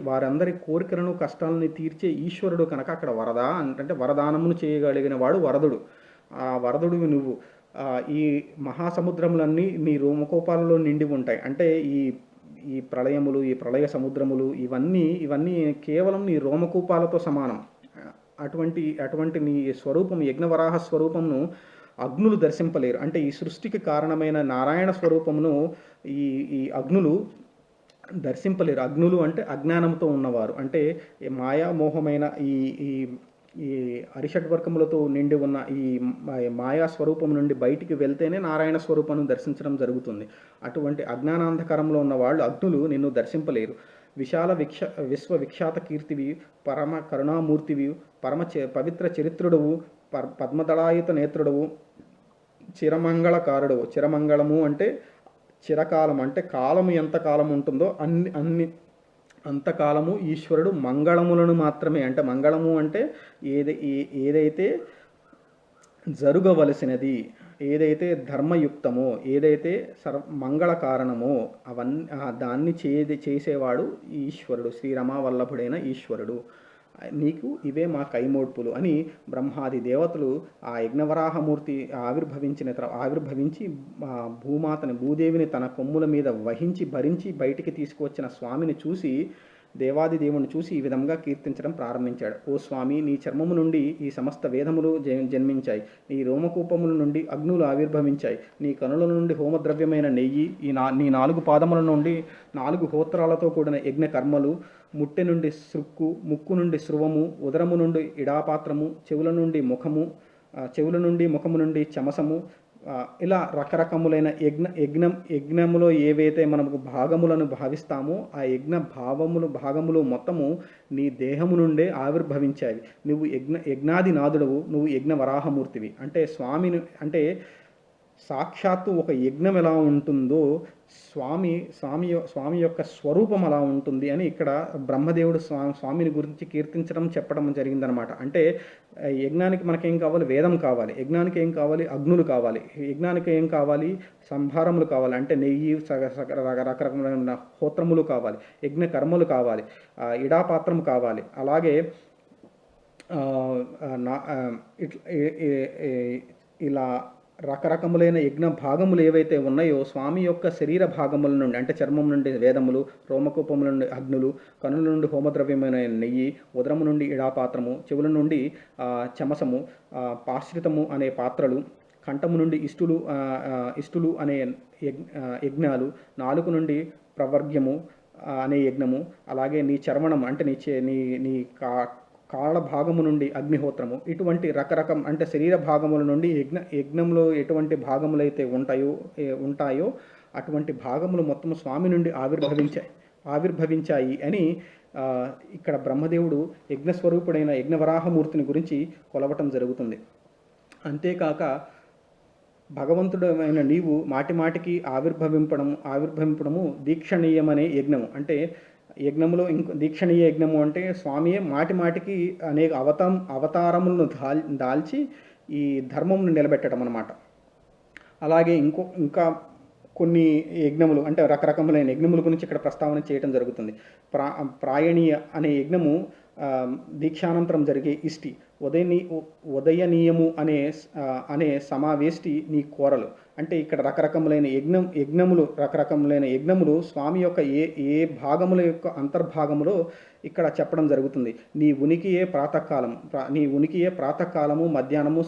వారందరి కోరికలను కష్టాలని తీర్చే ఈశ్వరుడు కనుక అక్కడ వరద అంటే వరదానమును చేయగలిగిన వాడు వరదుడు. ఆ వరదుడివి నువ్వు. ఈ మహాసముద్రములన్నీ నీ రోమకోపాలలో నిండి ఉంటాయి. అంటే ఈ ప్రళయములు, ఈ ప్రళయ సముద్రములు ఇవన్నీ కేవలం నీ రోమకూపాలతో సమానం. అటువంటి నీ స్వరూపం, యజ్ఞవరాహ స్వరూపమును అగ్నులు దర్శింపలేరు. అంటే ఈ సృష్టికి కారణమైన నారాయణ స్వరూపమును ఈ అగ్నులు దర్శింపలేరు. అగ్నులు అంటే అజ్ఞానంతో ఉన్నవారు, అంటే మాయామోహమైన ఈ అరిషడ్వర్గములతో నిండి ఉన్న ఈ మాయా స్వరూపం నుండి బయటికి వెళ్తేనే నారాయణ స్వరూపాన్ని దర్శించడం జరుగుతుంది. అటువంటి అజ్ఞానాంధకరంలో ఉన్న వాళ్ళు అగ్నులు నిన్ను దర్శింపలేరు. విశాల విశ్వవిఖ్యాత కీర్తివి, పరమ కరుణామూర్తివి, పవిత్ర చరిత్రుడవు, పద్మదళాయుత నేత్రుడవు, చిరమంగళకారుడవు. చిరమంగళము అంటే చిరకాలం, అంటే కాలము ఎంత కాలం ఉంటుందో అంతకాలము ఈశ్వరుడు మంగళములను మాత్రమే, అంటే మంగళము అంటే ఏదైతే జరగవలసినది, ఏదైతే ధర్మయుక్తమో, ఏదైతే మంగళ కారణమో దాన్ని చేసేవాడు ఈశ్వరుడు, శ్రీరమావల్లభుడైన ఈశ్వరుడు. నీకు ఇవే మా కైమోడ్పులు అని బ్రహ్మాది దేవతలు ఆ యజ్ఞవరాహమూర్తి ఆవిర్భవించి భూదేవిని తన కొమ్ముల మీద వహించి భరించి బయటికి తీసుకువచ్చిన స్వామిని చూసి, దేవాది దేవుని చూసి ఈ విధంగా కీర్తించడం ప్రారంభించాడు. ఓ స్వామి, నీ చర్మము నుండి ఈ సమస్త వేదములు జన్మించాయి, నీ రోమకూపముల నుండి అగ్నులు ఆవిర్భవించాయి, నీ కనుల నుండి హోమద్రవ్యమైన నెయ్యి, నీ 4 పాదముల నుండి 4 హోత్రాలతో కూడిన యజ్ఞ కర్మలు, ముట్టె నుండి సృక్కు, ముక్కు నుండి స్రువము, ఉదరము నుండి ఇడాపాత్రము, చెవుల నుండి ముఖము నుండి చమసము, ఇలా రకరకములైన యజ్ఞములో ఏవైతే మనకు భాగములను భావిస్తామో ఆ భాగములు మొత్తము నీ దేహము నుండే ఆవిర్భవించాయి. నువ్వు యజ్ఞాది నాదుడవు, నువ్వు యజ్ఞ వరాహమూర్తివి. అంటే అంటే సాక్షాత్తు ఒక యజ్ఞం ఎలా ఉంటుందో స్వామి యొక్క స్వరూపం అలా ఉంటుంది అని ఇక్కడ బ్రహ్మదేవుడు స్వామిని గురించి చెప్పడం జరిగిందనమాట. అంటే యజ్ఞానికి మనకేం కావాలి? వేదం కావాలి. యజ్ఞానికి ఏం కావాలి? అగ్నులు కావాలి. యజ్ఞానికి ఏం కావాలి? సంభారములు కావాలి, అంటే నెయ్యి, రకరకమైన హోత్రములు కావాలి, యజ్ఞ కర్మలు కావాలి, ఇడాపాత్రం కావాలి. అలాగే ఇలా రకరకములైన యజ్ఞ భాగములు ఏవైతే ఉన్నాయో స్వామి యొక్క శరీర భాగముల నుండి, అంటే చర్మం నుండి వేదములు, రోమకూపముల నుండి అగ్నులు, కనుల నుండి హోమద్రవ్యమైన నెయ్యి, ఉదరము నుండి ఇడాపాత్రము, చెవుల నుండి చమసము, పాశ్రితము అనే పాత్రలు, కంఠము నుండి ఇష్టులు అనే యజ్ఞాలు, నాలుక నుండి ప్రవర్గ్యము అనే యజ్ఞము, అలాగే నీ చర్మణం అంటే నీ కాళ్ళ భాగము నుండి అగ్నిహోత్రము, ఇటువంటి అంటే శరీర భాగముల నుండి యజ్ఞంలో ఎటువంటి భాగములైతే ఉంటాయో అటువంటి భాగములు మొత్తం స్వామి నుండి ఆవిర్భవించాయి అని ఇక్కడ బ్రహ్మదేవుడు యజ్ఞస్వరూపుడైన యజ్ఞవరాహమూర్తిని గురించి కొలవటం జరుగుతుంది. అంతేకాక భగవంతుడైన నీవు మాటిమాటికి ఆవిర్భవింపడము దీక్షణీయమనే యజ్ఞము. అంటే యజ్ఞములో దీక్షణీయ యజ్ఞము అంటే స్వామియే మాటిమాటికి అనేక అవతారములను దాల్చి ఈ ధర్మమును నిలబెట్టడం అన్నమాట. అలాగే ఇంకా కొన్ని యజ్ఞములు, అంటే రకరకములైన యజ్ఞముల గురించి ఇక్కడ ప్రస్తావన చేయడం జరుగుతుంది. ప్రాయణీయ అనే యజ్ఞము దీక్షానంతరం జరిగే ఇష్టి, ఉదయనీయము అనే సమావేష్టి నీ కోరలు. అంటే ఇక్కడ రకరకములైన యజ్ఞములు స్వామి యొక్క ఏ భాగముల యొక్క అంతర్భాగములో ఇక్కడ చెప్పడం జరుగుతుంది. నీ ఉనికియే ప్రాతకాలము, మధ్యాహ్నము,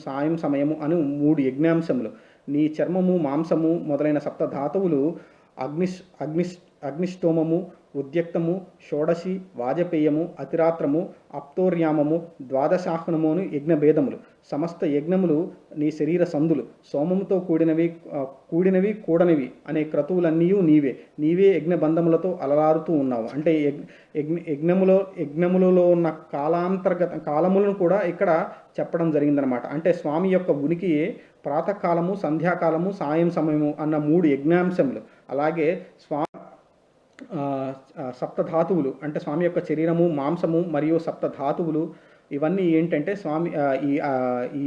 సాయం సమయము అని 3 యజ్ఞాంశములు. నీ చర్మము, మాంసము మొదలైన సప్తధాతువులు అగ్నిష్టోమము, ఉద్యక్తము, షోడశి, వాజపేయము, అతిరాత్రము, అప్తోర్యామము, ద్వాదశాహ్నము అని యజ్ఞభేదములు. సమస్త యజ్ఞములు నీ శరీర సందులు. సోమముతో కూడినవి కూడనివి అనే క్రతువులన్నీ నీవే. నీవే యజ్ఞబంధములతో అలలారుతూ ఉన్నావు. అంటే యజ్ఞములలో ఉన్న కాలములను కూడా ఇక్కడ చెప్పడం జరిగిందనమాట. అంటే స్వామి యొక్క ఉనికి ప్రాతకాలము, సంధ్యాకాలము, సాయం సమయము అన్న 3 యజ్ఞాంశములు. అలాగే సప్తధాతువులు అంటే స్వామి యొక్క శరీరము, మాంసము మరియు సప్తధాతువులు ఇవన్నీ ఏంటంటే స్వామి ఈ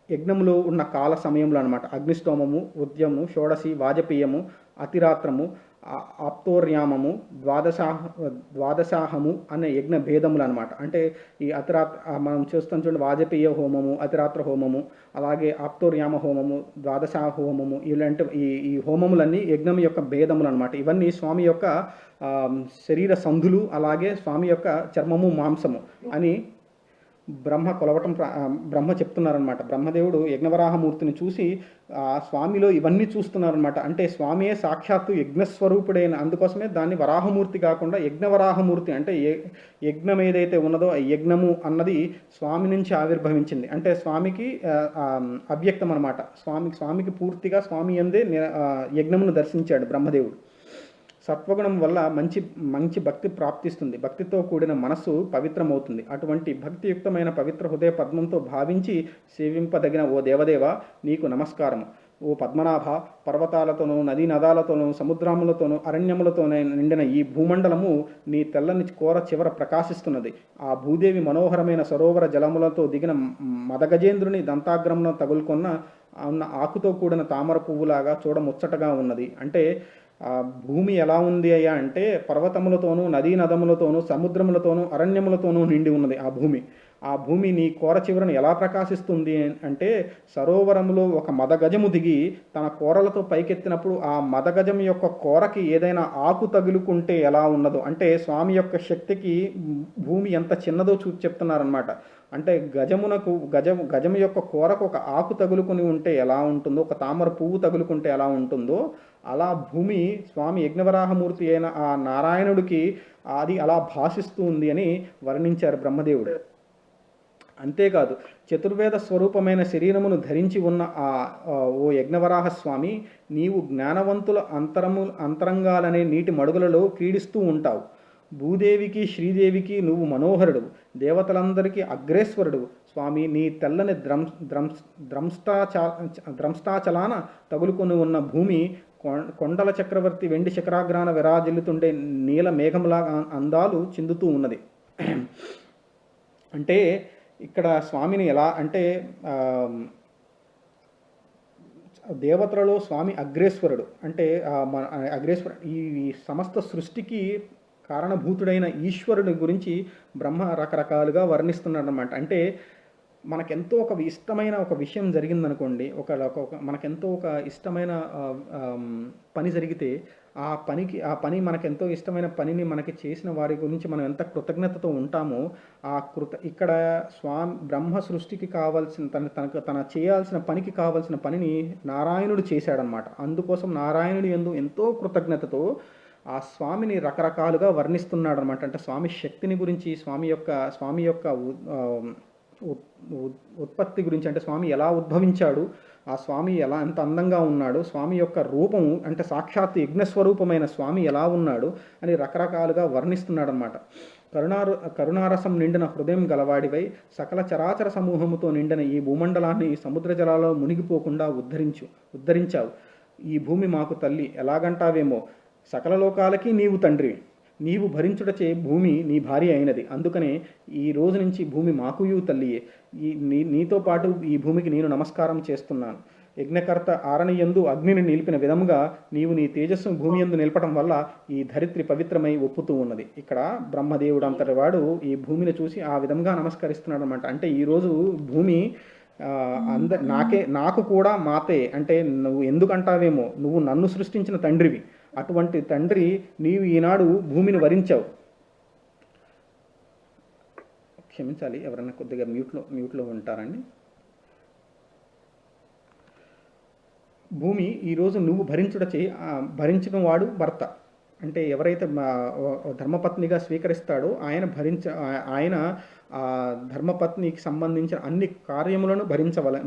యజ్ఞములో ఉన్న కాల సమయంలో అనమాట. అగ్నిష్టోమము, ఉద్యము, షోడశి, వాజపేయము, అతిరాత్రము, ఆప్తోర్యామము, ద్వాదశాహము అనే యజ్ఞ భేదములు అనమాట. అంటే ఈ మనం చూస్తాం చూడండి, వాజపేయ హోమము, అతిరాత్ర హోమము, అలాగే ఆప్తోర్యామ హోమము, ద్వాదశాహ హోమము, ఇలాంటి ఈ హోమములన్నీ యజ్ఞం యొక్క భేదములు అనమాట. ఇవన్నీ స్వామి యొక్క శరీర సంధులు, అలాగే స్వామి యొక్క చర్మము, మాంసము అని బ్రహ్మ చెప్తున్నారనమాట. బ్రహ్మదేవుడు యజ్ఞవరాహమూర్తిని చూసి స్వామిలో ఇవన్నీ చూస్తున్నారనమాట. అంటే స్వామియే సాక్షాత్తు యజ్ఞస్వరూపుడైన, అందుకోసమే దాన్ని వరాహమూర్తి కాకుండా యజ్ఞవరాహమూర్తి. అంటే యజ్ఞం ఏదైతే ఉన్నదో ఆ యజ్ఞము అన్నది స్వామి నుంచి ఆవిర్భవించింది. అంటే స్వామికి అవ్యక్తం అనమాట. స్వామికి పూర్తిగా స్వామి యందే యజ్ఞమును దర్శించాడు బ్రహ్మదేవుడు. సత్వగుణం వల్ల మంచి భక్తి ప్రాప్తిస్తుంది. భక్తితో కూడిన మనస్సు పవిత్రమవుతుంది. అటువంటి భక్తియుక్తమైన పవిత్ర హృదయ పద్మంతో భావించి సేవింపదగిన ఓ దేవదేవ, నీకు నమస్కారము. ఓ పద్మనాభ, పర్వతాలతోనూ, నదీ నదాలతోనూ, సముద్రములతోనూ, అరణ్యములతోనే నిండిన ఈ భూమండలము నీ తెల్లని కోర చివర ప్రకాశిస్తున్నది. ఆ భూదేవి మనోహరమైన సరోవర జలములతో దిగిన మదగజేంద్రుని దంతాగ్రమున తగులుకొన్న ఆకుతో కూడిన తామర పువ్వులాగా చూడముచ్చటగా ఉన్నది. అంటే భూమి ఎలా ఉంది అయ్యా అంటే పర్వతములతోనూ, నదీ నదములతోనూ, సముద్రములతోనూ, అరణ్యములతోనూ నిండి ఉన్నది ఆ భూమి నీ కోర చివరను ఎలా ప్రకాశిస్తుంది అంటే సరోవరములో ఒక మదగజము దిగి తన కోరలతో పైకెత్తినప్పుడు ఆ మదగజం యొక్క కోరకి ఏదైనా ఆకు తగులుకుంటే ఎలా ఉన్నదో, అంటే స్వామి యొక్క శక్తికి భూమి ఎంత చిన్నదో చెప్తున్నారనమాట. అంటే గజము యొక్క కోరకు ఒక ఆకు తగులుకొని ఉంటే ఎలా ఉంటుందో, ఒక తామర పువ్వు తగులుకుంటే ఎలా ఉంటుందో, అలా భూమి స్వామి యజ్ఞవరాహమూర్తి అయిన ఆ నారాయణుడికి అది అలా భాషిస్తూ ఉంది అని వర్ణించారు బ్రహ్మదేవుడు. అంతేకాదు, చతుర్వేద స్వరూపమైన శరీరమును ధరించి ఉన్న ఓ యజ్ఞవరాహ స్వామి, నీవు జ్ఞానవంతుల అంతరంగాలనే నీటి మడుగులలో క్రీడిస్తూ ఉంటావు. భూదేవికి, శ్రీదేవికి నువ్వు మనోహరుడు, దేవతలందరికీ అగ్రేశ్వరుడు. స్వామి, నీ తెల్లని ద్రంష్టాచలాన తగులుకొని ఉన్న భూమి కొండల చక్రవర్తి వెండి శిఖరాగ్రాన విరాజిల్లుతుండే నీల మేఘంలా అందాలు చిందుతూ ఉన్నది. అంటే ఇక్కడ స్వామిని ఎలా అంటే దేవతలలో స్వామి అగ్రేశ్వరుడు. అంటే అగ్రేశ్వరుడు ఈ సమస్త సృష్టికి కారణభూతుడైన ఈశ్వరుని గురించి బ్రహ్మ రకరకాలుగా వర్ణిస్తున్నాడు అన్నమాట. అంటే మనకెంతో ఒక ఇష్టమైన ఒక విషయం జరిగిందనుకోండి, మనకెంతో ఒక ఇష్టమైన పని జరిగితే ఆ పని మనకెంతో ఇష్టమైన పనిని మనకి చేసిన వారి గురించి మనం ఎంత కృతజ్ఞతతో ఉంటామో, ఇక్కడ బ్రహ్మ సృష్టికి కావాల్సిన తన చేయాల్సిన పనికి కావాల్సిన పనిని నారాయణుడు చేశాడనమాట. అందుకోసం నారాయణుడు యందు ఎంతో కృతజ్ఞతతో ఆ స్వామిని రకరకాలుగా వర్ణిస్తున్నాడు అనమాట. అంటే స్వామి శక్తిని గురించి, స్వామి యొక్క ఉత్పత్తి గురించి, అంటే స్వామి ఎలా ఉద్భవించాడు, ఆ స్వామి ఎంత అందంగా ఉన్నాడు, స్వామి యొక్క రూపము అంటే సాక్షాత్ యజ్ఞస్వరూపమైన స్వామి ఎలా ఉన్నాడు అని రకరకాలుగా వర్ణిస్తున్నాడు అనమాట. కరుణారసం నిండిన హృదయం గలవాడివై సకల చరాచర సమూహముతో నిండిన ఈ భూమండలాన్ని సముద్ర జలాల్లో మునిగిపోకుండా ఉద్ధరించావు. ఈ భూమి మాకు తల్లి ఎలాగంటావేమో, సకల లోకాలకి నీవు తండ్రి. నీవు భరించుటచే భూమి నీ భార్య అయినది. అందుకనే ఈ రోజు నుంచి భూమి మాకుయు తల్లియే. నీతో పాటు ఈ భూమికి నేను నమస్కారం చేస్తున్నాను. యజ్ఞకర్త ఆరణియందు అగ్నిని నిలిపిన విధముగా నీవు నీ తేజస్సును భూమి యందు నిలపడం వల్ల ఈ ధరిత్రి పవిత్రమై ఒప్పుతూ ఉన్నది. ఇక్కడ బ్రహ్మదేవుడు అంతటి వాడు ఈ భూమిని చూసి ఆ విధంగా నమస్కరిస్తున్నాడు అనమాట. అంటే ఈరోజు భూమి నాకు కూడా మాతే. అంటే నువ్వు ఎందుకంటావేమో, నువ్వు నన్ను సృష్టించిన తండ్రివి. అటువంటి తండ్రి నీవు ఈనాడు భూమిని వరించావు. క్షమించాలి, ఎవరైనా కొద్దిగా మ్యూట్లో ఉంటారండి. భూమి ఈరోజు నువ్వు భరించడం వాడు భర్త. అంటే ఎవరైతే ధర్మపత్నిగా స్వీకరిస్తాడో ఆయన ఆ ధర్మపత్నికి సంబంధించిన అన్ని కార్యములను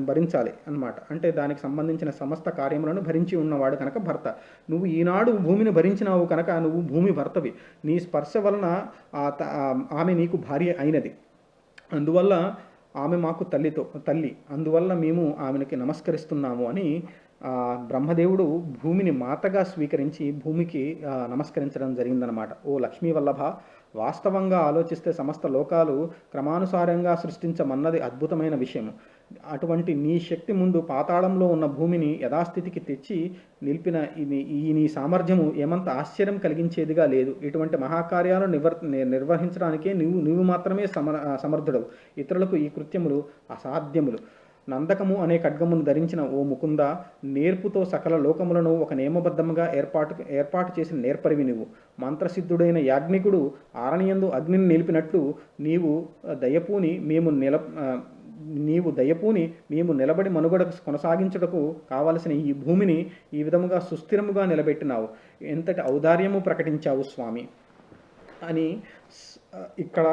భరించాలి అన్నమాట. అంటే దానికి సంబంధించిన సమస్త కార్యములను భరించి ఉన్నవాడు కనుక భర్త. నువ్వు ఈనాడు భూమిని భరించినావు కనుక నువ్వు భూమి భర్తవి. నీ స్పర్శ వలన ఆమె నీకు భార్య అయినది. అందువల్ల ఆమె మాకు తల్లి, అందువల్ల మేము ఆమెకి నమస్కరిస్తున్నాము అని బ్రహ్మదేవుడు భూమిని మాతగా స్వీకరించి భూమికి నమస్కరించడం జరిగిందనమాట. ఓ లక్ష్మీ వల్లభ, వాస్తవంగా ఆలోచిస్తే సమస్త లోకాలు క్రమానుసారంగా సృష్టించమన్నది అద్భుతమైన విషయం. అటువంటి నీ శక్తి ముందు పాతాళంలో ఉన్న భూమిని యథాస్థితికి తెచ్చి నిలిపిన నీ సామర్థ్యము ఏమంత ఆశ్చర్యం కలిగించేదిగా లేదు. ఇటువంటి మహాకార్యాలను నిర్వహించడానికే నువ్వు మాత్రమే సమర్థుడవు. ఇతరులకు ఈ కృత్యములు అసాధ్యములు. నందకము అనే ఖడ్గమును ధరించిన ఓ ముకుంద, నేర్పుతో సకల లోకములను ఒక నియమబద్ధముగా ఏర్పాటు చేసిన నేర్పరివి నువ్వు. మంత్రసిద్ధుడైన యాజ్ఞికుడు ఆరణియందు అగ్నిని నిలిపినట్లు నీవు దయపూని మేము నిలబడి మనుగడ కొనసాగించుటకు కావలసిన ఈ భూమిని ఈ విధముగా సుస్థిరముగా నిలబెట్టినావు. ఎంతటి ఔదార్యము ప్రకటించావు స్వామి అని ఇక్కడ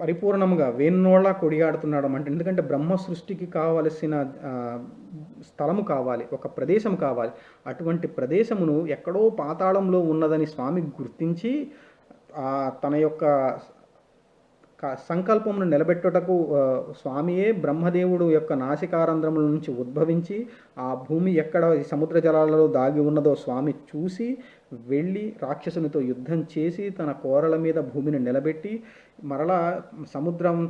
పరిపూర్ణంగా వేన్నోళ్ళ కొడియాడుతున్నాడు అంటే. ఎందుకంటే బ్రహ్మ సృష్టికి కావలసిన స్థలము కావాలి, ఒక ప్రదేశం కావాలి. అటువంటి ప్రదేశమును ఎక్కడో పాతాళంలో ఉన్నదని స్వామి గుర్తించి తన యొక్క సంకల్పమును నిలబెట్టుటకు స్వామియే బ్రహ్మదేవుడు యొక్క నాసికారంధ్రముల నుంచి ఉద్భవించి ఆ భూమి ఎక్కడ సముద్ర జలాలలో దాగి ఉన్నదో స్వామి చూసి వెళ్ళి రాక్షసునితో యుద్ధం చేసి తన కోరల మీద భూమిని నిలబెట్టి మరలా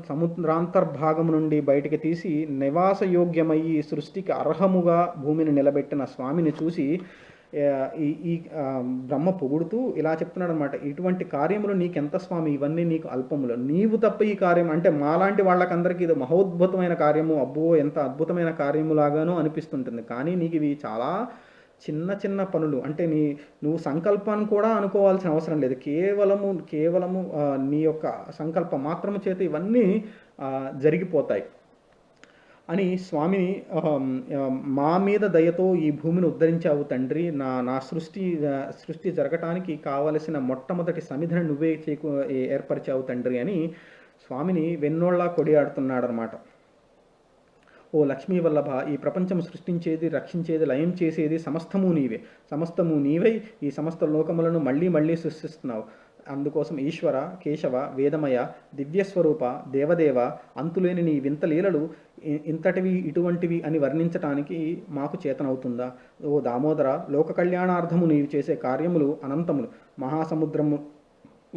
సముద్రాంతర్భాగము నుండి బయటికి తీసి నివాసయోగ్యమయ్యి సృష్టికి అర్హముగా భూమిని నిలబెట్టిన స్వామిని చూసి ఈ బ్రహ్మ పొగుడుతూ ఇలా చెప్తున్నాడు అనమాట. ఇటువంటి కార్యములు నీకెంత స్వామి, ఇవన్నీ నీకు అల్పములు, నీవు తప్ప ఈ కార్యం అంటే మాలాంటి వాళ్ళకందరికీ ఇది మహోద్భుతమైన కార్యము, అబ్బో ఎంత అద్భుతమైన కార్యములాగానో అనిపిస్తుంటుంది. కానీ నీకు ఇవి చాలా చిన్న చిన్న పనులు. అంటే నువ్వు సంకల్పాన్ని కూడా అనుకోవాల్సిన అవసరం లేదు. కేవలము నీ యొక్క సంకల్పం మాత్రము చేత ఇవన్నీ జరిగిపోతాయి అని స్వామిని మా మీద దయతో ఈ భూమిని ఉద్ధరించావు తండ్రి. నా సృష్టి జరగటానికి కావలసిన మొట్టమొదటి సమిధిని నువ్వే ఏర్పరిచావు తండ్రి అని స్వామిని వెన్నోళ్ళ కొడియాడుతున్నాడనమాట. ఓ లక్ష్మీ వల్లభ, ఈ ప్రపంచం సృష్టించేది, రక్షించేది, లయం చేసేది సమస్తము నీవై ఈ సమస్త లోకములను మళ్ళీ సృష్టిస్తున్నావు. అందుకోసం ఈశ్వర, కేశవ, వేదమయ, దివ్యస్వరూప, దేవదేవ, అంతులేని నీ వింత లీలలు ఇంతటివి ఇటువంటివి అని వర్ణించటానికి మాకు చేతనవుతుందా? ఓ దామోదర, లోక కళ్యాణార్థము నీవు చేసే కార్యములు అనంతములు. మహాసముద్రము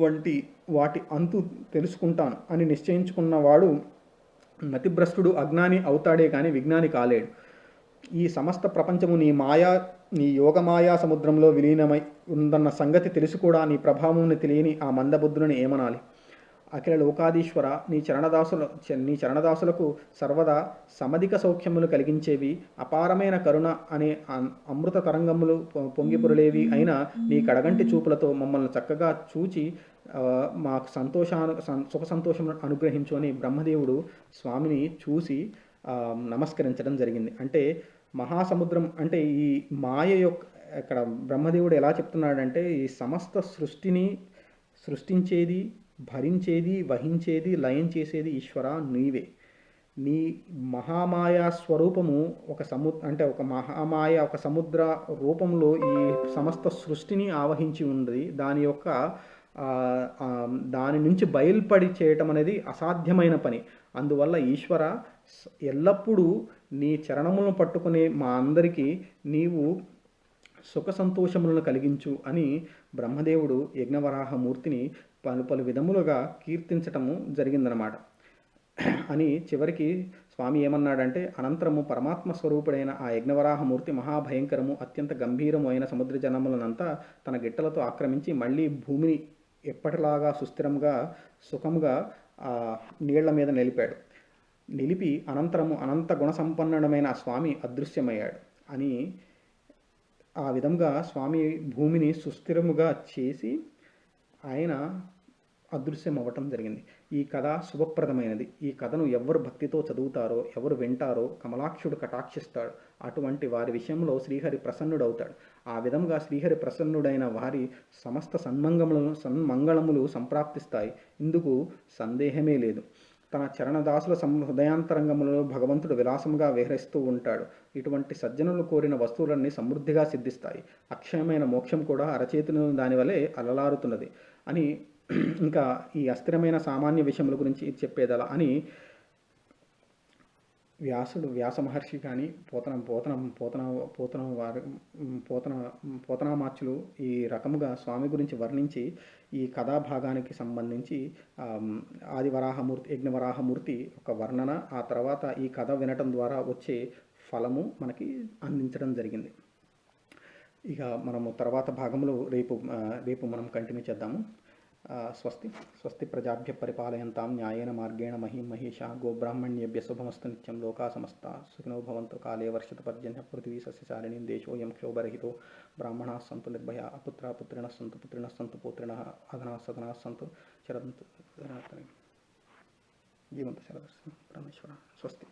వంటి వాటి అంతు తెలుసుకుంటాను అని నిశ్చయించుకున్నవాడు మతిభ్రష్టుడు అజ్ఞాని అవుతాడే కానీ విజ్ఞాని కాలేడు. ఈ సమస్త ప్రపంచము నీ యోగమాయా సముద్రంలో విలీనమై ఉందన్న సంగతి తెలిసి కూడా నీ ప్రభావమును తెలియని ఆ మందబుద్ధులను ఏమనాలి? అఖిల లోకాధీశ్వర, నీ చరణదాసులకు సర్వదా సమధిక సౌఖ్యములు కలిగించేవి, అపారమైన కరుణ అనే అమృత తరంగములు పొంగిపొరలేవి అయినా నీ కడగంటి చూపులతో మమ్మల్ని చక్కగా చూచి మాకు సుఖ సంతోషములను అనుగ్రహించు అని బ్రహ్మదేవుడు స్వామిని చూసి నమస్కరించడం జరిగింది. అంటే మహాసముద్రం అంటే ఈ మాయ యొక్క ఇక్కడ బ్రహ్మదేవుడు ఎలా చెప్తున్నాడంటే ఈ సమస్త సృష్టిని సృష్టించేది, భరించేది, వహించేది, లయం చేసేది ఈశ్వర నీవే. నీ మహామాయా స్వరూపము ఒక మహామాయ ఒక సముద్ర రూపంలో ఈ సమస్త సృష్టిని ఆవహించి ఉంది. దాని నుంచి బయలుపడి చేయటం అనేది అసాధ్యమైన పని. అందువల్ల ఈశ్వర, ఎల్లప్పుడూ నీ చరణములను పట్టుకునే మా అందరికీ నీవు సుఖ సంతోషములను కలిగించు అని బ్రహ్మదేవుడు యజ్ఞవరాహమూర్తిని పలు విధములుగా కీర్తించటము జరిగిందనమాట. అని చివరికి స్వామి ఏమన్నాడంటే, అనంతరము పరమాత్మ స్వరూపుడైన ఆ యజ్ఞవరాహమూర్తి మహాభయంకరము అత్యంత గంభీరము అయిన సముద్ర జనములనంతా తన గిట్టలతో ఆక్రమించి మళ్ళీ భూమిని ఎప్పటిలాగా సుస్థిరంగా సుఖముగా నీళ్ల మీద నిలిపి అనంతరము అనంత గుణసంపన్నుడమైన స్వామి అదృశ్యమయ్యాడు అని ఆ విధంగా స్వామి భూమిని సుస్థిరముగా చేసి ఆయన అదృశ్యం అవ్వటం జరిగింది. ఈ కథ శుభప్రదమైనది. ఈ కథను ఎవరు భక్తితో చదువుతారో, ఎవరు వింటారో కమలాక్షుడు కటాక్షిస్తాడు. అటువంటి వారి విషయంలో శ్రీహరి ప్రసన్నుడవుతాడు. ఆ విధంగా శ్రీహరి ప్రసన్నుడైన వారి సమస్త సన్మంగళములు సంప్రాప్తిస్తాయి. ఇందుకు సందేహమే లేదు. తన చరణదాసుల హృదయాంతరంగములలో భగవంతుడు విలాసంగా విహరిస్తూ ఉంటాడు. ఇటువంటి సజ్జనులు కోరిన వస్తువులన్నీ సమృద్ధిగా సిద్ధిస్తాయి. అక్షయమైన మోక్షం కూడా అరచేతులు దానివలే అలలారుతున్నది అని, ఇంకా ఈ అస్థిరమైన సామాన్య విషయముల గురించి చెప్పేదలా అని వ్యాస మహర్షి కానీ పోతనామాచ్యులు ఈ రకముగా స్వామి గురించి వర్ణించి ఈ కథాభాగానికి సంబంధించి ఆదివరాహమూర్తి, యజ్ఞవరాహమూర్తి ఒక వర్ణన, ఆ తర్వాత ఈ కథ వినటం ద్వారా వచ్చే ఫలము మనకి అందించడం జరిగింది. ఇక మనము తర్వాత భాగంలో రేపు మనం కంటిన్యూ చేద్దాము. స్వస్తి ప్రజాభ్య పరిపాలయంతాం న్యాయేన మార్గేణ మహీం మహేషా గోబ్రాహ్మణ్యేభ్య శుభమస్తు నిత్యం లోకా సమస్తా సుఖినో భవంతు కాలే వర్షతు పర్జన్య పృథివీ సస్యశాలినీం దేశోయం క్షోభరహితో బ్రాహ్మణాः సంతు నిర్భయా అపుత్రా పుత్రిణः సంతు పౌత్రిణः అధనాः సధనాः సంతు చరంతు జీవంత శరదర్శనం పరమేశ్వర. స్వస్తి.